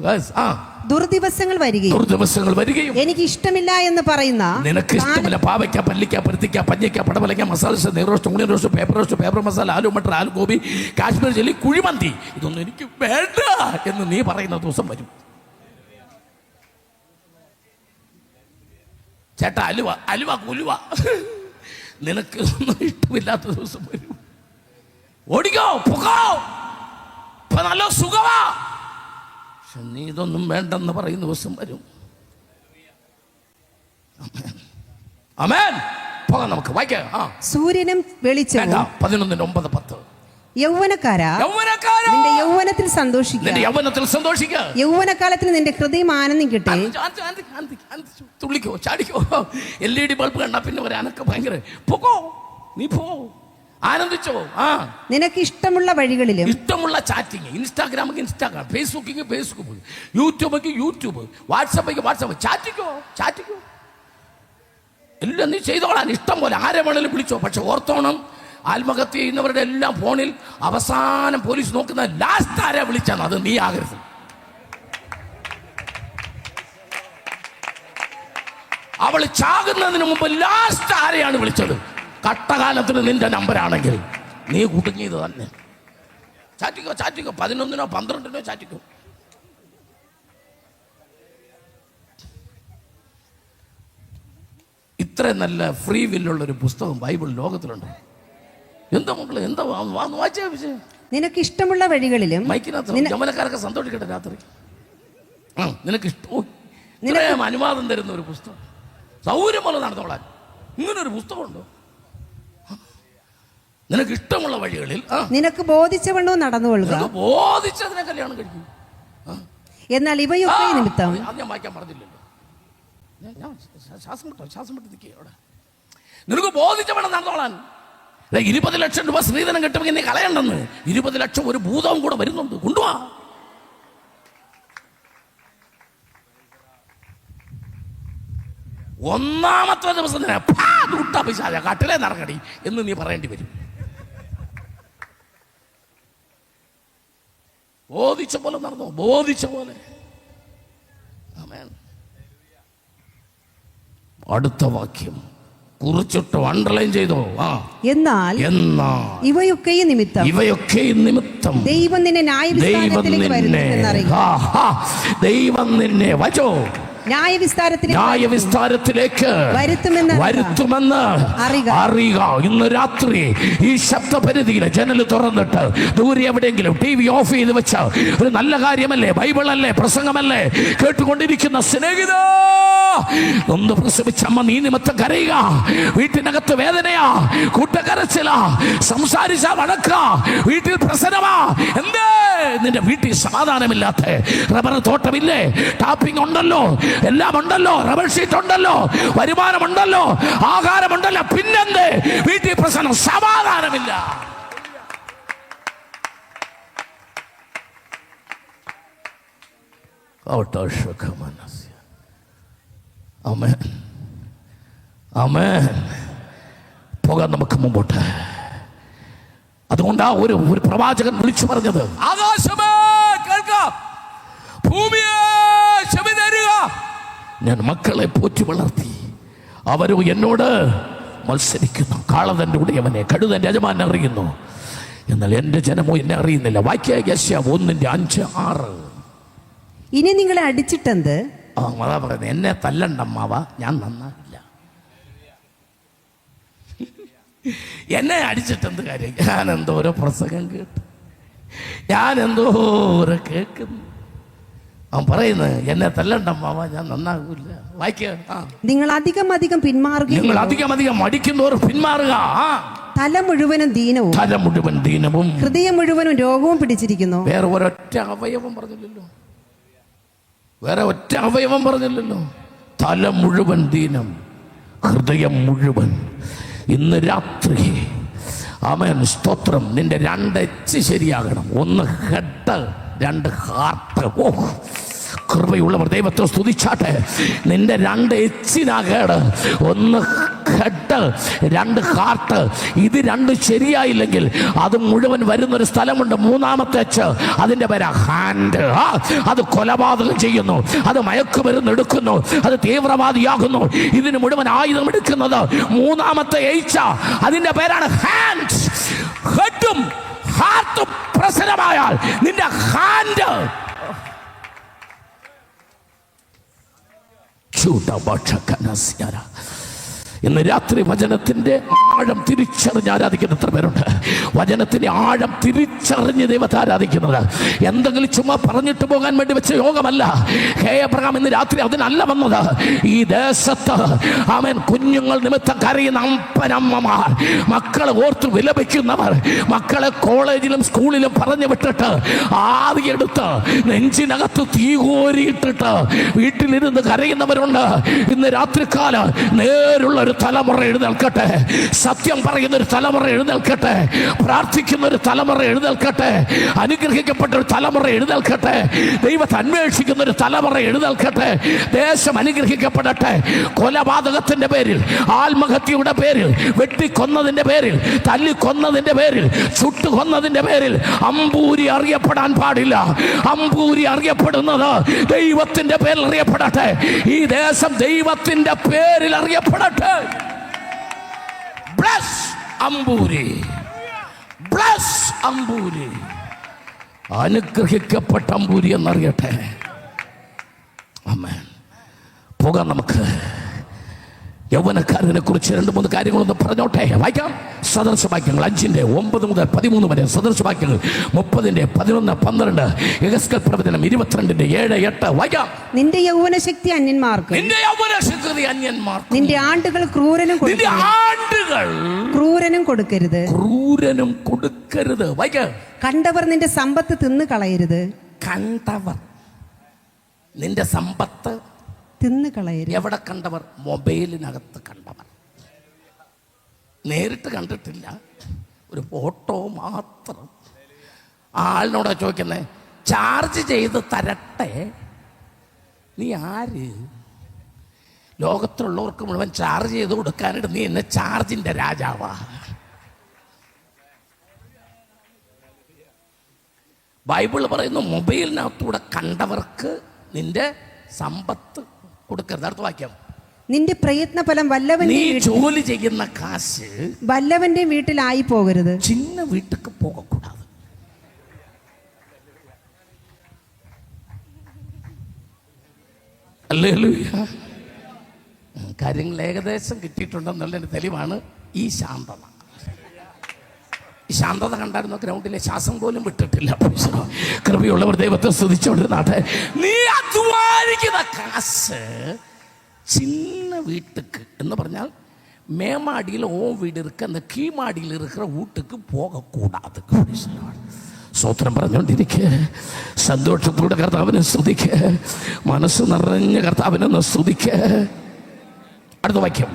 ദുർദിവസങ്ങൾ വരികയും എനിക്ക് ഇഷ്ടമില്ല എന്ന് പറയുന്ന, നിനക്ക് ഇഷ്ടമില്ല പാവയ്ക്ക, പല്ലിക്ക, പരുത്തിക്ക, പഞ്ഞിക്ക, പടവലയ്ക്ക, മസാല, നെയ്റോസ്റ്റ്, ഉണി roast, paper masala, aloo matar, aloo gobi, Kashmir chilli, kuzhimanthi, ഇതൊന്നും എനിക്ക് വേണ്ട എന്ന് നീ പറയുന്ന ദിവസം വരും. ചേട്ടാ, അലുവ കുലുവ, നിനക്ക് ഒന്നും ഇഷ്ടമില്ലാത്ത ദിവസം വരും. ഓടിക്കോ, പൊക്കോ, ഇപ്പൊ നല്ല സുഖമാ, പക്ഷെ നീ ഇതൊന്നും വേണ്ടെന്ന് പറയുന്ന ദിവസം വരും. ആമേൻ. പോകാം, നമുക്ക് വായിക്കാം. സൂര്യനും വെളിച്ചവും 11:9-10. യൗവനക്കാരാ, നിന്റെ യൗവനത്തിൽ സന്തോഷിക്കുക. യൗവനകാലത്തിൽ നിന്റെ ഹൃദയം ആനന്ദിക്കട്ടെ. തുള്ളിക്കോ, ചാടിക്കോ. LED ബൾബ് കണ്ടാ പിന്നെ ഒരു അനക്ക ഭയങ്കര. പോകോ, നീ പോ, ആനന്ദിച്ചോ. നിനക്ക് ഇഷ്ടമുള്ള വഴികളിലും, ഇഷ്ടമുള്ള chatting, Instagram, Facebook, YouTube, WhatsApp, ചാറ്റിക്കോ. എല്ലാം നീ ചെയ്തോളാൻ ഇഷ്ടം പോലെ. ആരെ വേണേലും വിളിച്ചോ. പക്ഷെ ഓർത്തോണം, ആത്മഹത്യ ചെയ്യുന്നവരുടെ എല്ലാം ഫോണിൽ അവസാനം പോലീസ് നോക്കുന്ന ലാസ്റ്റ് ആരെ വിളിച്ചാണ്, അത് നീ ആകരുത്. അവൾ ചാകുന്നതിന് മുമ്പ് ലാസ്റ്റ് ആരെയാണ് വിളിച്ചത്? കട്ടകാലത്തിന് നിന്റെ നമ്പറാണെങ്കിൽ നീ കുടുങ്ങിയത് തന്നെ. ചാറ്റിക്കോ, 11-നോ 12-നോ ചാറ്റിക്കോ. ഇത്രയും നല്ല ഫ്രീ വില്ലുള്ളൊരു പുസ്തകം ബൈബിൾ ലോകത്തിലുണ്ട്. എന്താ മക്കളെ, എന്താ വായിച്ച വിഷയം? നിനക്ക് ഇഷ്ടമുള്ള വഴികളിലും. മൈക്കിനകത്ത് ജമലക്കാരൊക്കെ സന്തോഷിക്കട്ടെ രാത്രി. നിനക്ക് ഇഷ്ടം അനുവാദം തരുന്ന ഒരു പുസ്തകം, സൗകര്യം പോലെ നടന്നോളാൻ. ഇങ്ങനൊരു പുസ്തകമുണ്ടോ? നിനക്ക് ഇഷ്ടമുള്ള വഴികളിൽ നിനക്ക് ബോധിച്ചവണ്ണോ നടന്നുകൊള്ളുക. ബോധിച്ചതിനെ കല്യാണം കഴിക്കും. എന്നാൽ ഇവയൊക്കെ നിമിത്തം, അത് ഞാൻ വായിക്കാൻ പറഞ്ഞില്ലല്ലോ. ഞാൻ ശ്വാസം വിട്ട് നിൽക്കുക അവിടെ. നിനക്ക് ബോധിച്ചവണ്ണം നടന്നോളാൻ. 20 ലക്ഷം രൂപ സ്ത്രീധനം കിട്ടുമെങ്കിൽ നീ കളയണ്ടെന്ന്. 20 ലക്ഷം ഒരു ഭൂതവും കൂടെ വരുന്നുണ്ട്, കൊണ്ടുവാ. ഒന്നാമത്തെ ദിവസം തന്നെ പൈസ കാട്ടിലേ നടക്കടി എന്ന് നീ പറയേണ്ടി വരും. ബോധിച്ച പോലെ നടന്നു, ബോധിച്ച പോലെ. അടുത്ത വാക്യം, കുറിച്ചിട്ട് അണ്ടർലൈൻ ചെയ്തോ. എന്നാൽ ഇവയൊക്കെയും നിമിത്തം ദൈവം നിന്നെ ദൈവം നിന്നെ വച്ചോ ന്യായവിസ്താരത്തിലേക്ക് വരുത്തുമെന്ന് അറിയുക. ഇന്ന് രാത്രി ഈ ശബ്ദപരിധിയിൽ ജനൽ തുറന്നിട്ട് ദൂരെ എവിടെയെങ്കിലും TV ഓഫ് ചെയ്ത് വെച്ച ഒരു നല്ല കാര്യമല്ലേ, ബൈബിളല്ലേ, പ്രസംഗമല്ലേ കേട്ടുകൊണ്ടിരിക്കുന്ന സ്നേഹിത, ഒന്ന് പ്രസവിച്ച അമ്മ നീ നിമിത്തം കരയുക. വീട്ടിനകത്ത് വേദനയാ, കൂട്ടക്കരച്ചിലാ, സംസാരിച്ച വഴക്ക, വീട്ടിൽ പ്രശ്നമാ. എന്തേ നിന്റെ വീട്ടിൽ സമാധാനമില്ലാത്ത? റബ്ബർ തോട്ടമില്ലേ? ടാപ്പിംഗ് ഉണ്ടല്ലോ, എല്ലാം ഉണ്ടല്ലോ, റബ്ബർ ഷീറ്റ് ഉണ്ടല്ലോ, വരുമാനമുണ്ടല്ലോ, ആഹാരമുണ്ടല്ലോ, പിന്നെന്തേ വീട്ടിൽ പ്രശ്നം? സമാധാനമില്ല. ആമേൻ, ആമേൻ. പോകാൻ നമുക്ക് മുമ്പോട്ട്. അതുകൊണ്ടാ ഒരു പ്രവാചകൻ വിളിച്ചു പറഞ്ഞത്, ആകാശമേ കേൾക്കാം, ഭൂമിയെ ചെവി തരുക. ഞാൻ മക്കളെ പോറ്റി വളർത്തി, അവരോ എന്നോട് മത്സരിക്കുന്നു. കാളതന്റെ ഉടയവനെ കഴുതന്റെ യജമാനെ അറിയുന്നു, എന്നാൽ എന്റെ ജനമോ എന്നെ അറിയുന്നില്ല. വാക്യ യെശയ്യാ 1:5-6. ഇനി നിങ്ങളെ അടിച്ചിട്ടെന്ത്? അതാ പറയുന്നത്, എന്നെ തല്ലണ്ടമ്മാവ, ഞാൻ നന്നാകില്ല. എന്നെ അടിച്ചിട്ടെന്ത് കാര്യം? ഞാൻ എന്തോരോ പ്രസംഗം കേട്ടു, ഞാൻ എന്തോരോ കേൾക്കുന്നു. അവൻ പറയുന്നത്, എന്നെ തല്ലണ്ടമ്മാവ, ഞാൻ നന്നാകൂല. വായിക്ക, നിങ്ങൾ അധികം അധികം അടിക്കുന്നവർ പിന്മാറുക. തല മുഴുവനും ദീനവും ഹൃദയം മുഴുവനും രോഗവും പിടിച്ചിരിക്കുന്നു. വേറെ ഒരൊറ്റ അവയവം പറഞ്ഞില്ലല്ലോ. തല മുഴുവൻ ദീനം, ഹൃദയം മുഴുവൻ. ഇന്ന് രാത്രി ആമേൻ, സ്തോത്രം. നിന്റെ 2 എച്ച് ശരിയാകണം. 1 ഹെഡ്, 2 ഹാർട്ട്. ഓ, കൃപയുള്ളവർ ദൈവത്തെ സ്തുതിച്ചാട്ടെ. നിന്റെ 2 എച്ചിനാകേട്, 1 ഹെഡ്, 2 ഹാർട്ട്. ഇത് 2 ശരിയായില്ലെങ്കിൽ അത് മുഴുവൻ വരുന്നൊരു സ്ഥലമുണ്ട്. 3ാമത്തെ എച്ച്, അതിന്റെ പേരാ ഹാൻഡ്. അത് കൊലപാതകം ചെയ്യുന്നു, അത് മയക്കുമരുന്ന് എടുക്കുന്നു, അത് തീവ്രവാദിയാകുന്നു. ഇതിന് മുഴുവൻ ആയുധം എടുക്കുന്നത് 3ാമത്തെ എച്ച്, അതിന്റെ പേരാണ് ഹാൻഡ്. ഹെഡും ഹാർട്ടും പ്രശ്നമായാൽ നിന്റെ ഹാൻഡ് ഇന്ന് രാത്രി വചനത്തിന്റെ ആഴം തിരിച്ചറിഞ്ഞ് ആരാധിക്കുന്ന എത്ര പേരുണ്ട്? വചനത്തിന്റെ ആഴം തിരിച്ചറിഞ്ഞ് ദൈവത്തെ ആരാധിക്കുന്നത്. എന്തെങ്കിലും ചുമ്മാ പറഞ്ഞിട്ട് പോകാൻ വേണ്ടി വെച്ച യോഗമല്ല. അബ്രഹാം ഇന്ന് രാത്രി അതിനല്ല വന്നത്. ഈ ദേശത്ത് ആമേൻ, കുഞ്ഞുങ്ങൾ നിമിത്തം കരയുന്ന അപ്പനമ്മമാർ, മക്കളെ ഓർത്ത് വിലപിക്കുന്നവർ, മക്കളെ കോളേജിലും സ്കൂളിലും പറഞ്ഞു വിട്ടിട്ട് ആദ്യെടുത്ത് നെഞ്ചിനകത്ത് തീ കോരിയിട്ടിട്ട് വീട്ടിലിരുന്ന് കരയുന്നവരുണ്ട്. ഇന്ന് രാത്രിക്കാലം നേരുള്ള ഒരു തലമുറ എഴുന്നേൽക്കട്ടെ. സത്യം പറയുന്ന ഒരു തലമുറ എഴുന്നേൽക്കട്ടെ. പ്രാർത്ഥിക്കുന്ന ഒരു തലമുറ എഴുന്നേൽക്കട്ടെ. അനുഗ്രഹിക്കപ്പെട്ട ഒരു തലമുറ എഴുന്നേൽക്കട്ടെ. ദൈവത്തെ അന്വേഷിക്കുന്ന ഒരു തലമുറ എഴുന്നേൽക്കട്ടെ. ദേശം അനുഗ്രഹിക്കപ്പെടട്ടെ. കൊലപാതകത്തിന്റെ പേരിൽ, ആത്മഹത്യയുടെ പേരിൽ, വെട്ടിക്കൊന്നതിന്റെ പേരിൽ, തല്ലിക്കൊന്നതിന്റെ പേരിൽ, ചുട്ടുകൊന്നതിന്റെ പേരിൽ അമ്പൂരി അറിയപ്പെടാൻ പാടില്ല. അമ്പൂരി അറിയപ്പെടുന്നത് ദൈവത്തിന്റെ പേരിൽ അറിയപ്പെടട്ടെ. ഈ ദേശം ദൈവത്തിന്റെ പേരിൽ അറിയപ്പെടട്ടെ. ബ്ലസ് അമ്പൂരി, ബ്ലസ് അമ്പൂരി, അനുഗ്രഹിക്കപ്പെട്ട അമ്പൂരി എന്നറിയട്ടെ. ആമേൻ. പോകാം നമുക്ക്. യൗവനക്കാരനെ കുറിച്ച് 2-3 കാര്യങ്ങളൊന്ന് പറഞ്ഞോട്ടെ. വായിക്കാം. സദൃശവാക്യങ്ങൾ 5:9-13 വരെ. സദൃശവാക്യങ്ങൾ 30:11-12. യെഹെസ്കേൽ പ്രവചനം 22:7-8. വായിക്കാം. നിന്റെ യൗവനശക്തി അന്യന്മാർക്ക്, നിന്റെ ആണ്ടുകൾ ക്രൂരനും കൊടുക്കരുത്. വായിക്കാം. കണ്ടവർ നിന്റെ സമ്പത്ത് തിന്നു കളയരുത്. കണ്ടവർ നിന്റെ സമ്പത്ത് തിന്നു കളയരുത്. എവിടെ കണ്ടവർ? മൊബൈലിനകത്ത് കണ്ടവർ. നേരിട്ട് കണ്ടിട്ടില്ല, ഒരു ഫോട്ടോ മാത്രം. ആളിനോടാ ചോദിക്കുന്നത്, ചാർജ് ചെയ്ത് തരട്ടെ? നീ ആര്? ലോകത്തിലുള്ളവർക്ക് മുഴുവൻ ചാർജ് ചെയ്ത് കൊടുക്കാനായിട്ട് നീ എന്നെ ചാർജിന്റെ രാജാവാ. ബൈബിൾ പറയുന്നു, മൊബൈലിനകത്തൂടെ കണ്ടവർക്ക് നിന്റെ സമ്പത്ത് കൊടുക്കരുത്. അടുത്ത വാക്യം. നിന്റെ പ്രയത്നഫലം നീ ജോലി ചെയ്യുന്ന കാശ് വല്ലവന്റെ വീട്ടിലായി പോകരുത്. ചിന്ന വീട്ടുക്ക് പോകக்கூடாது. ഹല്ലേലൂയ. കാര്യങ്ങൾ ഏകദേശം കിട്ടിയിട്ടുണ്ടെന്നുള്ളതിന്റെ തെളിവാണ് ഈ ശാന്തത. ഈ ശാന്തത കണ്ടായിരുന്ന ഗ്രൗണ്ടിലെ ശ്വാസം പോലും വിട്ടിട്ടില്ല. കൃപയുള്ളവർ ദൈവത്തെ സ്തുതിച്ചുകൊണ്ടിരുന്നാട്ടെ. നീ അധ്വാനിക്കുന്ന കാശ് சின்ன வீட்டுக்கு എന്ന് പറഞ്ഞാൽ மேமாடியில் வீடு இருக்க அந்த கீமாடியில் இருக்கிற வீட்டுக்கு போகக்கூடாது. സ്തോത്രം പറഞ്ഞുകൊണ്ടിരിക്കുക. സന്തോഷത്തോടെ കർത്താവിനെ സ്തുതിക്കുക. മനസ്സ് നിറഞ്ഞ കർത്താവിനെ സ്തുതിക്കുക. അടുത്ത വാക്യം.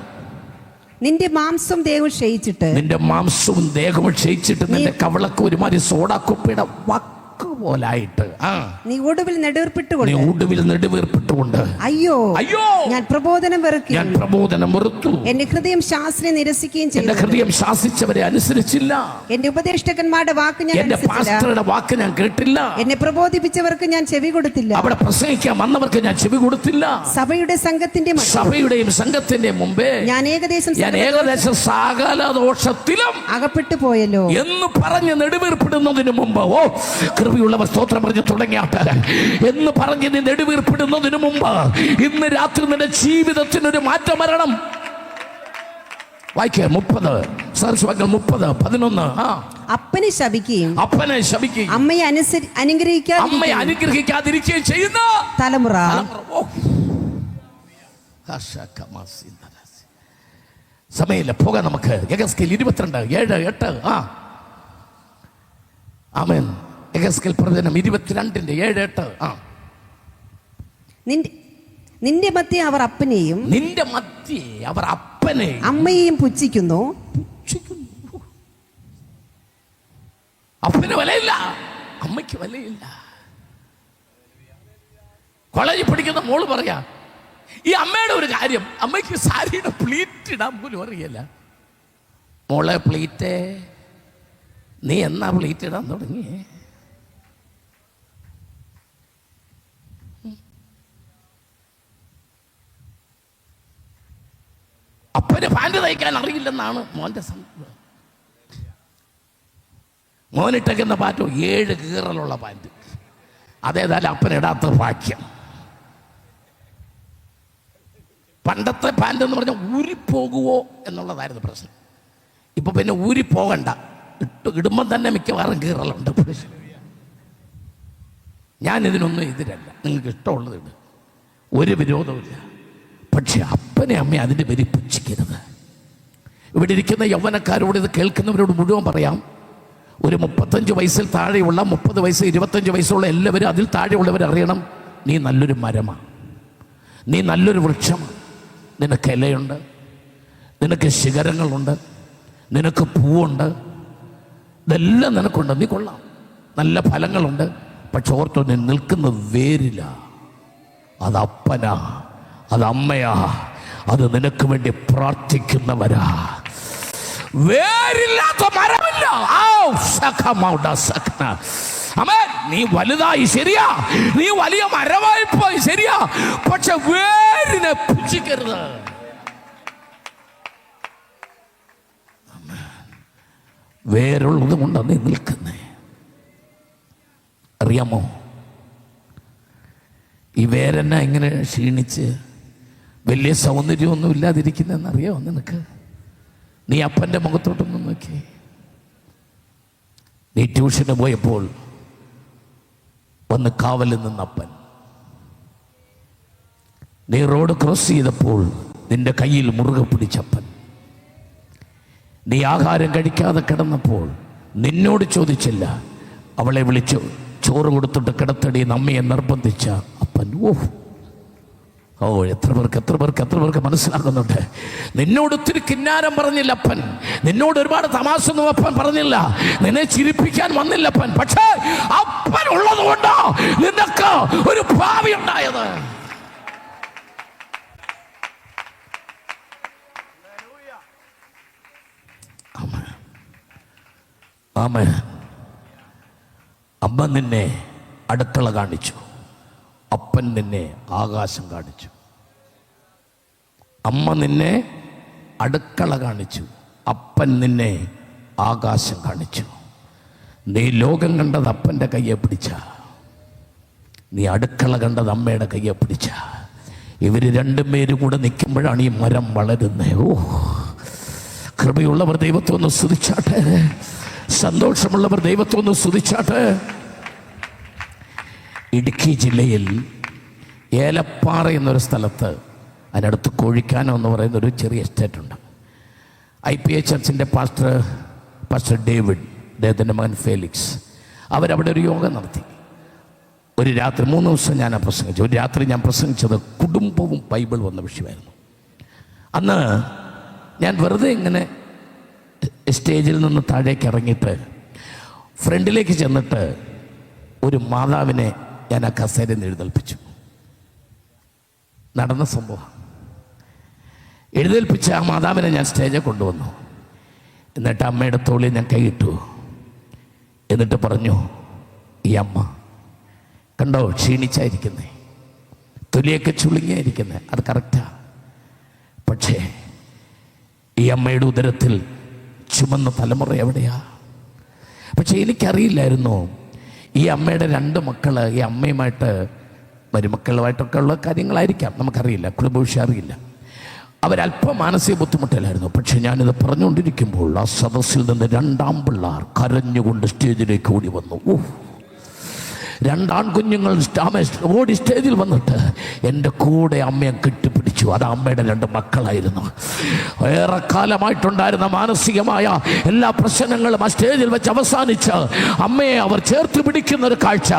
നിന്റെ മാംസവും ദേഹവും ക്ഷയിച്ചിട്ട് നിന്റെ കവളക്ക് ഒരുമാതിരി സോഡാക്കുപ്പിയുടെ പോലായിട്ട് നീ ഒടുവിൽ നെടുവീർപ്പിട്ടുകൊണ്ട് അയ്യോ ഞാൻ പ്രബോധനം വെറുത്തു. എന്റെ ഹൃദയം ശാസ്ത്രം നിരസിക്കുകയും ചെയ്തു. ഹൃദയം ശാസിച്ചവരെ അനുസരിച്ചില്ല. എന്റെ ഉപദേഷ്ടകന്മാരുടെ വാക്ക് ഞാൻ കേട്ടില്ല. എന്നെ പ്രബോധിപ്പിച്ചവർക്ക് ഞാൻ ചെവി കൊടുത്തില്ല. അവിടെ പ്രസംഗിക്കാൻ വന്നവർക്ക് ഞാൻ ചെവി കൊടുത്തില്ല. സഭയുടെയും സംഘത്തിന്റെ മുമ്പേ ഞാൻ ഏകദേശം സകല ദോഷത്തിലും അകപ്പെട്ടു പോയല്ലോ എന്ന് പറഞ്ഞ് നെടുവീർപ്പിടുന്നതിന് മുമ്പ് കൃപയുള്ളവർ സ്തോത്രം പറഞ്ഞ് തുടങ്ങിയാട്ടെ എന്ന് പറഞ്ഞ് നീ നെടുവീർപ്പിടുന്നതിന് മുമ്പ് ഇന്ന് രാത്രി നിന്റെ ജീവിതത്തിനൊരു മാറ്റം വരണം. വായിക്കുക 30:11. അപ്പനെ ശപിക്കുകയും അമ്മയെ അനുഗ്രഹിക്കാതിരിക്കുകയും ചെയ്യുന്ന തലമുറ. സമയമില്ല, പോകാം നമുക്ക്. യെഹെസ്കേൽ 22:7-8. ആമേൻ. യെഹെസ്കേൽ പ്രവചനം 22:7-8. നിന്റെ മധ്യേ അവർ അപ്പനെയും അമ്മയെയും പുച്ഛിക്കുന്നു. അപ്പന് വിലയില്ല, അമ്മയ്ക്ക് വിലയില്ല. കോളേജിൽ പഠിക്കുന്ന മോള് പറയാ, ഈ അമ്മയുടെ ഒരു കാര്യം, അമ്മയ്ക്ക് സാരിയുടെ പ്ലീറ്റ് ഇടാൻ പോലും അറിയില്ല. മോളെ പ്ലീറ്റേ, നീ എന്നാ പ്ലീറ്റ് ഇടാൻ തുടങ്ങി? അപ്പന് പാൻറ് തയ്ക്കാൻ അറിയില്ലെന്നാണ് മോന്റെ സംഭവം. മോനിട്ടേക്കുന്ന പാറ്റോ 7 കീറലുള്ള പാൻറ്. അതേതായാലും അപ്പനിടാത്ത ഭാഗ്യം. പണ്ടത്തെ പാൻറ് എന്ന് പറഞ്ഞാൽ ഊരിപ്പോകുമോ എന്നുള്ളതായിരുന്നു പ്രശ്നം. ഇപ്പൊ പിന്നെ ഊരിപ്പോകണ്ട, ഇടുമ്പം തന്നെ മിക്കവാറും കീറലുണ്ട്. ഞാനിതിനൊന്നും എതിരല്ല, നിങ്ങൾക്ക് ഇഷ്ടമുള്ളത് ഇട്, ഒരു വിരോധമില്ല. പക്ഷെ അപ്പനെ അമ്മയെ അതിൻ്റെ പേര് പുച്ഛിക്കരുത്. ഇവിടെ ഇരിക്കുന്ന യൗവനക്കാരോട്, ഇത് കേൾക്കുന്നവരോട് മുഴുവൻ പറയാം, ഒരു 35 വയസ്സിൽ താഴെയുള്ള, 30 വയസ്സ് 25 വയസ്സുള്ള എല്ലാവരും, അതിൽ താഴെയുള്ളവർ അറിയണം, നീ നല്ലൊരു മരമാണ്, നീ നല്ലൊരു വൃക്ഷമാണ്. നിനക്ക് ഇലയുണ്ട്, നിനക്ക് ശിഖരങ്ങളുണ്ട്, നിനക്ക് പൂവുണ്ട്, ഇതെല്ലാം നിനക്കുണ്ട്, നീ കൊള്ളാം, നല്ല ഫലങ്ങളുണ്ട്. പക്ഷെ ഓർത്തോ, നീ നിൽക്കുന്നത് വേരില്ല. അത് അപ്പനാ, അത് അമ്മയാ, അത് നിനക്ക് വേണ്ടി പ്രാർത്ഥിക്കുന്നവരാ. വേരില്ലാത്ത മരമില്ല. നീ വലുതായി ശരിയാ, നീ വലിയ മരമായി പോയി ശരിയാ, പക്ഷെ വേരിനെ പുച്ഛിക്കരുത്. വേരുള്ളത് കൊണ്ടാണ് നീ നിൽക്കുന്നേ. അറിയാമോ, ഈ വേരെന്നെ ഇങ്ങനെ ക്ഷീണിച്ച് വലിയ സൗന്ദര്യമൊന്നും ഇല്ലാതിരിക്കുന്നതെന്നറിയാമോ നിനക്ക്? നീ അപ്പൻ്റെ മുഖത്തോട്ടൊന്നും നോക്കി. നീ ട്യൂഷന് പോയപ്പോൾ വന്ന് കാവലിൽ നിന്നപ്പൻ, നീ റോഡ് ക്രോസ് ചെയ്തപ്പോൾ നിന്റെ കയ്യിൽ മുറുകെ പിടിച്ചപ്പൻ, നീ ആഹാരം കഴിക്കാതെ കിടന്നപ്പോൾ നിന്നോട് ചോദിച്ചില്ല, അവളെ വിളിച്ചു ചോറ് കൊടുത്തിട്ട് കിടത്തടി നമ്മയെ നിർബന്ധിച്ച അപ്പൻ. എത്ര പേർക്ക് മനസ്സിലാക്കുന്നുണ്ട്. നിന്നോട് ഒത്തിരി കിന്നാരം പറഞ്ഞില്ല അപ്പൻ, നിന്നോട് ഒരുപാട് തമാശ ഒന്നും അപ്പൻ പറഞ്ഞില്ല, നിന്നെ ചിരിപ്പിക്കാൻ വന്നില്ല അപ്പൻ. പക്ഷേ അപ്പൻ ഉള്ളത് കൊണ്ടോ നിനക്ക് ഒരു ഭാവി ഉണ്ടായത്. ആമേൻ. അമ്മ നിന്നെ അടുക്കള കാണിച്ചു, അപ്പൻ നിന്നെ ആകാശം കാണിച്ചു. അമ്മ നിന്നെ അടുക്കള കാണിച്ചു, അപ്പൻ നിന്നെ ആകാശം കാണിച്ചു. നീ ലോകം കണ്ടത് അപ്പൻ്റെ കയ്യെ പിടിച്ച, നീ അടുക്കള കണ്ടത് അമ്മയുടെ കയ്യെ പിടിച്ച. ഇവർ രണ്ടുപേരും കൂടെ നിൽക്കുമ്പോഴാണ് ഈ മരം വളരുന്നത്. ഓ, കൃപയുള്ളവർ ദൈവത്തെ ഒന്ന് സ്തുതിച്ചാട്ടെ, സന്തോഷമുള്ളവർ ദൈവത്തെ ഒന്ന് സ്തുതിച്ചാട്ടെ. ഇടുക്കി ജില്ലയിൽ ഏലപ്പാറ എന്നൊരു സ്ഥലത്ത്, അതിനടുത്ത് കോഴിക്കാനോ എന്ന് പറയുന്നൊരു ചെറിയ എസ്റ്റേറ്റ് ഉണ്ട്. IPA ചർച്ചിൻ്റെ പാസ്റ്റർ ഡേവിഡ്, അദ്ദേഹത്തിൻ്റെ മകൻ ഫേലിക്സ്, അവരവിടെ ഒരു യോഗം നടത്തി. ഒരു രാത്രി 3 ദിവസം ഞാൻ പ്രസംഗിച്ചു. ഒരു രാത്രി ഞാൻ പ്രസംഗിച്ചത് കുടുംബവും ബൈബിൾ വന്ന വിഷയമായിരുന്നു. അന്ന് ഞാൻ വെറുതെ ഇങ്ങനെ സ്റ്റേജിൽ നിന്ന് താഴേക്ക് ഇറങ്ങിയിട്ട് ഫ്രണ്ടിലേക്ക് ചെന്നിട്ട് ഒരു മാതാവിനെ ഞാൻ ആ കസേരയിൽ നിന്ന് എഴുന്നേൽപ്പിച്ചു. നടന്ന സംഭവം. എഴുന്നേൽപ്പിച്ച ആ മാതാവിനെ ഞാൻ സ്റ്റേജിൽ കൊണ്ടുവന്നു. എന്നിട്ട് അമ്മയുടെ തോളിൽ ഞാൻ കൈയിട്ടു. എന്നിട്ട് പറഞ്ഞു, ഈ അമ്മ കണ്ടോ ക്ഷീണിച്ചായിരിക്കുന്നേ, തൊലിയൊക്കെ ചുളുങ്ങിയായിരിക്കുന്നേ, അത് കറക്റ്റാ. പക്ഷേ ഈ അമ്മയുടെ ഉദരത്തിൽ ചുമന്ന തലമുറ എവിടെയാ? പക്ഷെ എനിക്കറിയില്ലായിരുന്നു ഈ അമ്മയുടെ 2 മക്കള് ഈ അമ്മയുമായിട്ട് മരുമക്കളുമായിട്ടൊക്കെ ഉള്ള കാര്യങ്ങളായിരിക്കാം, നമുക്കറിയില്ല, കുടുംബവിഷയം അറിയില്ല. അവരല്പം മാനസിക ബുദ്ധിമുട്ടിലായിരുന്നു. പക്ഷെ ഞാനിത് പറഞ്ഞുകൊണ്ടിരിക്കുമ്പോൾ ആ സദസ്സിൽ നിന്ന് 2 ആൺപിള്ളാർ കരഞ്ഞുകൊണ്ട് സ്റ്റേജിലേക്ക് ഓടി വന്നു. 2 ആൺകുഞ്ഞുങ്ങൾ ഓടി സ്റ്റേജിൽ വന്നിട്ട് എൻ്റെ കൂടെ അമ്മയെ കെട്ടിപ്പിടിച്ചു. അത് അമ്മയുടെ 2 മക്കളായിരുന്നു. ഏറെക്കാലമായിട്ടുണ്ടായിരുന്ന മാനസികമായ എല്ലാ പ്രശ്നങ്ങളും ആ സ്റ്റേജിൽ വെച്ച് അവസാനിച്ച് അമ്മയെ അവർ ചേർത്ത് പിടിക്കുന്ന ഒരു കാഴ്ച.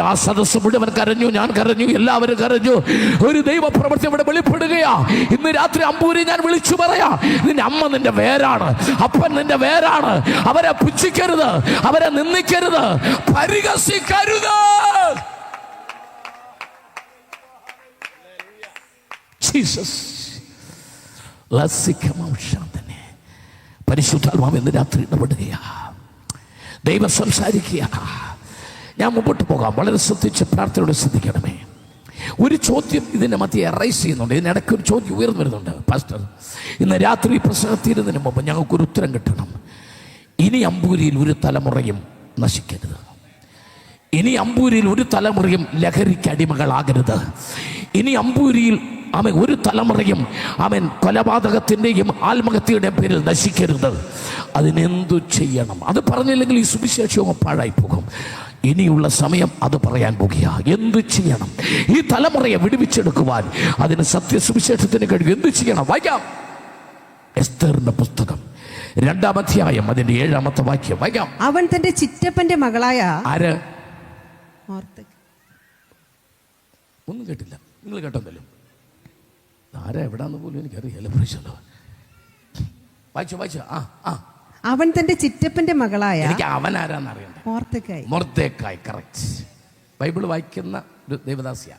ആ സദസ്സ് മുഴുവൻ കരഞ്ഞു, ഞാൻ കരഞ്ഞു, എല്ലാവരും കരഞ്ഞു. ഒരു ദൈവപ്രവൃത്തി ഇവിടെ വെളിപ്പെടുകയാ. ഇന്ന് രാത്രി അമ്പൂരി ഞാൻ വിളിച്ചു പറയാ, നിന്റെ അമ്മ നിന്റെ വേരാണ്, അപ്പൻ നിന്റെ വേരാണ്. അവരെ പുച്ഛിക്കരുത്, അവരെ നിന്ദിക്കരുത്, പരിഹസിക്കരുത്. ജീസസ് തന്നെ പരിശുദ്ധാത്മാവ് ഇന്ന് രാത്രി ഇടപെടുകയാ. ദൈവം സംസാരിക്കുക. ഞാൻ മുമ്പോട്ട് പോകാം. വളരെ ശ്രദ്ധിച്ച് പ്രാർത്ഥനയോടെ ശ്രദ്ധിക്കണമേ. ഒരു ചോദ്യം ഇതിൻ്റെ മധ്യ അറൈസ് ചെയ്യുന്നുണ്ട്. ഇതിനിടയ്ക്ക് ഒരു ചോദ്യം ഉയർന്നു വരുന്നുണ്ട്. പാസ്റ്റർ, ഇന്ന് രാത്രി പ്രസംഗം തീരുന്നതിന് മുമ്പ് ഞങ്ങൾക്കൊരു ഉത്തരം കിട്ടണം. ഇനി അമ്പൂരിയിൽ ഒരു തലമുറയും നശിക്കരുത്. ഇനി അമ്പൂരിയിൽ ഒരു തലമുറയും ലഹരിക്ക് അടിമകളാകരുത്. ഇനി അമ്പൂരിയിൽ ഒരു തലമുറയും കൊലപാതകത്തിൻ്റെയും ആത്മഹത്യയുടെയും പേരിൽ നശിക്കരുത്. അതിനെന്തു ചെയ്യണം? അത് പറഞ്ഞില്ലെങ്കിൽ ഈ സുവിശേഷവും പാഴായി പോകും. ഇനിയുള്ള സമയം അത് പറയാൻ പോകുക. എന്ത് ചെയ്യണം? ഈ തലമുറയെ വിടുവിച്ചെടുക്കുവാൻ അതിന് സത്യസുവിശേഷത്തിന് കഴിയും. എന്ത് ചെയ്യണം? വായിക്കാം. എസ്തേറിന്റെ പുസ്തകം 2-ാം അധ്യായം അതിന്റെ 7-ാമത്തെ വാക്യം വായിക്കാം. അവൻ തന്റെ ചിറ്റപ്പന്റെ മകളായ ആര്? ഒന്നും കേട്ടില്ല. നിങ്ങൾ കേട്ടെന്തല്ലോ? ആരാ എവിടാന്ന് പോലും എനിക്കറിയാലോ. വായിച്ചു. അവൻ തന്റെ ചിറ്റപ്പന്റെ മകളായ, എനിക്ക് അവൻ ആരാന്ന് അറിയണ്ടേ? മൊർദെഖായി. കറക്റ്റ്. ബൈബിൾ വായിക്കുന്ന ഒരു ദേവദാസിയ.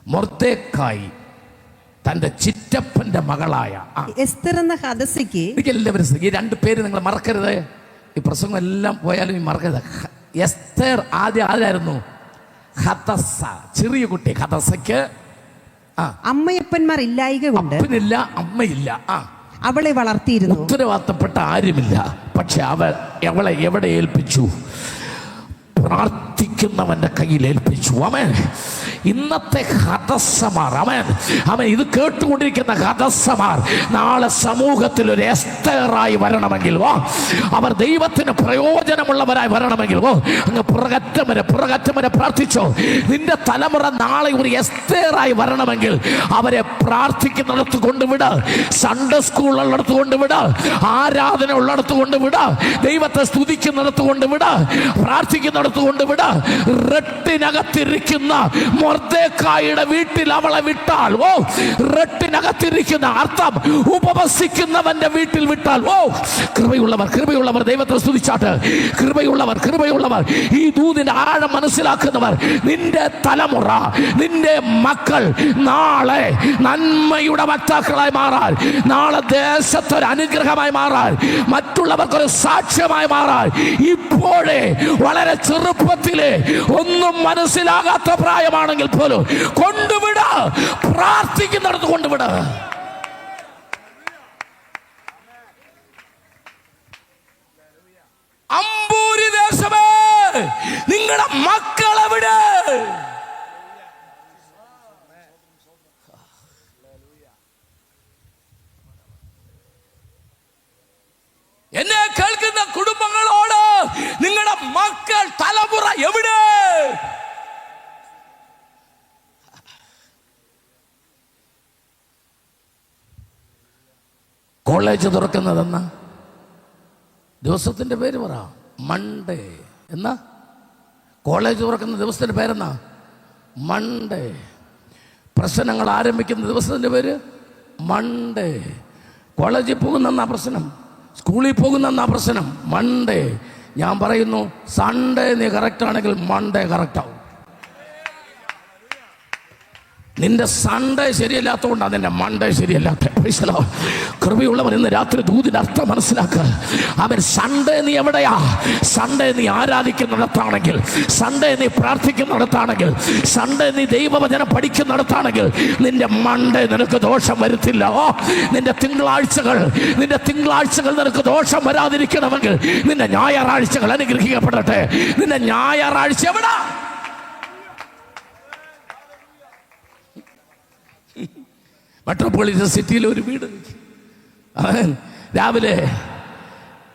മൊർദെഖായി തന്റെ ചിറ്റപ്പന്റെ മകളായ എസ്തർ എന്ന ഹദസ്സയ്ക്ക്. എല്ലാവരും ഈ 2 പേര് നിങ്ങൾ മറക്കരുത്. ഈ പ്രസംഗം എല്ലാം പോയാലും ഈ മറക്കരുത്. എസ്തർ ആദ്യം ആരായിരുന്നു? ഹദസ്സ, ചെറിയ കുട്ടി. ഹദസ്സയ്ക്ക് അമ്മയപ്പന്മാർ ഇല്ലായിക കൊണ്ട് അപ്പനില്ല, അമ്മയില്ല. അവളെ വളർത്തിയിരുന്നു. ഉത്തരവാദിത്തപ്പെട്ട ആരുമില്ല. പക്ഷെ അവളെ എവിടെ ഏൽപ്പിച്ചു? പ്രാർത്ഥിക്കുന്നവന്റെ കയ്യിൽ ഏൽപ്പിച്ചു. അവൻ ഇന്നത്തെ ഹദസ്സമാർ, അവൻ ഇത് കേട്ടുകൊണ്ടിരിക്കുന്ന ഹദസ്സമാർ നാളെ സമൂഹത്തിൽ ഒരു എസ്തേറായി വരണമെങ്കിൽ, അവർ ദൈവത്തിന് പ്രയോജനമുള്ളവരായി വരണമെങ്കിൽ അങ്ങ് പുറകറ്റം വരെ പ്രാർത്ഥിച്ചോ. നിന്റെ തലമുറ നാളെ ഒരു എസ്തേറായി വരണമെങ്കിൽ അവരെ പ്രാർത്ഥിക്കുന്നിടത്ത് കൊണ്ടുവിട്, സൺഡേ സ്കൂളുള്ളിടത്ത് കൊണ്ടുവിട്, ആരാധന ഉള്ളിടത്ത് കൊണ്ടുവിട്, ദൈവത്തെ സ്തുതിക്കുന്നിടത്ത് കൊണ്ടുവിട്, പ്രാർത്ഥിക്കുന്നിടത്ത് കൊണ്ടുവിട്. റെട്ടിനകത്തിരിക്കുന്ന മൊർദെഖായിയുടെ വീട്ടിൽ അവളെ വിട്ടാൽ, റെട്ടിനകത്തിരിക്കുന്ന അർത്ഥം ഉപവസിക്കുന്നവന്റെ വീട്ടിൽ വിട്ടാൽ, കൃപയുള്ളവർ ദൈവത്തെ സ്തുതിച്ചാട്ട്. കൃപയുള്ളവർ ഈ ദൂതിന്റെ ആഴം മനസ്സിലാക്കുന്നവർ, നിന്റെ തലമുറ, നിന്റെ മക്കൾ നാളെ നന്മയുടെ വക്താക്കളായി മാറാൻ, നാളെ ദേശത്തൊരു അനുഗ്രഹമായി മാറാൻ, മറ്റുള്ളവർക്കൊരു സാക്ഷ്യമായി മാറാൻ ഇപ്പോഴേ വളരെ ചെറുപ്പത്തിലെ ഒന്നും മനസ്സിലാകാത്ത പ്രായമാണെങ്കിൽ പോലും കൊണ്ടുവിട, പ്രാർത്ഥിക്കുന്നിടത്ത് കൊണ്ടുവിട. നിങ്ങളുടെ മക്കൾ എവിടെ? എന്നെ കേൾക്കുന്ന കുടുംബങ്ങളോട് നിങ്ങളുടെ മക്കൾ തലമുറ എവിടെ? കോളേജ് തുറക്കുന്നതെന്നാ? ദിവസത്തിന്റെ പേര് പറ. മൺഡേ. എന്നാ കോളേജ് തുറക്കുന്ന ദിവസത്തിന്റെ പേരെന്നാ? മൺഡേ. പ്രശ്നങ്ങൾ ആരംഭിക്കുന്ന ദിവസത്തിന്റെ പേര് മൺഡേ. കോളേജിൽ പോകുന്നെന്നാ പ്രശ്നം, സ്കൂളിൽ പോകുന്നെന്നാ പ്രശ്നം. മൺഡേ. ഞാൻ പറയുന്നു, സൺഡേ നീ കറക്റ്റ് ആണെങ്കിൽ മൺഡേ കറക്റ്റ് ആവും. നിന്റെ സൺഡേ ശരിയല്ലാത്തതുകൊണ്ടാണ് നിന്റെ മൺഡേ ശരിയല്ലാത്ത. കൃപയുള്ളവൻ ഇന്ന് രാത്രി ദൂതിന്റെ അർത്ഥം മനസ്സിലാക്കുക. അവൻ സൺഡേ നീ എവിടെയാ? സൺഡേ നീ ആരാധിക്കുന്നിടത്താണെങ്കിൽ, സൺഡേ നീ പ്രാർത്ഥിക്കുന്നിടത്താണെങ്കിൽ, സൺഡേ നീ ദൈവവചനം പഠിക്കുന്നിടത്താണെങ്കിൽ നിന്റെ മൺഡേ നിനക്ക് ദോഷം വരുത്തില്ല. നിന്റെ തിങ്കളാഴ്ചകൾ നിനക്ക് ദോഷം വരാതിരിക്കണമെങ്കിൽ നിന്റെ ഞായറാഴ്ചകൾ അനുഗ്രഹിക്കപ്പെടട്ടെ. നിന്റെ ഞായറാഴ്ച എവിടാ? മെട്രോപൊളിറ്റൻ സിറ്റിയിൽ ഒരു വീട്. അവൻ രാവിലെ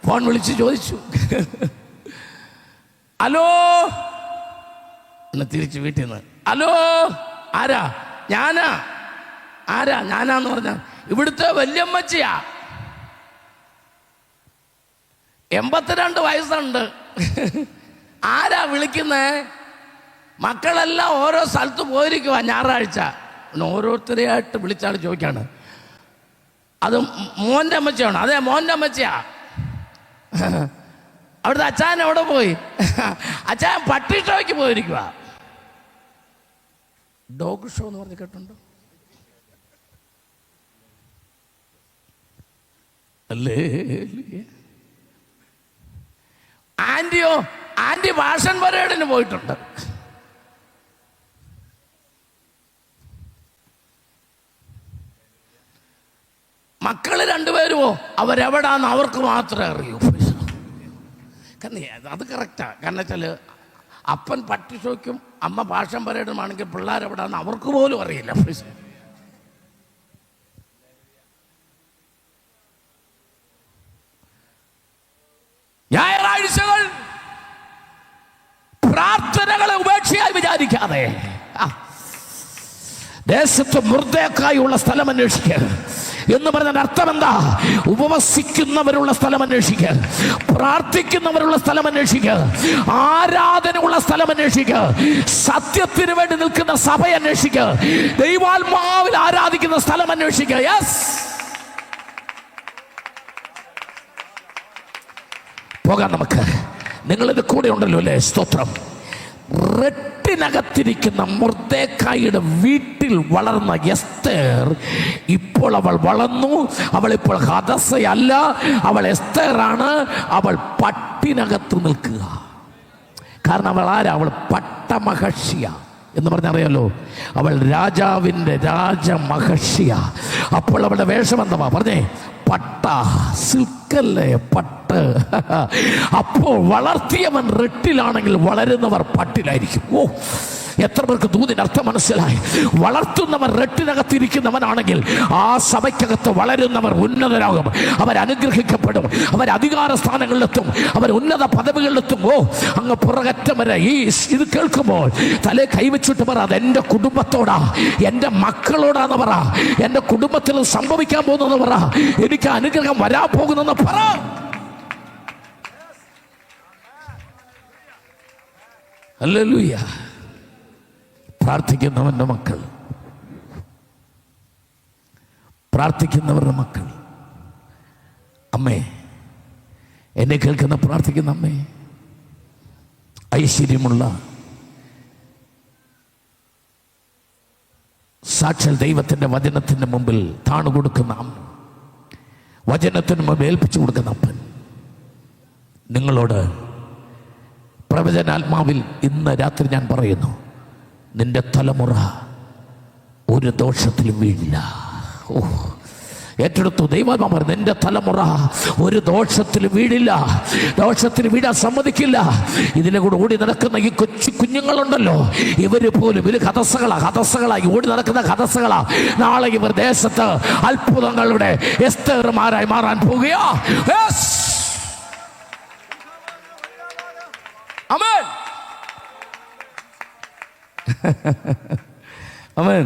ഫോൺ വിളിച്ച് ചോദിച്ചു, ഹലോ എന്ന്. തിരിച്ച് വീട്ടിൽ നിന്ന്, ഹലോ ആരാ? ഞാനാന്ന് പറഞ്ഞ ഇവിടുത്തെ വല്യമ്മച്ചിയാ. 82 വയസ്സുണ്ട്. ആരാ വിളിക്കുന്നേ? മക്കളെല്ലാം ഓരോ സ്ഥലത്ത് പോയിരിക്കുവാ ഞായറാഴ്ച. ഓരോരുത്തരെയായിട്ട് വിളിച്ചാൽ ചോദിക്കാണ്, അത് മോൻ്റെ അമ്മച്ചയാണ്? അതെ, മോൻ്റെ അമ്മച്ചയാ. അവിടുത്തെ അച്ചായൻ എവിടെ പോയി? അച്ചായൻ പട്ടി ഷോയ്ക്ക് പോയിരിക്കുക. ഡോഗ് ഷോ എന്ന് പറഞ്ഞ് കേട്ടുണ്ടോ? അല്ലേ? ആന്റി ഫാഷൻ പരേഡിന് പോയിട്ടുണ്ട്. മക്കള് 2 പേരുമോ അവരെവിടാന്ന് അവർക്ക് മാത്രമേ അറിയൂ. അത് കറക്റ്റാ. കാരണം വെച്ചാൽ അപ്പൻ പട്ടി ഷോയ്ക്കും അമ്മ ഫാഷൻ പരേഡുമാണെങ്കിൽ പിള്ളേരെവിടാന്ന് അവർക്ക് പോലും അറിയില്ല. ഞായറാഴ്ചകൾ പ്രാർത്ഥനകളെ ഉപേക്ഷയായി വിചാരിക്കാതെ ദേശത്ത് മുർദ്ദേക്കായുള്ള സ്ഥലം അന്വേഷിക്കുക എന്ന് പറഞ്ഞതിന്റെ അർത്ഥം എന്താ? ഉപവസിക്കുന്നവരുള്ള സ്ഥലം അന്വേഷിക്കുക, പ്രാർത്ഥിക്കുന്നവരുള്ള സ്ഥലം അന്വേഷിക്കുക, ആരാധനയുള്ള സ്ഥലം അന്വേഷിക്കുക, സത്യത്തിന് വേണ്ടി നിൽക്കുന്ന സഭ അന്വേഷിക്കുക, ദൈവാത്മാവിൽ ആരാധിക്കുന്ന സ്ഥലം അന്വേഷിക്കുക. യെസ്, പോകാം നമുക്ക്. നിങ്ങളിത് കൂടെ ഉണ്ടല്ലോ അല്ലേ? സ്തോത്രം. റെട്ടിനകത്തിരിക്കുന്ന മൊർദെഖായിയുടെ വീട്ടിൽ വളർന്ന എസ്തേർ ഇപ്പോൾ അവൾ വളർന്നു. അവൾ ഇപ്പോൾ ഹദസയല്ല, അവൾ എസ്തേറാണ്. അവൾ പട്ടിനകത്ത് നിൽക്കുക. കാരണം അവൾ ആരാ? അവൾ പട്ടമഹർഷിയ എന്ന് പറഞ്ഞറിയാലോ. അവൾ രാജാവിൻ്റെ രാജമഹർഷിയ. അപ്പോൾ അവളുടെ വേഷം എന്താ പറഞ്ഞേ? പട്ട, സിൽക്കല്ലേ, പട്ട്. അപ്പോൾ വളർത്തിയവൻ റെട്ടിലാണെങ്കിൽ വളരുന്നവർ പട്ടിലായിരിക്കും. ഓ, എത്ര പേർക്ക് ദൂതിന്റെ അർത്ഥം മനസ്സിലായി? വളർത്തുന്നവർ റെട്ടിനകത്തിരിക്കുന്നവനാണെങ്കിൽ ആ സഭയ്ക്കകത്ത് വളരുന്നവർ ഉന്നതരാകും, അവർ അനുഗ്രഹിക്കപ്പെടും, അവർ അധികാര സ്ഥാനങ്ങളിലെത്തും, അവർ ഉന്നത പദവികളിലെത്തും. ഓ, അങ്ങ് പുറകറ്റം വരെ ഇത് കേൾക്കുമ്പോൾ തലേ കൈവച്ചിട്ട് പറ, അതെൻ്റെ കുടുംബത്തോടാ, എൻ്റെ മക്കളോടാന്ന് പറ, എൻ്റെ കുടുംബത്തിൽ സംഭവിക്കാൻ പോകുന്നെന്ന് പറ, എനിക്ക് അനുഗ്രഹം വരാൻ പോകുന്നെന്ന് പറ. ഹല്ലേലൂയ. പ്രാർത്ഥിക്കുന്നവൻ്റെ മക്കൾ, പ്രാർത്ഥിക്കുന്നവരുടെ മക്കൾ. അമ്മേ, എന്നെ കേൾക്കുന്ന പ്രാർത്ഥിക്കുന്ന അമ്മേ, ഐശ്വര്യമുള്ള സാക്ഷാൽ ദൈവത്തിൻ്റെ വചനത്തിൻ്റെ മുമ്പിൽ താണുകൊടുക്കുന്ന അമ്മ, വചനത്തിന് മുമ്പ് ഏൽപ്പിച്ചു കൊടുക്കുന്ന അപ്പൻ, നിങ്ങളോട് പ്രവചനാത്മാവിൽ ഇന്ന് രാത്രി ഞാൻ പറയുന്നു, നിന്റെ തലമുറ ഒരു ദോഷത്തിലും വീഴില്ല. ഓ, ഏറ്റെടുത്തു. ദൈവം പറഞ്ഞു, നിന്റെ തലമുറ ഒരു ദോഷത്തിൽ വീഴില്ല, ദോഷത്തിൽ വീഴാൻ സമ്മതിക്കില്ല. ഇതിലെ കൂടെ ഓടി നടക്കുന്ന ഈ കൊച്ചു കുഞ്ഞുങ്ങളുണ്ടല്ലോ, ഇവര് പോലും ഇവര് ഹതസകളായി ഓടി നടക്കുന്ന ഹതസകളാ. നാളെ ഇവർ ദേശത്ത് അത്ഭുതങ്ങളുടെ എസ്തേറുമാരായി മാറാൻ പോകുകയാ. ആമേൻ, ആമേൻ.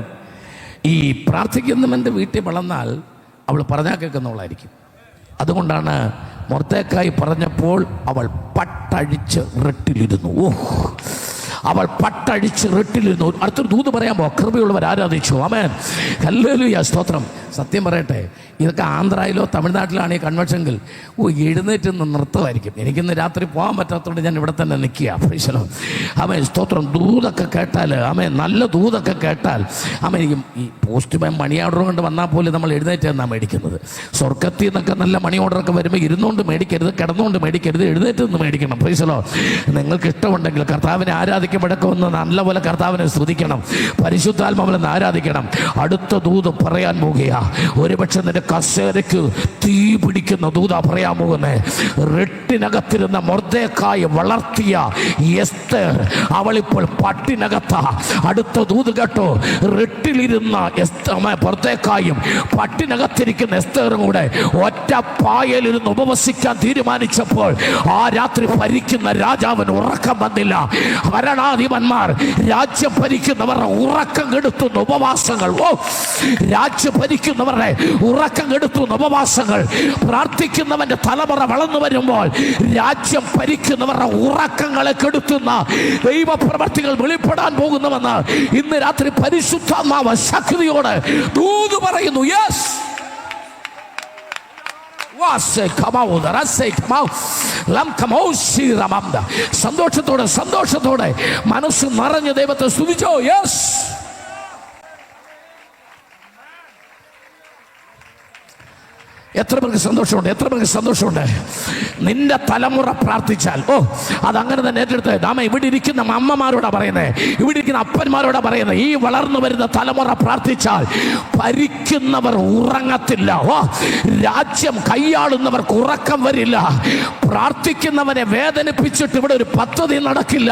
ഈ പ്രാർത്ഥിക്കുന്നവൻ്റെ വീട്ടിൽ വളർന്നാൽ അവൾ പറഞ്ഞാൽ കേൾക്കുന്നവളായിരിക്കും. അതുകൊണ്ടാണ് മൊർദെഖായി പറഞ്ഞപ്പോൾ അവൾ പട്ടഴിച്ച് റെട്ടിലിരുന്നു. അവൾ പട്ടഴിച്ച് റെട്ടിലിരുന്നു. അടുത്തൊരു ദൂത് പറയാമോ? കൃപയുള്ളവർ ആരാധിച്ചു. ആമേൻ, ഹല്ലേലൂയ, സ്തോത്രം. സത്യം പറയട്ടെ, ഇതൊക്കെ ആന്ധ്രയിലോ തമിഴ്നാട്ടിലാണ് ഈ കൺവെൻഷനെങ്കിൽ എഴുന്നേറ്റ് നിന്ന് നൃത്തമായിരിക്കും. എനിക്കിന്ന് രാത്രി പോകാൻ പറ്റാത്തതുകൊണ്ട് ഞാൻ ഇവിടെ തന്നെ നിൽക്കുക. പ്രൈസ്. ആമേൻ, സ്തോത്രം. ദൂതൊക്കെ കേട്ടാൽ, ആമേൻ, നല്ല ദൂതൊക്കെ കേട്ടാൽ, ആമേൻ, ഈ പോസ്റ്റ് മാൻ മണി ഓർഡർ കൊണ്ട് വന്നാൽ പോലും നമ്മൾ എഴുന്നേറ്റ് എന്നാണ് മേടിക്കുന്നത്. സ്വർഗത്തിൽ നിന്നൊക്കെ നല്ല മണി ഓർഡറൊക്കെ വരുമ്പോൾ ഇരുന്നുകൊണ്ട് മേടിക്കരുത്, കിടന്നുകൊണ്ട് മേടിക്കരുത്, എഴുന്നേറ്റ് നിന്ന് മേടിക്കണം. പ്രൈസലോ. നിങ്ങൾക്ക് ഇഷ്ടമുണ്ടെങ്കിൽ കർത്താവിനെ ആരാധിക്കുമ്പോഴൊക്കെ ഒന്ന് നല്ലപോലെ കർത്താവിനെ സ്തുതിക്കണം, പരിശുദ്ധാത്മാവിനെ ആരാധിക്കണം. അടുത്ത ദൂത് പറയാൻ പോകുകയാ. ഒരുപക്ഷെ നിന്റെ കസേരയ്ക്ക് തീ പിടിക്കുന്ന ദൂതാ പറയാൻ പോകുന്നേ. റെട്ടിനകത്തിരുന്ന മൊർദെഖായി വളർത്തിയ എസ്തേർ അവളിപ്പോൾ പട്ടിനകത്താ. അടുത്ത ദൂത് കേട്ടോ. റെട്ടിലിരുന്ന മൊർദെഖായും പട്ടിനകത്തിരിക്കുന്ന എസ്തേറും കൂടെ ഒറ്റ പായലിരുന്ന് ഉപവസിക്കാൻ തീരുമാനിച്ചപ്പോൾ ആ രാത്രി ഭരിക്കുന്ന രാജാവിന് ഉറക്കം വന്നില്ല. ഭരണാധിപന്മാർ, രാജ്യം ഭരിക്കുന്നവരുടെ ഉറക്കം കെടുത്തുന്ന ഉപവാസങ്ങൾ, രാജ്യം ഭരിക്കുന്നവരുടെ ഉറക്കം കെടുത്തുന്ന ഉപവാസങ്ങൾ. പ്രാർത്ഥിക്കുന്നവന്റെ തലമുറ വളർന്നു വരുമ്പോൾ രാജ്യം ഭരിക്കുന്നവരുടെ ഉറക്കങ്ങളെ കെടുത്തുന്ന ദൈവപ്രവർത്തികൾ വെളിപ്പെടാൻ പോകുന്നുവെന്ന് ഇന്ന് രാത്രി പരിശുദ്ധാത്മാവ് ശക്തിയോട് ദൂത് പറയുന്നു. യെസ്, സന്തോഷത്തോടെ മനസ്സ് നിറഞ്ഞ ദൈവത്തെ സ്തുതിച്ചോ. യെസ്, എത്ര പേർക്ക് സന്തോഷമുണ്ട്? എത്ര പേർക്ക് സന്തോഷമുണ്ട്? നിന്റെ തലമുറ പ്രാർത്ഥിച്ചാൽ അതങ്ങനെ തന്നെ ഏറ്റെടുത്ത്. നാമ ഇവിടെ ഇരിക്കുന്ന അമ്മമാരോടാ പറയുന്നത്, ഇവിടെ ഇരിക്കുന്ന അപ്പന്മാരോടാ പറയുന്നത്. ഈ വളർന്നു വരുന്ന തലമുറ പ്രാർത്ഥിച്ചാൽ ഭരിക്കുന്നവർ ഉറങ്ങത്തില്ല. രാജ്യം കൈയാളുന്നവർക്ക് ഉറക്കം വരില്ല. പ്രാർത്ഥിക്കുന്നവനെ വേദനിപ്പിച്ചിട്ട് ഇവിടെ ഒരു പദ്ധതി നടക്കില്ല.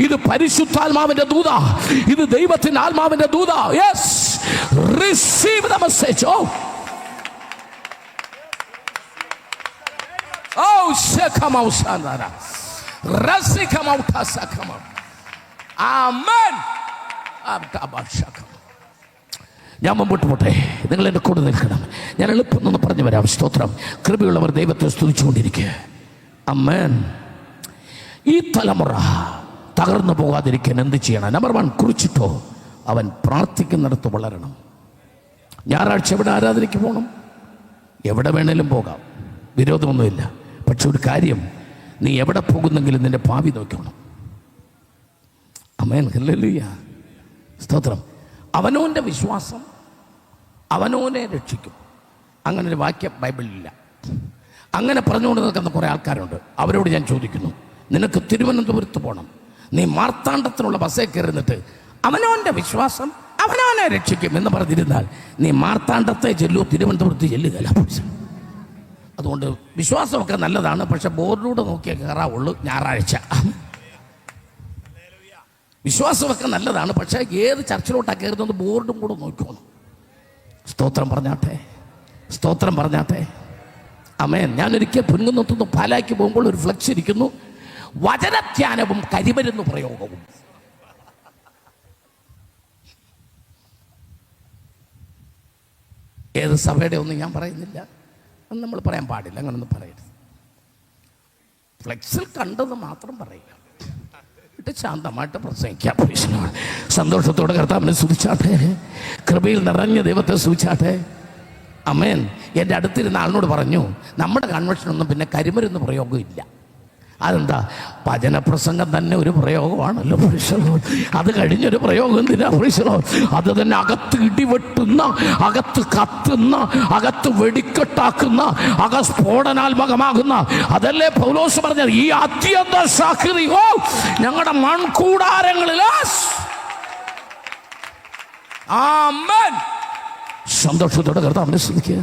ഇത് പരിശുദ്ധാത്മാവിന്റെ ദൂതാ, ഇത് ദൈവത്തിന്റെ ആത്മാവിന്റെ ദൂതാ. Yes, receive the message. ഞാൻ മുമ്പോട്ട് പോട്ടെ, നിങ്ങൾ എൻ്റെ കൂടെ നിൽക്കണം. ഞാൻ എളുപ്പം ഒന്ന് പറഞ്ഞു വരാം. സ്തോത്രം. കൃപയുള്ളവർ ദൈവത്തെ സ്തുതിച്ചുകൊണ്ടിരിക്കുക. ആമേൻ. ഈ തലമുറ തകർന്നു പോകാതിരിക്കാൻ എന്ത് ചെയ്യണം? നമ്പർ 1, കുറിച്ചിട്ടോ, അവൻ പ്രാർത്ഥിക്കുന്നിടത്ത് വളരണം. ഞായറാഴ്ച എവിടെ ആരാധനയ്ക്ക് പോകണം? എവിടെ വേണേലും പോകാം, വിരോധമൊന്നുമില്ല. പക്ഷെ ഒരു കാര്യം, നീ എവിടെ പോകുന്നെങ്കിലും നിന്റെ ഭാവി നോക്കണം. ആമേൻ, ഹല്ലേലൂയ, സ്തോത്രം. അവനോൻ്റെ വിശ്വാസം അവനോനെ രക്ഷിക്കും. അങ്ങനെ ഒരു വാക്യം ബൈബിളിലില്ല. അങ്ങനെ പറഞ്ഞുകൊണ്ട് നിൽക്കുന്ന കുറേ ആൾക്കാരുണ്ട്. അവരോട് ഞാൻ ചോദിക്കുന്നു, നിനക്ക് തിരുവനന്തപുരത്ത് പോകണം, നീ മാർത്താണ്ഡത്തിനുള്ള ബസ്സേ കയറുന്നിട്ട് അവനോൻ്റെ വിശ്വാസം അവനോനെ രക്ഷിക്കും എന്ന് പറഞ്ഞിരുന്നാൽ നീ മാർത്താണ്ഡത്തെ ചെല്ലൂ, തിരുവനന്തപുരത്ത് ചെല്ലുകയല്ല. അതുകൊണ്ട് വിശ്വാസമൊക്കെ നല്ലതാണ്, പക്ഷെ ബോർഡിലൂടെ നോക്കിയാൽ കയറാവുള്ളൂ ഞായറാഴ്ച. വിശ്വാസമൊക്കെ നല്ലതാണ്, പക്ഷേ ഏത് ചർച്ചിലോട്ടാണ് കയറുന്നത് ബോർഡും കൂടെ നോക്കണം. സ്തോത്രം പറഞ്ഞാട്ടെ, സ്തോത്രം പറഞ്ഞാട്ടെ. ആമേൻ. ഞാനൊരിക്കൽ പൊൻകുന്നത്തുനിന്ന് പാലായ്ക്ക് പോകുമ്പോൾ ഒരു ഫ്ലക്സ് ഇരിക്കുന്നു, വചനധ്യാനവും കരിമരുന്ന് പ്രയോഗവും. ഏത് സഭയുടെ ഒന്നും ഞാൻ പറയുന്നില്ല, അത് നമ്മൾ പറയാൻ പാടില്ല, അങ്ങനൊന്നും പറയരുത്. ഫ്ലെക്സിൽ കണ്ടത് മാത്രം പറയുക, ഇട്ട് ശാന്തമായിട്ട് പ്രസംഗിക്കാം. സന്തോഷത്തോടെ കർത്താവിനെ സ്തുതിച്ചാട്ടെ, കൃപയിൽ നിറഞ്ഞ ദൈവത്തെ സ്തുതിച്ചാട്ടെ. ആമേൻ. എൻ്റെ അടുത്തിരുന്ന ആളിനോട് പറഞ്ഞു, നമ്മുടെ കൺവെൻഷനൊന്നും പിന്നെ കരിമരുന്ന് പ്രയോഗമില്ല. അതെന്താ? വചനപ്രസംഗം തന്നെ ഒരു പ്രയോഗമാണല്ലോ. അത് കഴിഞ്ഞൊരു പ്രയോഗം എന്തിനാ? അത് തന്നെ അകത്ത് ഇടിവെട്ടുന്ന, അകത്ത് കത്തുന്ന, അകത്ത് വെടിക്കെട്ടാക്കുന്ന, സ്ഫോടനാത്മകമാകുന്ന, അതല്ലേ പൗലോസ് പറഞ്ഞത്, ഈ അത്യന്ത സാക്ഷി ഞങ്ങളുടെ മൺകൂടാരങ്ങളിൽ. ആമേൻ. സന്തോഷത്തോടെ കർത്താവിനെ സ്തുതിക്കുക.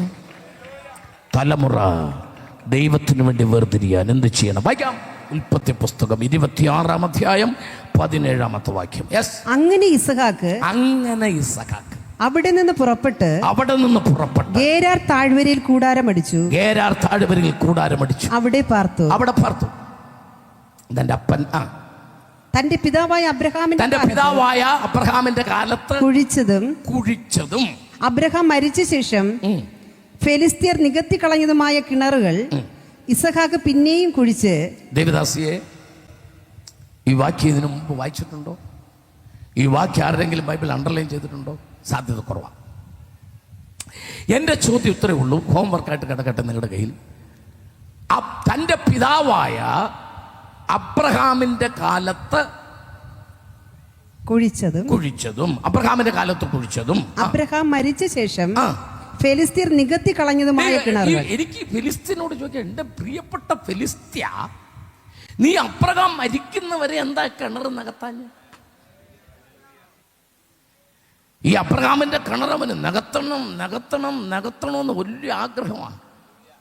തലമുറ ദൈവത്തിന് വേണ്ടി വേർതിരിയാൻ എന്ത് ചെയ്യണം? വായിക്കാം. ഉൽപ്പത്തി പുസ്തകം 26-ാം അധ്യായം 17-ാമത്തെ വാക്യം. യെസ്. അങ്ങനെ ഇസഹാക്ക് അവിടെ നിന്ന് പുറപ്പെട്ട് ഗേരാർ താഴ്വരയിൽ കൂടാരമടിച്ചു. അവിടെ പാർത്തു. അപ്പൻ തന്റെ പിതാവായ അബ്രഹാമിന്റെ കാലത്ത് കുഴിച്ചതും അബ്രഹാം മരിച്ച ശേഷം ഫെലിസ്ത്യർ നികത്തി കളഞ്ഞതുമായ കിണറുകൾ ഇസഹാക്ക് പിന്നെയും കുഴിച്ച്. ദേവദാസിയെ, ഈ വാക്യം ഇതിനു മുമ്പ് വായിച്ചിട്ടുണ്ടോ? ഈ വാക്യം ആരെങ്കിലും ബൈബിൾ അണ്ടർലൈൻ ചെയ്തിട്ടുണ്ടോ? സാധ്യത കുറവാണ്. എൻ്റെ ചോദ്യം ഇത്രേ ഉള്ളൂ, ഹോംവർക്കായിട്ട് കിടക്കട്ടെ നിങ്ങളുടെ കയ്യിൽ. തൻ്റെ പിതാവായ അബ്രഹാമിന്റെ കാലത്ത് കുഴിച്ചതും അബ്രഹാമിന്റെ കാലത്ത് കുഴിച്ചതും അബ്രഹാം മരിച്ച ശേഷം ഫെലിസ്ത്യർ നികത്തി കളഞ്ഞതുമായ കിണറുകൾ. എനിക്ക് ഫെലിസ്ത്യനോട് ചോദിക്കാം, എൻ്റെ പ്രിയപ്പെട്ട ഫെലിസ്ത്യ, നീ അബ്രഹാം മരിക്കുന്നവരെ എന്താ കിണർ നികത്താഞ്ഞ്? ഈ അബ്രഹാമിന്റെ കിണർ അവന് നികത്തണമെന്ന് വലിയ ആഗ്രഹമാണ്.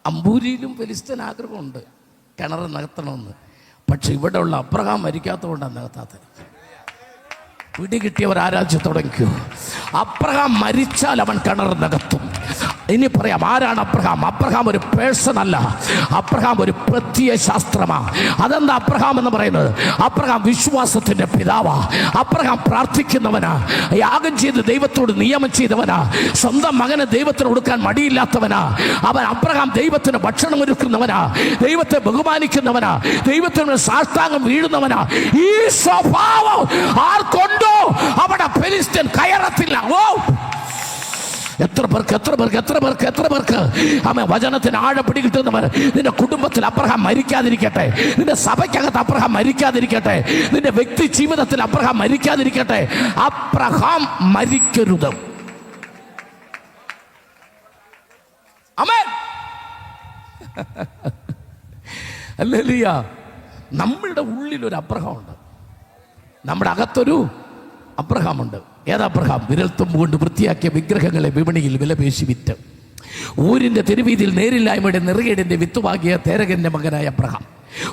അമ്പൂരിയിലും ഫെലിസ്ത്യൻ ആഗ്രഹമുണ്ട് കിണർ നികത്തണമെന്ന്. പക്ഷെ ഇവിടെ ഉള്ള അബ്രഹാം മരിക്കാത്തതുകൊണ്ടാണ് നികത്താത്തത്. പിടി കിട്ടിയവർ ആരാധിച്ചു തുടങ്ങിക്കോ. അബ്രഹാം മരിച്ചാൽ അവൻ കിണർ നികത്തും. ഇനി പറയാം, ആരാണ് അബ്രഹാം? അബ്രഹാം ഒരു പേഴ്സൺ അല്ല, അബ്രഹാം ഒരു പ്രത്യയ ശാസ്ത്രമാണ്. അതെന്താ അബ്രഹാം എന്ന് പറയുന്നത്? അബ്രഹാം വിശ്വാസത്തിന്റെ പിതാവാ. അബ്രഹാം പ്രാർത്ഥിക്കുന്നവനാ, യാഗം ചെയ്ത് ദൈവത്തോട് നിയമം ചെയ്തവനാ, സ്വന്തം മകനെ ദൈവത്തിന് കൊടുക്കാൻ മടിയില്ലാത്തവനാ. അബ്രഹാം ദൈവത്തിന് ഭക്ഷണം ഒരുക്കുന്നവനാ, ദൈവത്തെ ബഹുമാനിക്കുന്നവനാ, ദൈവത്തിന് സാഷ്ടാംഗം വീഴുന്നവനാ. ഈ സ്വഭാവം ആർക്കൊണ്ടോ അവിടെ ഫെലിസ്ത്യൻ കയറത്തില്ല. ഓ, എത്ര പേർക്ക് ആമേ വചനത്തിന് ആഴം പിടികിട്ടുന്നവർ. നിന്റെ കുടുംബത്തിൽ അബ്രഹാം മരിക്കാതിരിക്കട്ടെ, നിന്റെ സഭയ്ക്കകത്ത് അബ്രഹാം മരിക്കാതിരിക്കട്ടെ, നിന്റെ വ്യക്തി ജീവിതത്തിൽ അബ്രഹാം മരിക്കാതിരിക്കട്ടെ. അബ്രഹാം മരിക്കരുത്. ആമേൻ. ഹല്ലേലൂയ. നമ്മളുടെ ഉള്ളിലൊരു അബ്രഹാം ഉണ്ട്, നമ്മുടെ അകത്തൊരു അബ്രഹാമുണ്ട്. ഏതാ അബ്രഹാം? വിരൽത്തുമ്പ് കൊണ്ട് വൃത്തിയാക്കിയ വിഗ്രഹങ്ങളെ വിപണിയിൽ വിലപേശി വിറ്റ് ഊരിന്റെ തെരുവീതിയിൽ നേരില്ലായ്മയുടെ നിറകേടിന്റെ വിത്തുവാകിയ തേരകന്റെ മകനായ അബ്രഹാം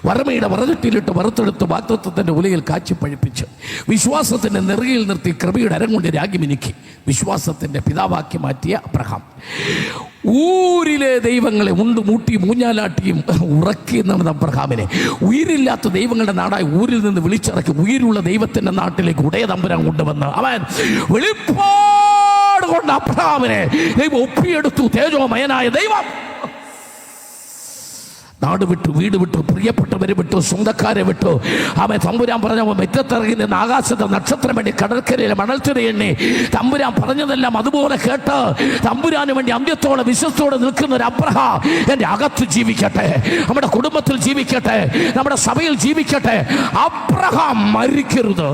വറമയുടെ വറചട്ടിയിലിട്ട് വറുത്തെടുത്ത് വാഗ്ദത്തത്തിന്റെ ഉലയിൽ കാച്ചി പഴിപ്പിച്ച് വിശ്വാസത്തിന്റെ നെറുകയിൽ നിർത്തി കൃപയുടെ അരങ്ങുകൊണ്ട് രാഗി മിനുക്കി വിശ്വാസത്തിന്റെ പിതാവാക്കി മാറ്റിയ അബ്രഹാം ഊരിലെ ദൈവങ്ങളെ മൂട്ടി മൂഞ്ഞാലാട്ടിയും ഉറക്കി എന്നാണ് അബ്രഹാമിനെ. ഉയിരില്ലാത്ത ദൈവങ്ങളുടെ നാടായി ഊരിൽ നിന്ന് വിളിച്ചിറക്കി ഉயிருള്ള ദൈവത്തിന്റെ നാട്ടിലേക്ക് ഉടയ തമ്പുരാൻ കൊണ്ടുവന്ന് അവൻ വെളിപ്പാട് കൊണ്ട് അബ്രഹാമിനെ ദൈവം ഒപ്പിയെടുത്തു. തേജോമയനായ ദൈവം നാട് വിട്ടു, വീട് വിട്ടു, പ്രിയപ്പെട്ടവരെ വിട്ടു, സ്വന്തക്കാരെ വിട്ടു. അവൻ തമ്പുരാൻ പറഞ്ഞ മെറ്റത്തിറങ്ങി നിന്ന് ആകാശത്തെ നക്ഷത്രം വേണ്ടി കടൽക്കരയിലെ മണൽത്തിര എണ്ണി തമ്പുരാൻ പറഞ്ഞതെല്ലാം അതുപോലെ കേട്ട് തമ്പുരാന് വേണ്ടി അന്ത്യത്തോടെ വിശ്വസത്തോടെ നിൽക്കുന്ന ഒരു അബ്രഹാം എൻ്റെ അകത്ത് ജീവിക്കട്ടെ, നമ്മുടെ കുടുംബത്തിൽ ജീവിക്കട്ടെ, നമ്മുടെ സഭയിൽ ജീവിക്കട്ടെ. അബ്രഹാം മരിക്കരുത്.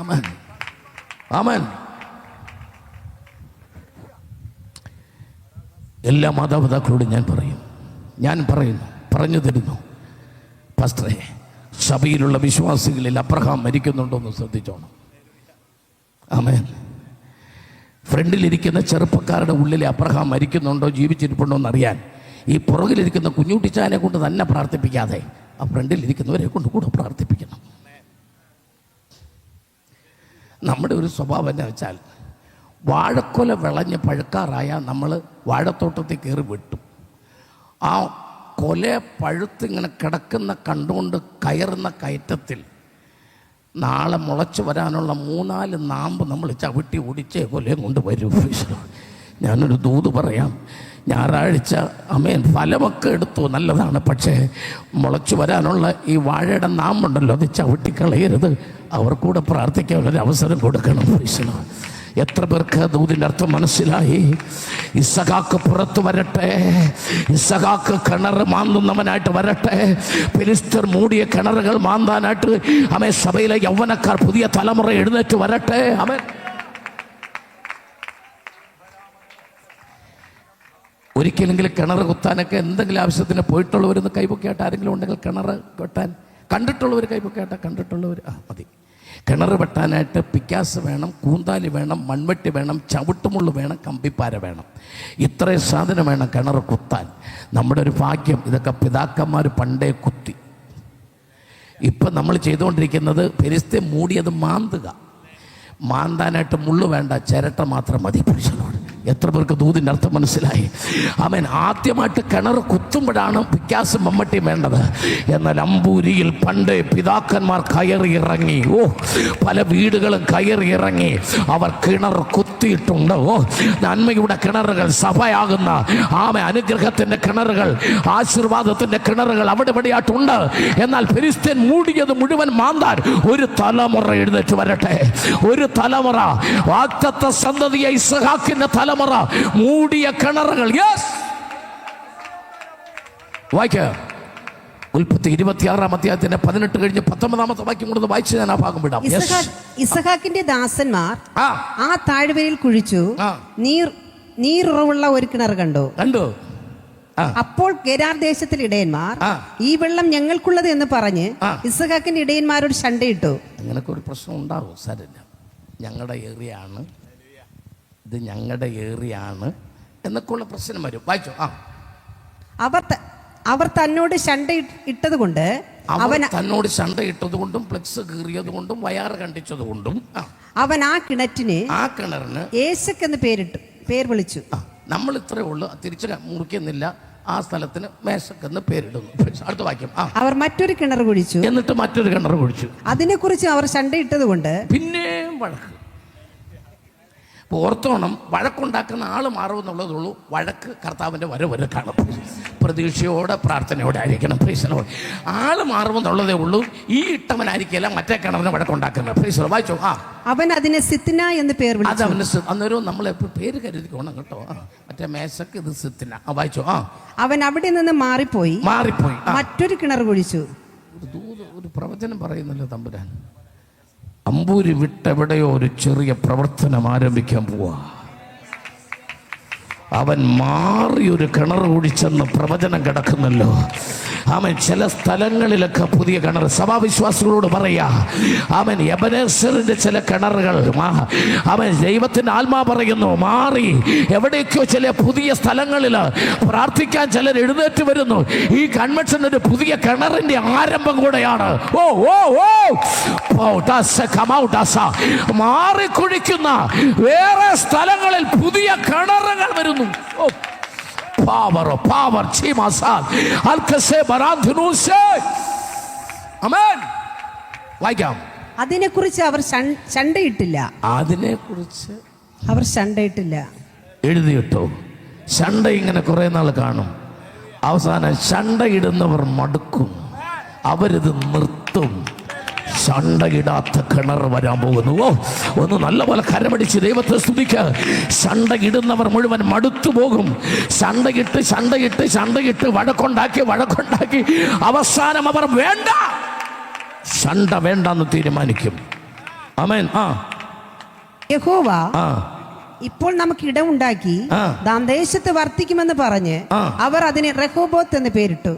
ആമേൻ, ആമേൻ. എല്ലാ മാതാപിതാക്കളോടും ഞാൻ പറഞ്ഞു തരുന്നു, പാസ്റ്ററെ, സഭയിലുള്ള വിശ്വാസികളിൽ അബ്രഹാം മരിക്കുന്നുണ്ടോ എന്ന് ശ്രദ്ധിച്ചോണം. ആമേൻ. ഫ്രണ്ടിലിരിക്കുന്ന ചെറുപ്പക്കാരുടെ ഉള്ളിലെ അബ്രഹാം മരിക്കുന്നുണ്ടോ, ജീവിച്ചിരിപ്പുണ്ടോ എന്നറിയാൻ ഈ പുറകിലിരിക്കുന്ന കുഞ്ഞുട്ടിച്ചാനെ കൊണ്ട് തന്നെ പ്രാർത്ഥിപ്പിക്കാതെ ആ ഫ്രണ്ടിലിരിക്കുന്നവരെ കൊണ്ട് കൂടെ പ്രാർത്ഥിപ്പിക്കണം. നമ്മുടെ ഒരു സ്വഭാവം എന്ന് വെച്ചാൽ വാഴക്കൊല വിളഞ്ഞ് പഴുക്കാറായ നമ്മൾ വാഴത്തോട്ടത്തിൽ കയറി വെട്ടും. ആ കൊല പഴുത്തിങ്ങനെ കിടക്കുന്ന കണ്ടുകൊണ്ട് കയറുന്ന കയറ്റത്തിൽ നാളെ മുളച്ച് വരാനുള്ള 3-4 നാമ്പ് നമ്മൾ ചവിട്ടി ഓടിച്ചേ കൊലയും കൊണ്ട് വരും. ഞാനൊരു ദൂത് പറയാം. ഞായറാഴ്ച അമേൻ ഫലമൊക്കെ എടുത്തു, നല്ലതാണ്. പക്ഷേ മുളച്ചു വരാനുള്ള ഈ വാഴയുടെ നാമ്പുണ്ടല്ലോ, അത് ചവിട്ടിക്കളയരുത്. അവർക്കൂടെ പ്രാർത്ഥിക്കാനുള്ളൊരു അവസരം കൊടുക്കണം. എത്ര പേർക്ക് ദൂതിൻ്റെ അർത്ഥം മനസ്സിലായി? ഇസഹാക്ക് പുറത്തു വരട്ടെ, ഇസഹാക്ക് കിണർ മാന്തുന്നവനായിട്ട് വരട്ടെ. ഫെലിസ്ത്യർ മൂടിയ കിണറുകൾ മാന്താനായിട്ട് അവൻ സഭയിലെ യൗവനക്കാർ പുതിയ തലമുറ എഴുന്നേറ്റ് വരട്ടെ. അവൻ ഒരിക്കലെങ്കിലും കിണർ കുത്താനൊക്കെ എന്തെങ്കിലും ആവശ്യത്തിന് പോയിട്ടുള്ളവരൊന്ന് കൈപൊക്കെയായിട്ട് ആരെങ്കിലും ഉണ്ടെങ്കിൽ കിണർ കൊട്ടാൻ കണ്ടിട്ടുള്ളവർ കൈപൊക്കെയായിട്ട് കണ്ടിട്ടുള്ളവർ മതി. കിണർ വെട്ടാനായിട്ട് പിക്കാസ് വേണം, കൂന്താലി വേണം, മൺവെട്ടി വേണം, ചവിട്ടുമുള്ള് വേണം, കമ്പിപ്പാര വേണം. ഇത്രയും സാധനം വേണം കിണർ കുത്താൻ. നമ്മുടെ ഒരു ഭാഗ്യം, ഇതൊക്കെ പിതാക്കന്മാർ പണ്ടേ കുത്തി. ഇപ്പം നമ്മൾ ചെയ്തുകൊണ്ടിരിക്കുന്നത് ഫെലിസ്ത്യൻ മൂടിയത് മാന്താനായിട്ട് മുള്ളു വേണ്ട, ചിരട്ട മാത്രം മതി. പുരുഷനോട് എത്ര പേർക്ക് ദൂതിൻ്റെ അർത്ഥം മനസ്സിലായി? അവൻ ആദ്യമായിട്ട് കിണർ കുത്തുമ്പോഴാണ് പിക്കാസും മമ്മട്ടിയും വേണ്ടത്. എന്നാൽ അമ്പൂരിയിൽ പണ്ട് പിതാക്കന്മാർ കയറി ഇറങ്ങി. പല വീടുകളും കയറി ഇറങ്ങി അവർ കിണർ കുത്തിയിട്ടുണ്ട്. നന്മയുടെ കിണറുകൾ, സഭയാകുന്ന അനുഗ്രഹത്തിൻ്റെ കിണറുകൾ, ആശീർവാദത്തിൻ്റെ കിണറുകൾ അവിടെ ഇവിടെയായിട്ടുണ്ട്. എന്നാൽ ഫെലിസ്ത്യൻ മൂടിയത് മുഴുവൻ മാന്താൻ ഒരു തലമുറ എഴുന്നേറ്റ് വരട്ടെ. ഒരു തലമുറ, വാഗ്ദത്ത സന്തതിയെ ഇസ്ഹാക്കിന്റെ തലമുറ മൂടിയ കിണറുകൾ. വായിക്ക ഉൽപ്പത്തി 26-ാം അധ്യായത്തിന്റെ 18 കഴിഞ്ഞ് 19-ാമത്തെ വാക്യം കൂടെ വായിച്ച് ഞാൻ ആ ഭാഗം വിടാം. ഇസ്ഹാക്കിന്റെ ദാസന്മാർ ആ താഴ്വരയിൽ കുഴിച്ചു നീറുറവുള്ള ഒരു കിണർ കണ്ടു. അപ്പോൾ ഗെരാർ ദേശത്തിൽ ഇടയന്മാർ ഈ വെള്ളം ഞങ്ങൾക്കുള്ളത് എന്ന് പറഞ്ഞ് ഇസ്ഹാക്കിന്റെ ഇടയന്മാരോട് ശണ്ടയിട്ടു. അങ്ങനൊക്കെ ഒരു പ്രശ്നം ഉണ്ടാവും. സാരമില്ല, ഞങ്ങളുടെ ഏറിയാണ്, ഇത് ഞങ്ങളുടെ ഏറിയാണ് എന്നൊക്കെയുള്ള പ്രശ്നം വരും. വായിച്ചോ. അവർ തന്നോട് ശണ്ട ഇട്ടത് കൊണ്ട് തന്നോട് ശണ്ട ഇട്ടത് കൊണ്ടും ഫ്ലെക്സ് കീറിയത് കൊണ്ടും വയറ് കണ്ടിച്ചത് കൊണ്ടും അവൻ ആ കിണറിന് ഏശക്ക് എന്ന് പേർ വിളിച്ചു. നമ്മൾ ഇത്രയേ ഉള്ളൂ, തിരിച്ച് മുറിക്കുന്നില്ല. ആ സ്ഥലത്തിന് മേശക്കെന്ന് പേരിടുന്നു. അടുത്ത വാക്യം. അവർ മറ്റൊരു കിണർ കുഴിച്ചു. എന്നിട്ട് മറ്റൊരു കിണർ കുഴിച്ചു. അതിനെക്കുറിച്ച് അവർ ശണ്ടയിട്ടത് കൊണ്ട് പിന്നെയും വഴക്ക്. ഓർത്തോണം, വഴക്കുണ്ടാക്കുന്ന ആൾ മാറുമെന്നുള്ളതുള്ളൂ. വഴക്ക് കർത്താവിൻ്റെ വരവരെ കാണും. പ്രതീക്ഷയോടെ പ്രാർത്ഥനയോടെ ആയിരിക്കണം. പ്രീസലോട് ആള് മാറുമെന്നുള്ളതേ ഉള്ളൂ. ഈ ഇട്ടവനായിരിക്കില്ല മറ്റേ കിണറിന് വഴക്കുണ്ടാക്കുന്നത്. പ്രീസലോ വായിച്ചോ. അവൻ അതിനെ സിത്തിന എന്ന് പേർ വിളിച്ചു. അവന് അന്നേരവും നമ്മളെപ്പോഴും പേര് കരുതിക്കോണം കേട്ടോ. മറ്റേ മേശക്ക് ഇത് സിത്തിന. വായിച്ചോ. അവൻ അവിടെ നിന്ന് മാറിപ്പോയി മറ്റൊരു കിണർ കുഴിച്ചു. ഒരു പ്രവചനം പറയുന്നല്ലോ തമ്പുരാൻ. അമ്പൂരി വിട്ടെവിടെയോ ഒരു ചെറിയ പ്രവർത്തനം ആരംഭിക്കാൻ പോവാ. അവൻ മാറിയൊരു കിണർ കുഴിച്ചെന്ന് പ്രവചനം കിടക്കുന്നല്ലോ. അവൻ ചില സ്ഥലങ്ങളിലൊക്കെ പുതിയ കിണർ. സഭാവിശ്വാസികളോട് പറയാ, അവൻ എബനേസറിന്റെ ചില കിണറുകൾ അവൻ ദൈവത്തിന്റെ ആത്മാ പറയുന്നു മാറി. എവിടേക്കോ ചില പുതിയ സ്ഥലങ്ങളിൽ പ്രാർത്ഥിക്കാൻ ചിലർ എഴുന്നേറ്റ് വരുന്നു. ഈ കൺവെൻഷൻ ഒരു പുതിയ കിണറിന്റെ ആരംഭം കൂടെയാണ്. മാറി കുഴിക്കുന്ന വേറെ സ്ഥലങ്ങളിൽ പുതിയ കിണറുകൾ വരുന്നു. അതിനെക്കുറിച്ച് അവർ ശണ്ടയിട്ടില്ല. എഴുതിയിട്ടോ. ശണ്ട ഇങ്ങനെ കുറെ നാൾ കാണും. അവസാനം ശണ്ടയിടുന്നവർ മടുക്കും, അവരിത് നിർത്തും. ശണ്ടയിടാത്ത കിണർ വരാൻ പോകുന്നു. ഒന്ന് നല്ലപോലെ കരമടിച്ച് ദൈവത്തെ സ്തുതിക്കുക. ശണ്ടയിടുന്നവർ മുഴുവൻ മടുത്തു പോകും. ശണ്ടയിട്ട് വഴക്കുണ്ടാക്കി അവസാനം അവർ വേണ്ട, ശണ്ട വേണ്ടെന്ന് തീരുമാനിക്കും. ആമേൻ. യഹോവ ഇപ്പോൾ നമുക്ക് ഇടമുണ്ടാക്കി നാം ദേശത്ത് വർത്തിക്കുമെന്ന് പറഞ്ഞ് അവർ അതിന് റെഹോബോത്ത് എന്ന് പേരിട്ടു.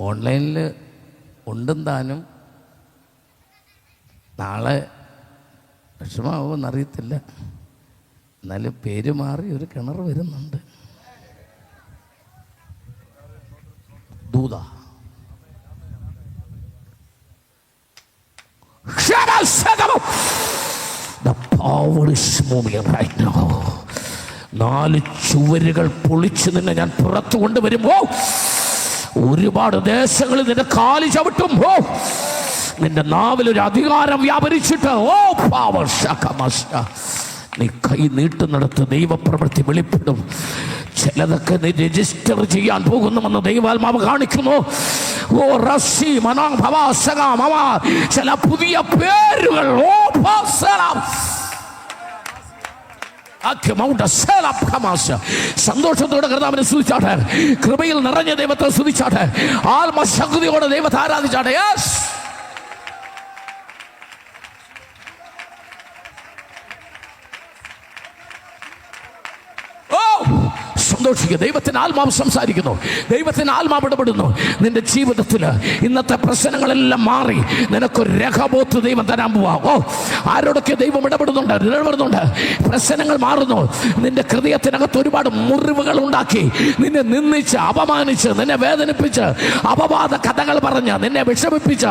ഓൺലൈനിൽ ഉണ്ടും താനും. നാളെ വിഷമാവുമെന്ന് അറിയത്തില്ല. എന്നാലും പേര് മാറി ഒരു കിണർ വരുന്നുണ്ട്. ദൂത നാല് ചുവരുകൾ പൊളിച്ച് നിന്നെ ഞാൻ പുറത്തു കൊണ്ടുവരുമ്പോ ഒരുപാട് ദേശങ്ങളിൽ നിന്റെ കാലി ചവിട്ടുമ്പോ നിന്റെ നാവിലൊരു അധികാരം വ്യാപരിച്ചിട്ട് നീ കൈ നീട്ടുന്നിടത്ത് ദൈവപ്രവൃത്തി വെളിപ്പെടും. ചിലതൊക്കെ നീ രജിസ്റ്റർ ചെയ്യാൻ പോകുന്നുവെന്ന് ദൈവാത്മാവ് കാണിക്കുന്നു. ചില പുതിയ പേരുകൾ സന്തോഷത്തോടെ കർത്താവിനെ സ്തുതിച്ചാട്ടെ. കൃപയിൽ നിറഞ്ഞ ദൈവത്തെ സ്തുതിച്ചാട്ടെ. ആത്മശക്തിയോടെ ദൈവത്തെ ആരാധിച്ചാട്ടെ. സന്തോഷിക്കുക. ദൈവത്തിന് ആത്മാവ് സംസാരിക്കുന്നു, ദൈവത്തിന് ആത്മാവ് ഇടപെടുന്നു. നിന്റെ ജീവിതത്തിൽ ഇന്നത്തെ പ്രശ്നങ്ങളെല്ലാം മാറി നിനക്കൊരു രഹബോത്ത് ദൈവം തരാൻ പോവാ. ആരോടൊക്കെ ദൈവം ഇടപെടുന്നുണ്ട്. പ്രശ്നങ്ങൾ മാറുന്നു. നിന്റെ ഹൃദയത്തിനകത്ത് ഒരുപാട് മുറിവുകൾ ഉണ്ടാക്കി, നിന്നെ നിന്ദിച്ച് അപമാനിച്ച് നിന്നെ വേദനിപ്പിച്ച് അപവാദ കഥകൾ പറഞ്ഞ് നിന്നെ വിഷമിപ്പിച്ച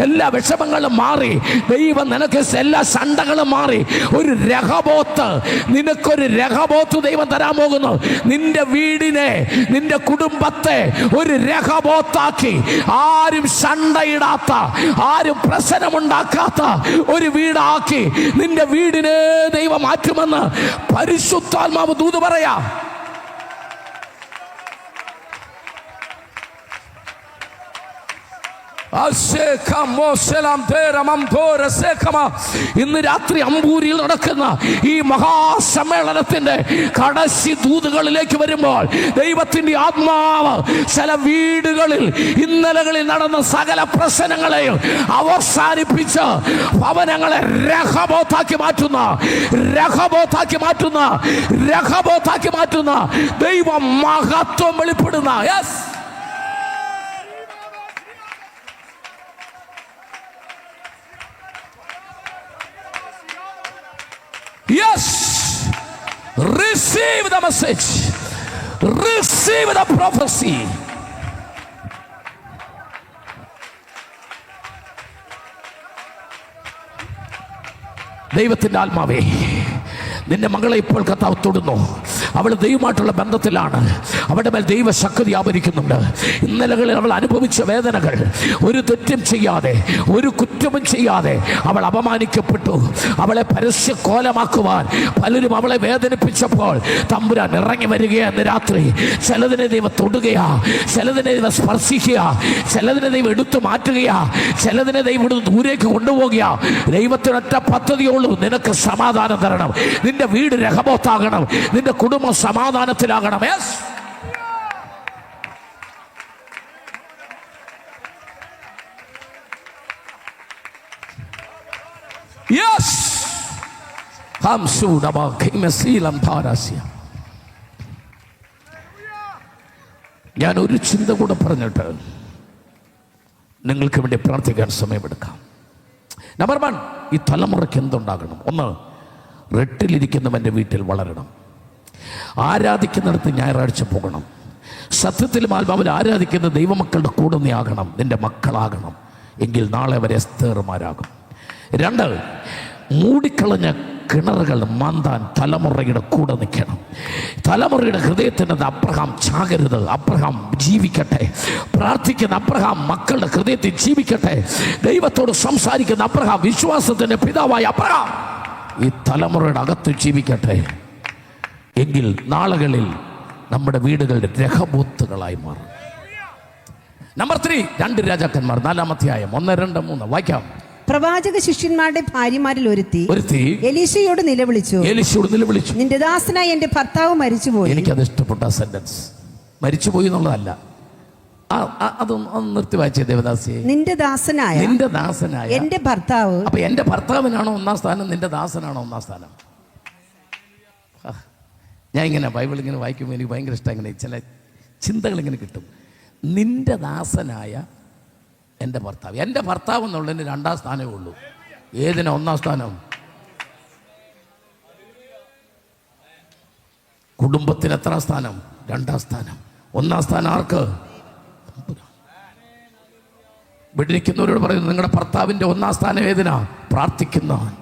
എല്ലാ വിഷമങ്ങളും മാറി, ദൈവം നിനക്ക് എല്ലാ ശണ്ടകളും മാറി ഒരു രഹബോത്ത്, നിനക്കൊരു രഹബോത്ത് ദൈവം തരാൻ പോകുന്നു. നിന്റെ വീടിനെ, നിന്റെ കുടുംബത്തെ ഒരു രഹബോത്താക്കി, ആരും ശണ്ടയിടാത്ത, ആരും പ്രശ്നമുണ്ടാക്കാത്ത ഒരു വീടാക്കി നിന്റെ വീടിനെ ദൈവം മാറ്റുമെന്ന് പരിശുദ്ധാത്മാവ് ദൂത് പറയാ. ഇന്ന് രാത്രി അമ്പൂരിയിൽ നടക്കുന്ന ഈ മഹാസമ്മേളനത്തിന്റെ കടശി ദൂതുകളിലേക്ക് വരുമ്പോൾ ദൈവത്തിന്റെ ആത്മാവ് ചില വീടുകളിൽ ഇന്നലകളിൽ നടന്ന സകല പ്രശ്നങ്ങളെയും അവസാനിപ്പിച്ച് ഭവനങ്ങളെ രഹബോത്താക്കി മാറ്റുന്ന ദൈവ മഹത്വം വെളിപ്പെടുന്ന Yes, receive the message, receive the prophecy. ദൈവത്തിൻ്റെ ആത്മാവേ, നിന്റെ മകളെ ഇപ്പോൾ കർത്താവ് തൊടുന്നു. അവൾ ദൈവമായിട്ടുള്ള ബന്ധത്തിലാണ്. അവളുടെ മേൽ ദൈവശക്തി ആവരിക്കുന്നുണ്ട്. ഇന്നലകളിൽ അവൾ അനുഭവിച്ച വേദനകൾ, ഒരു തെറ്റും ചെയ്യാതെ, ഒരു കുറ്റവും ചെയ്യാതെ അവൾ അപമാനിക്കപ്പെട്ടു. അവളെ പരസ്യ കോലമാക്കുവാൻ പലരും അവളെ വേദനിപ്പിച്ചപ്പോൾ തമ്പുരാൻ ഇറങ്ങി വരികയെന്ന് രാത്രി. ചിലതിനെ ദൈവം തൊടുകയാ, ചിലതിനെ ദൈവം സ്പർശിക്കുക, ചിലതിനെ ദൈവം എടുത്തു മാറ്റുകയാ, ചിലതിനെ ദൈവം ഇവിടുന്ന് ദൂരേക്ക് കൊണ്ടുപോകുക. ദൈവത്തിനൊറ്റ പദ്ധതിയുള്ളൂ, നിനക്ക് സമാധാനം തരണം. നിന്റെ വീട് രഹബോത്താകണം, നിന്റെ കുടുംബം സമാധാനത്തിലാകണം. ഞാൻ ഒരു ചിന്ത കൂടെ പറഞ്ഞിട്ട് നിങ്ങൾക്ക് വേണ്ടി പ്രാർത്ഥിക്കാൻ സമയമെടുക്കാം. നമ്പർ 1, ഈ തലമുറയ്ക്ക് എന്തുണ്ടാകണം? 1, റെട്ടിലിരിക്കുന്നവൻ്റെ വീട്ടിൽ വളരണം. ആരാധിക്കുന്നിടത്ത് ഞായറാഴ്ച പോകണം. സത്യത്തിലും ആത്മാവിൽ ആരാധിക്കുന്ന ദൈവമക്കളുടെ കൂടെ നീ ആകണം, നിന്റെ മക്കളാകണം. എങ്കിൽ നാളെ വരെ എസ്തേർമാരാകും. 2, മൂടിക്കളഞ്ഞ കിണറുകൾ മാന്താൻ തലമുറയുടെ കൂടെ നിൽക്കണം. തലമുറയുടെ ഹൃദയത്തിനത് അബ്രഹാം ചാകരുത്, അബ്രഹാം ജീവിക്കട്ടെ. പ്രാർത്ഥിക്കുന്ന അബ്രഹാം മക്കളുടെ ഹൃദയത്തിൽ ജീവിക്കട്ടെ. ദൈവത്തോട് സംസാരിക്കുന്ന അബ്രഹാം, വിശ്വാസത്തിന്റെ പിതാവായ അബ്രഹാം ഈ തലമുറയുടെ അകത്ത് ജീവിക്കട്ടെ. എങ്കിൽ നാളുകളിൽ നമ്മുടെ വീടുകൾ രഹബോത്തുകളായി മാറും. നമ്പർ 3, 2 രാജാക്കന്മാർ 4-ാം അധ്യായം 1, 2, 3 വായിക്കാം. പ്രവാചക ശിഷ്യന്മാരുടെ ഭാര്യമാരിൽ ഒരുത്തി എലീശയോട് നിലവിളിച്ചു, നിന്റെ ദാസനായ എന്റെ ഭർത്താവ് മരിച്ചുപോയി. എനിക്കത് ഇഷ്ടപ്പെട്ട സെന്റൻസ്. മരിച്ചുപോയി എന്നുള്ളതല്ല, അതൊന്ന് നിർത്തി വായിച്ചേ ദേവദാസിയെ. നിന്റെ ദാസനായ എന്റെ ഭർത്താവ്. അപ്പൊ എന്റെ ഭർത്താവിനാണോ 1-ാം സ്ഥാനം, നിന്റെ ദാസനാണോ 1-ാം സ്ഥാനം? ഞാൻ ഇങ്ങനെ ബൈബിൾ ഇങ്ങനെ വായിക്കുമ്പോൾ എനിക്ക് ഭയങ്കര ഇഷ്ടം. ഇങ്ങനെ ചില ചിന്തകൾ ഇങ്ങനെ കിട്ടും. നിന്റെ ദാസനായ എൻ്റെ ഭർത്താവ്. എൻ്റെ ഭർത്താവ് എന്നുള്ളതിന് 2-ാം സ്ഥാനമേ ഉള്ളൂ. ഏതിനാ 1-ാം സ്ഥാനം? കുടുംബത്തിന് എത്രാം സ്ഥാനം? 2-ാം സ്ഥാനം. 1-ാം സ്ഥാനം ആർക്ക്? വിടിരിക്കുന്നവരോട് പറയുന്നു, നിങ്ങളുടെ ഭർത്താവിൻ്റെ 1-ാം സ്ഥാനം ഏതിനാ? പ്രാർത്ഥിക്കുന്നവൻ,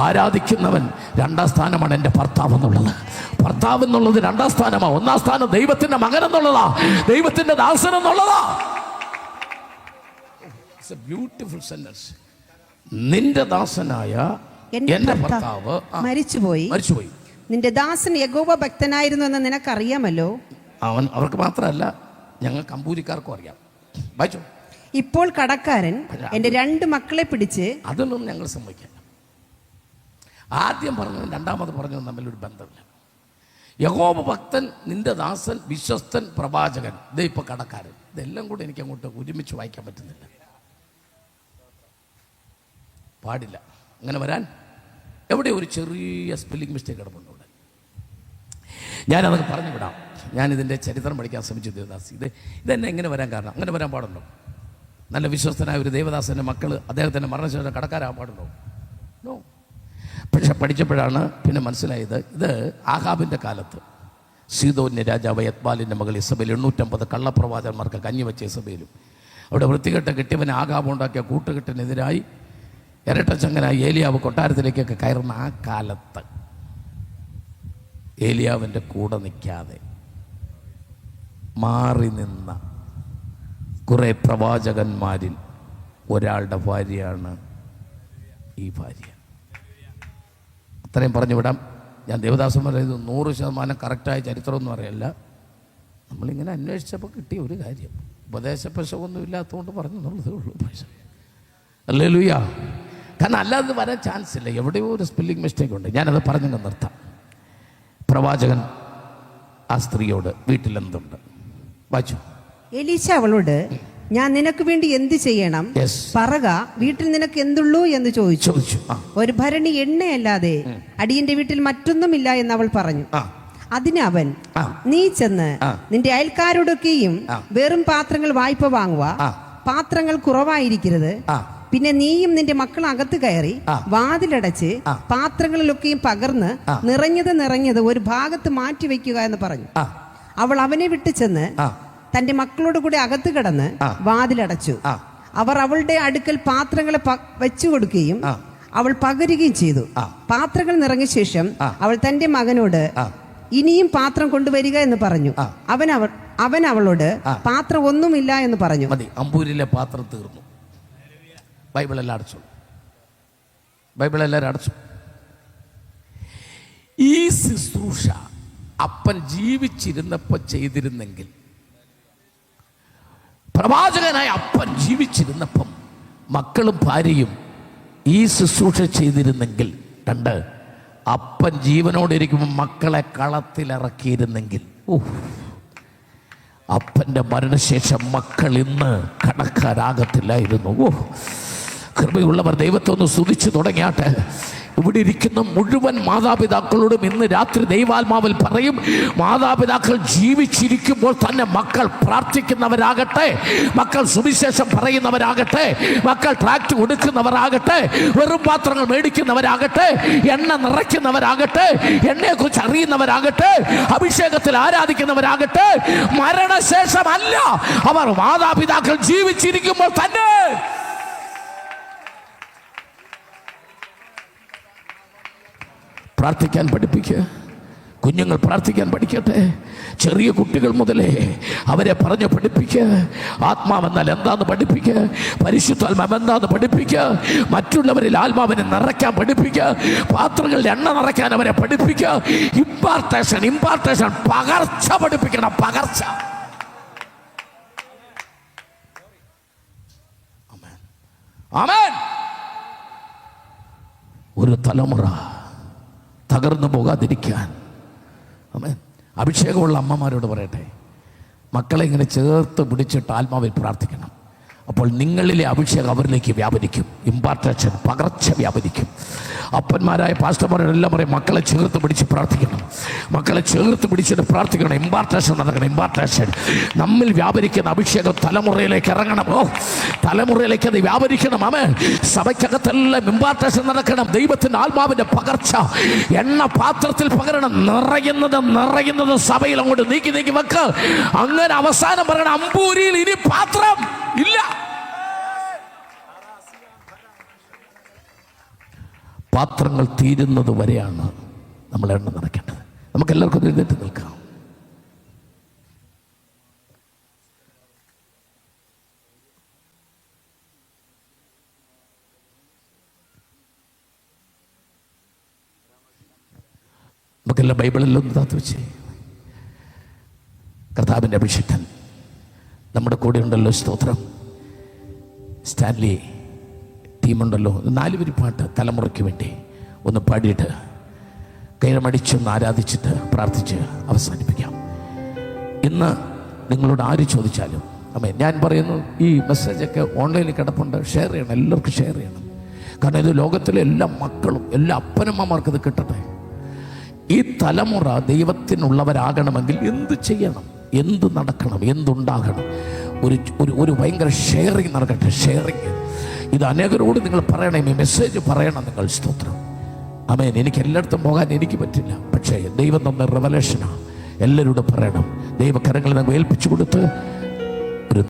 ആരാധിക്കുന്നവൻ. 2-ാം സ്ഥാനമാണ് എൻ്റെ ഭർത്താവ് എന്നുള്ളത്. ഭർത്താവ് എന്നുള്ളത് 2-ാം സ്ഥാനമാണ്. 1-ാം സ്ഥാനം ദൈവത്തിൻ്റെ മകൻ എന്നുള്ളതാ, ദൈവത്തിൻ്റെ ദാസൻ എന്നുള്ളതാ. Beautiful sentence. നിന്റെ ദാസനായ എന്റെ ഭർത്താവ് മരിച്ചുപോയി. നിന്റെ ദാസൻ യഹോവ ഭക്തനായിരുന്നു എന്ന് നിനക്കറിയാമല്ലോ. അവർക്ക് മാത്രമല്ല, ഞങ്ങൾ കമ്പൂരിക്കാർക്കും അറിയാം. വായിച്ചോ. ഇപ്പോൾ കടക്കാരൻ എന്റെ 2 മക്കളെ പിടിച്ച്. അതൊന്നും ഞങ്ങൾ സമ്മതിക്കില്ല. ആദ്യം പറഞ്ഞതും 2-ാമത് പറഞ്ഞതും തമ്മിലൊരു ബന്ധമില്ല. യഹോവ ഭക്തൻ, നിന്റെ ദാസൻ, വിശ്വസ്തൻ, പ്രവാചകൻ, ദേ ഇപ്പൊ കടക്കാരൻ. ഇതെല്ലാം കൂടെ എനിക്ക് അങ്ങോട്ട് ഒരുമിച്ച് വായിക്കാൻ പറ്റുന്നില്ല. പാടില്ല അങ്ങനെ വരാൻ. എവിടെ ഒരു ചെറിയ സ്പെല്ലിംഗ് മിസ്റ്റേക്ക് കിടപ്പുണ്ട്. ഞാനതൊക്കെ പറഞ്ഞു വിടാം. ഞാനിതിൻ്റെ ചരിത്രം പഠിക്കാൻ ശ്രമിച്ചു ദേവദാസ്. ഇതെന്നെ എങ്ങനെ വരാൻ കാരണം? അങ്ങനെ വരാൻ പാടുണ്ടോ? നല്ല വിശ്വസ്തനായ ഒരു ദേവദാസൻ്റെ മക്കൾ അദ്ദേഹത്തിൻ്റെ മരണശേഷം കടക്കാരാൻ പാടുണ്ടോ? നോ. പക്ഷെ പഠിച്ചപ്പോഴാണ് പിന്നെ മനസ്സിലായത്, ഇത് ആഹാബിൻ്റെ കാലത്ത് സീദോന്യ രാജാവ് യത്ബാലിൻ്റെ മകൾ ഇസബേൽ 850 കള്ളപ്രവാചകന്മാർക്ക് കഞ്ഞിവെച്ച ഇസബേലും അവിടെ വൃത്തികെട്ട കെട്ടിയവൻ ആഹാബ് ഉണ്ടാക്കിയ കൂട്ടുകെട്ടിനെതിരായി ഇരട്ടച്ചങ്ങനായി ഏലിയാവ് കൊട്ടാരത്തിലേക്കൊക്കെ കയറുന്ന ആ കാലത്ത് ഏലിയാവിൻ്റെ കൂടെ നിൽക്കാതെ മാറി നിന്ന കുറേ പ്രവാചകന്മാരിൽ ഒരാളുടെ ഭാര്യയാണ് ഈ ഭാര്യ. അത്രയും പറഞ്ഞു വിടാം. ഞാൻ ദേവദാസന്മാരെ ഇത് 100% കറക്റ്റായ ചരിത്രമൊന്നും അറിയില്ല. നമ്മളിങ്ങനെ അന്വേഷിച്ചപ്പോൾ കിട്ടിയ ഒരു കാര്യം, ഉപദേശപശമൊന്നും ഇല്ലാത്തതുകൊണ്ട് പറഞ്ഞു എന്നുള്ളതേ ഉള്ളൂ. ഹല്ലേലൂയ. കാരണം അല്ലാതെ വരാൻ ചാൻസ് ഇല്ല. എവിടെയോ ഒരു സ്പെല്ലിംഗ് മിസ്റ്റേക്ക് ഉണ്ട്. ഞാനത് പറഞ്ഞങ്ങ് നിർത്താം. പ്രവാചകൻ ആ സ്ത്രീയോട് വീട്ടിലെന്തുണ്ട് വായിച്ചു. എലീശ അവളോട്, ഞാൻ നിനക്ക് വേണ്ടി എന്ത് ചെയ്യണം പറക, വീട്ടിൽ നിനക്ക് എന്തുള്ളൂ എന്ന് ചോദിച്ചു. ഒരു ഭരണി എണ്ണയല്ലാതെ അടിയന്റെ വീട്ടിൽ മറ്റൊന്നുമില്ല എന്ന് അവൾ പറഞ്ഞു. അതിന് അവൻ, നീ ചെന്ന് നിന്റെ അയൽക്കാരോടൊക്കെയും വെറും പാത്രങ്ങൾ വായ്പ വാങ്ങുക, പാത്രങ്ങൾ കുറവായിരിക്കരുത്. പിന്നെ നീയും നിന്റെ മക്കൾ അകത്ത് കയറി വാതിലടച്ച് പാത്രങ്ങളിലൊക്കെയും പകർന്ന് നിറഞ്ഞത് ഒരു ഭാഗത്ത് മാറ്റി വെക്കുക എന്ന് പറഞ്ഞു. അവൾ അവനെ വിട്ടു ചെന്ന് തന്റെ മക്കളോട് കൂടി അകത്ത് കിടന്ന് വാതിലടച്ചു. അവർ അവളുടെ അടുക്കൽ പാത്രങ്ങളെ വെച്ചു കൊടുക്കുകയും അവൾ പകരുകയും ചെയ്തു. പാത്രങ്ങൾ നിറഞ്ഞ ശേഷം അവൾ തന്റെ മകനോട്, ഇനിയും പാത്രം കൊണ്ടുവരിക എന്ന് പറഞ്ഞു. അവൻ അവളോട്, പാത്രം ഒന്നുമില്ല എന്ന് പറഞ്ഞു. മതി, അമ്പൂരിലെ പാത്രം തീർന്നു. ബൈബിളെല്ലാം അടച്ചു. ബൈബിളെല്ലാവരും അടച്ചു. ഈ ശുശ്രൂഷ അപ്പൻ ജീവിച്ചിരുന്നപ്പോൾ ചെയ്തിരുന്നെങ്കിൽ, പ്രവാചകനായ അപ്പൻ ജീവിച്ചിരുന്നപ്പം മക്കളും ഭാര്യയും ഈ ശുശ്രൂഷ ചെയ്തിരുന്നെങ്കിൽ, രണ്ട്, അപ്പൻ ജീവനോടിരിക്കുമ്പോൾ മക്കളെ കളത്തിലിറക്കിയിരുന്നെങ്കിൽ, അപ്പൻ്റെ മരണശേഷം മക്കൾ ഇന്ന് കടക്കാരാകത്തില്ലായിരുന്നു. കൃപയുള്ളവർ ദൈവത്തെ ഒന്ന് സ്തുതിച്ചു തുടങ്ങിയാട്ടെ. ഇവിടെ ഇരിക്കുന്ന മുഴുവൻ മാതാപിതാക്കളോടും ഇന്ന് രാത്രി ദൈവാത്മാവിൽ പറയും, മാതാപിതാക്കൾ ജീവിച്ചിരിക്കുമ്പോൾ തന്നെ മക്കൾ പ്രാർത്ഥിക്കുന്നവരാകട്ടെ, മക്കൾ സുവിശേഷം പറയുന്നവരാകട്ടെ, മക്കൾ ട്രാക്ട് കൊടുക്കുന്നവരാകട്ടെ, വെറും പാത്രങ്ങൾ മേടിക്കുന്നവരാകട്ടെ, എണ്ണ നിറയ്ക്കുന്നവരാകട്ടെ, എണ്ണയെക്കുറിച്ച് അറിയുന്നവരാകട്ടെ, അഭിഷേകത്തിൽ ആരാധിക്കുന്നവരാകട്ടെ, മരണശേഷമല്ല, അവർ മാതാപിതാക്കൾ ജീവിച്ചിരിക്കുമ്പോൾ തന്നെ പ്രാർത്ഥിക്കാൻ പഠിപ്പിക്കുക. കുഞ്ഞുങ്ങൾ പ്രാർത്ഥിക്കാൻ പഠിക്കട്ടെ. ചെറിയ കുട്ടികൾ മുതലേ അവരെ പറഞ്ഞ് പഠിപ്പിക്കുക. ആത്മാവെന്നാൽ എന്താന്ന് പഠിപ്പിക്കുക, പരിശുദ്ധാത്മാവ് എന്താന്ന് പഠിപ്പിക്കുക, മറ്റുള്ളവരിൽ ആത്മാവിനെ നിറയ്ക്കാൻ പഠിപ്പിക്കുക, പാത്രങ്ങളിൽ എണ്ണ നിറയ്ക്കാൻ അവരെ പഠിപ്പിക്കുക. ഇമ്പാർട്ടേഷൻ പകർച്ച പഠിപ്പിക്കണം. പകർച്ച. ആമേൻ. ഒരു തലമുറ തകർന്നു പോകാതിരിക്കാൻ, ആമേൻ, അഭിഷേകമുള്ള അമ്മമാരോട് പറയട്ടെ, മക്കളെ ഇങ്ങനെ ചേർത്ത് പിടിച്ചിട്ട് ആത്മാവിൽ പ്രാർത്ഥിക്കണം. അപ്പോൾ നിങ്ങളിലെ അഭിഷേകം അവരിലേക്ക് വ്യാപരിക്കും. ഇമ്പാർട്ടേഷൻ, പകർച്ച വ്യാപരിക്കും. അപ്പന്മാരായ പാസ്റ്റർമാരെല്ലാം പറയും, മക്കളെ ചേർത്ത് പിടിച്ച് പ്രാർത്ഥിക്കണം, മക്കളെ ചേർത്ത് പിടിച്ചിട്ട് പ്രാർത്ഥിക്കണം. ഇമ്പാർട്ടേഷൻ നടക്കണം. ഇമ്പാർട്ടേഷൻ നമ്മിൽ വ്യാപരിക്കുന്ന അഭിഷേകം തലമുറയിലേക്ക് ഇറങ്ങണം. തലമുറയിലേക്ക് അത് വ്യാപരിക്കണം. ആമേൻ. സഭയ്ക്കകത്തെല്ലാം ഇമ്പാർട്ടേഷൻ നടക്കണം. ദൈവത്തിൻ്റെ ആത്മാവിൻ്റെ പകർച്ച എണ്ണ പാത്രത്തിൽ പകരണം. നിറയുന്നത് സഭയിൽ അങ്ങോട്ട് നീക്കി വെക്ക്. അങ്ങനെ അവസാനം പറയണം, അമ്പൂരിയിൽ ഇനി പാത്രം ഇല്ല. പാത്രങ്ങൾ തീരുന്നത് വരെയാണ് നമ്മൾ എണ്ണ നിറയ്ക്കേണ്ടത്. നമുക്ക് എല്ലാവർക്കും എഴുന്നേറ്റ് നിൽക്കാം. നമുക്കെല്ലാം ബൈബിളിൽ ഒന്ന് താത്തു വെച്ച്, കർത്താവിൻ്റെ അഭിഷേകൻ നമ്മുടെ കൂടെ ഉണ്ടല്ലോ. സ്തോത്രം. സ്റ്റാൻലി ടീമുണ്ടല്ലോ. 4 വരി പാട്ട് തലമുറയ്ക്ക് വേണ്ടി ഒന്ന് പാടിയിട്ട് കൈരമടിച്ചൊന്ന് ആരാധിച്ചിട്ട് പ്രാർത്ഥിച്ച് അവസാനിപ്പിക്കാം. ഇന്ന് നിങ്ങളോട് ആര് ചോദിച്ചാലും, അമ്മേ, ഞാൻ പറയുന്നു, ഈ മെസ്സേജൊക്കെ ഓൺലൈനിൽ കിടപ്പുണ്ട്. ഷെയർ ചെയ്യണം, എല്ലാവർക്കും ഷെയർ ചെയ്യണം. കാരണം ഇത് ലോകത്തിലെ എല്ലാ മക്കളും, എല്ലാ അപ്പനമ്മമാർക്കും ഇത് കിട്ടട്ടെ. ഈ തലമുറ ദൈവത്തിനുള്ളവരാകണമെങ്കിൽ എന്ത് ചെയ്യണം, എന്ത് നടക്കണം, എന്തുണ്ടാകണം? ഒരു ഭയങ്കര ഷെയറിങ് നടക്കട്ടെ. ഷെയറിങ് ഇത് അനേകരോട് നിങ്ങൾ പറയണം, ഈ മെസ്സേജ് പറയണം നിങ്ങൾ. സ്തോത്രം. ആമേൻ. എനിക്ക് എല്ലായിടത്തും പോകാൻ എനിക്ക് പറ്റില്ല, പക്ഷേ ദൈവം തന്ന റെവലേഷനാണ്. എല്ലാവരോടും പറയണം. ദൈവകരങ്ങൾ നമ്മൾ ഏൽപ്പിച്ചു കൊടുത്ത്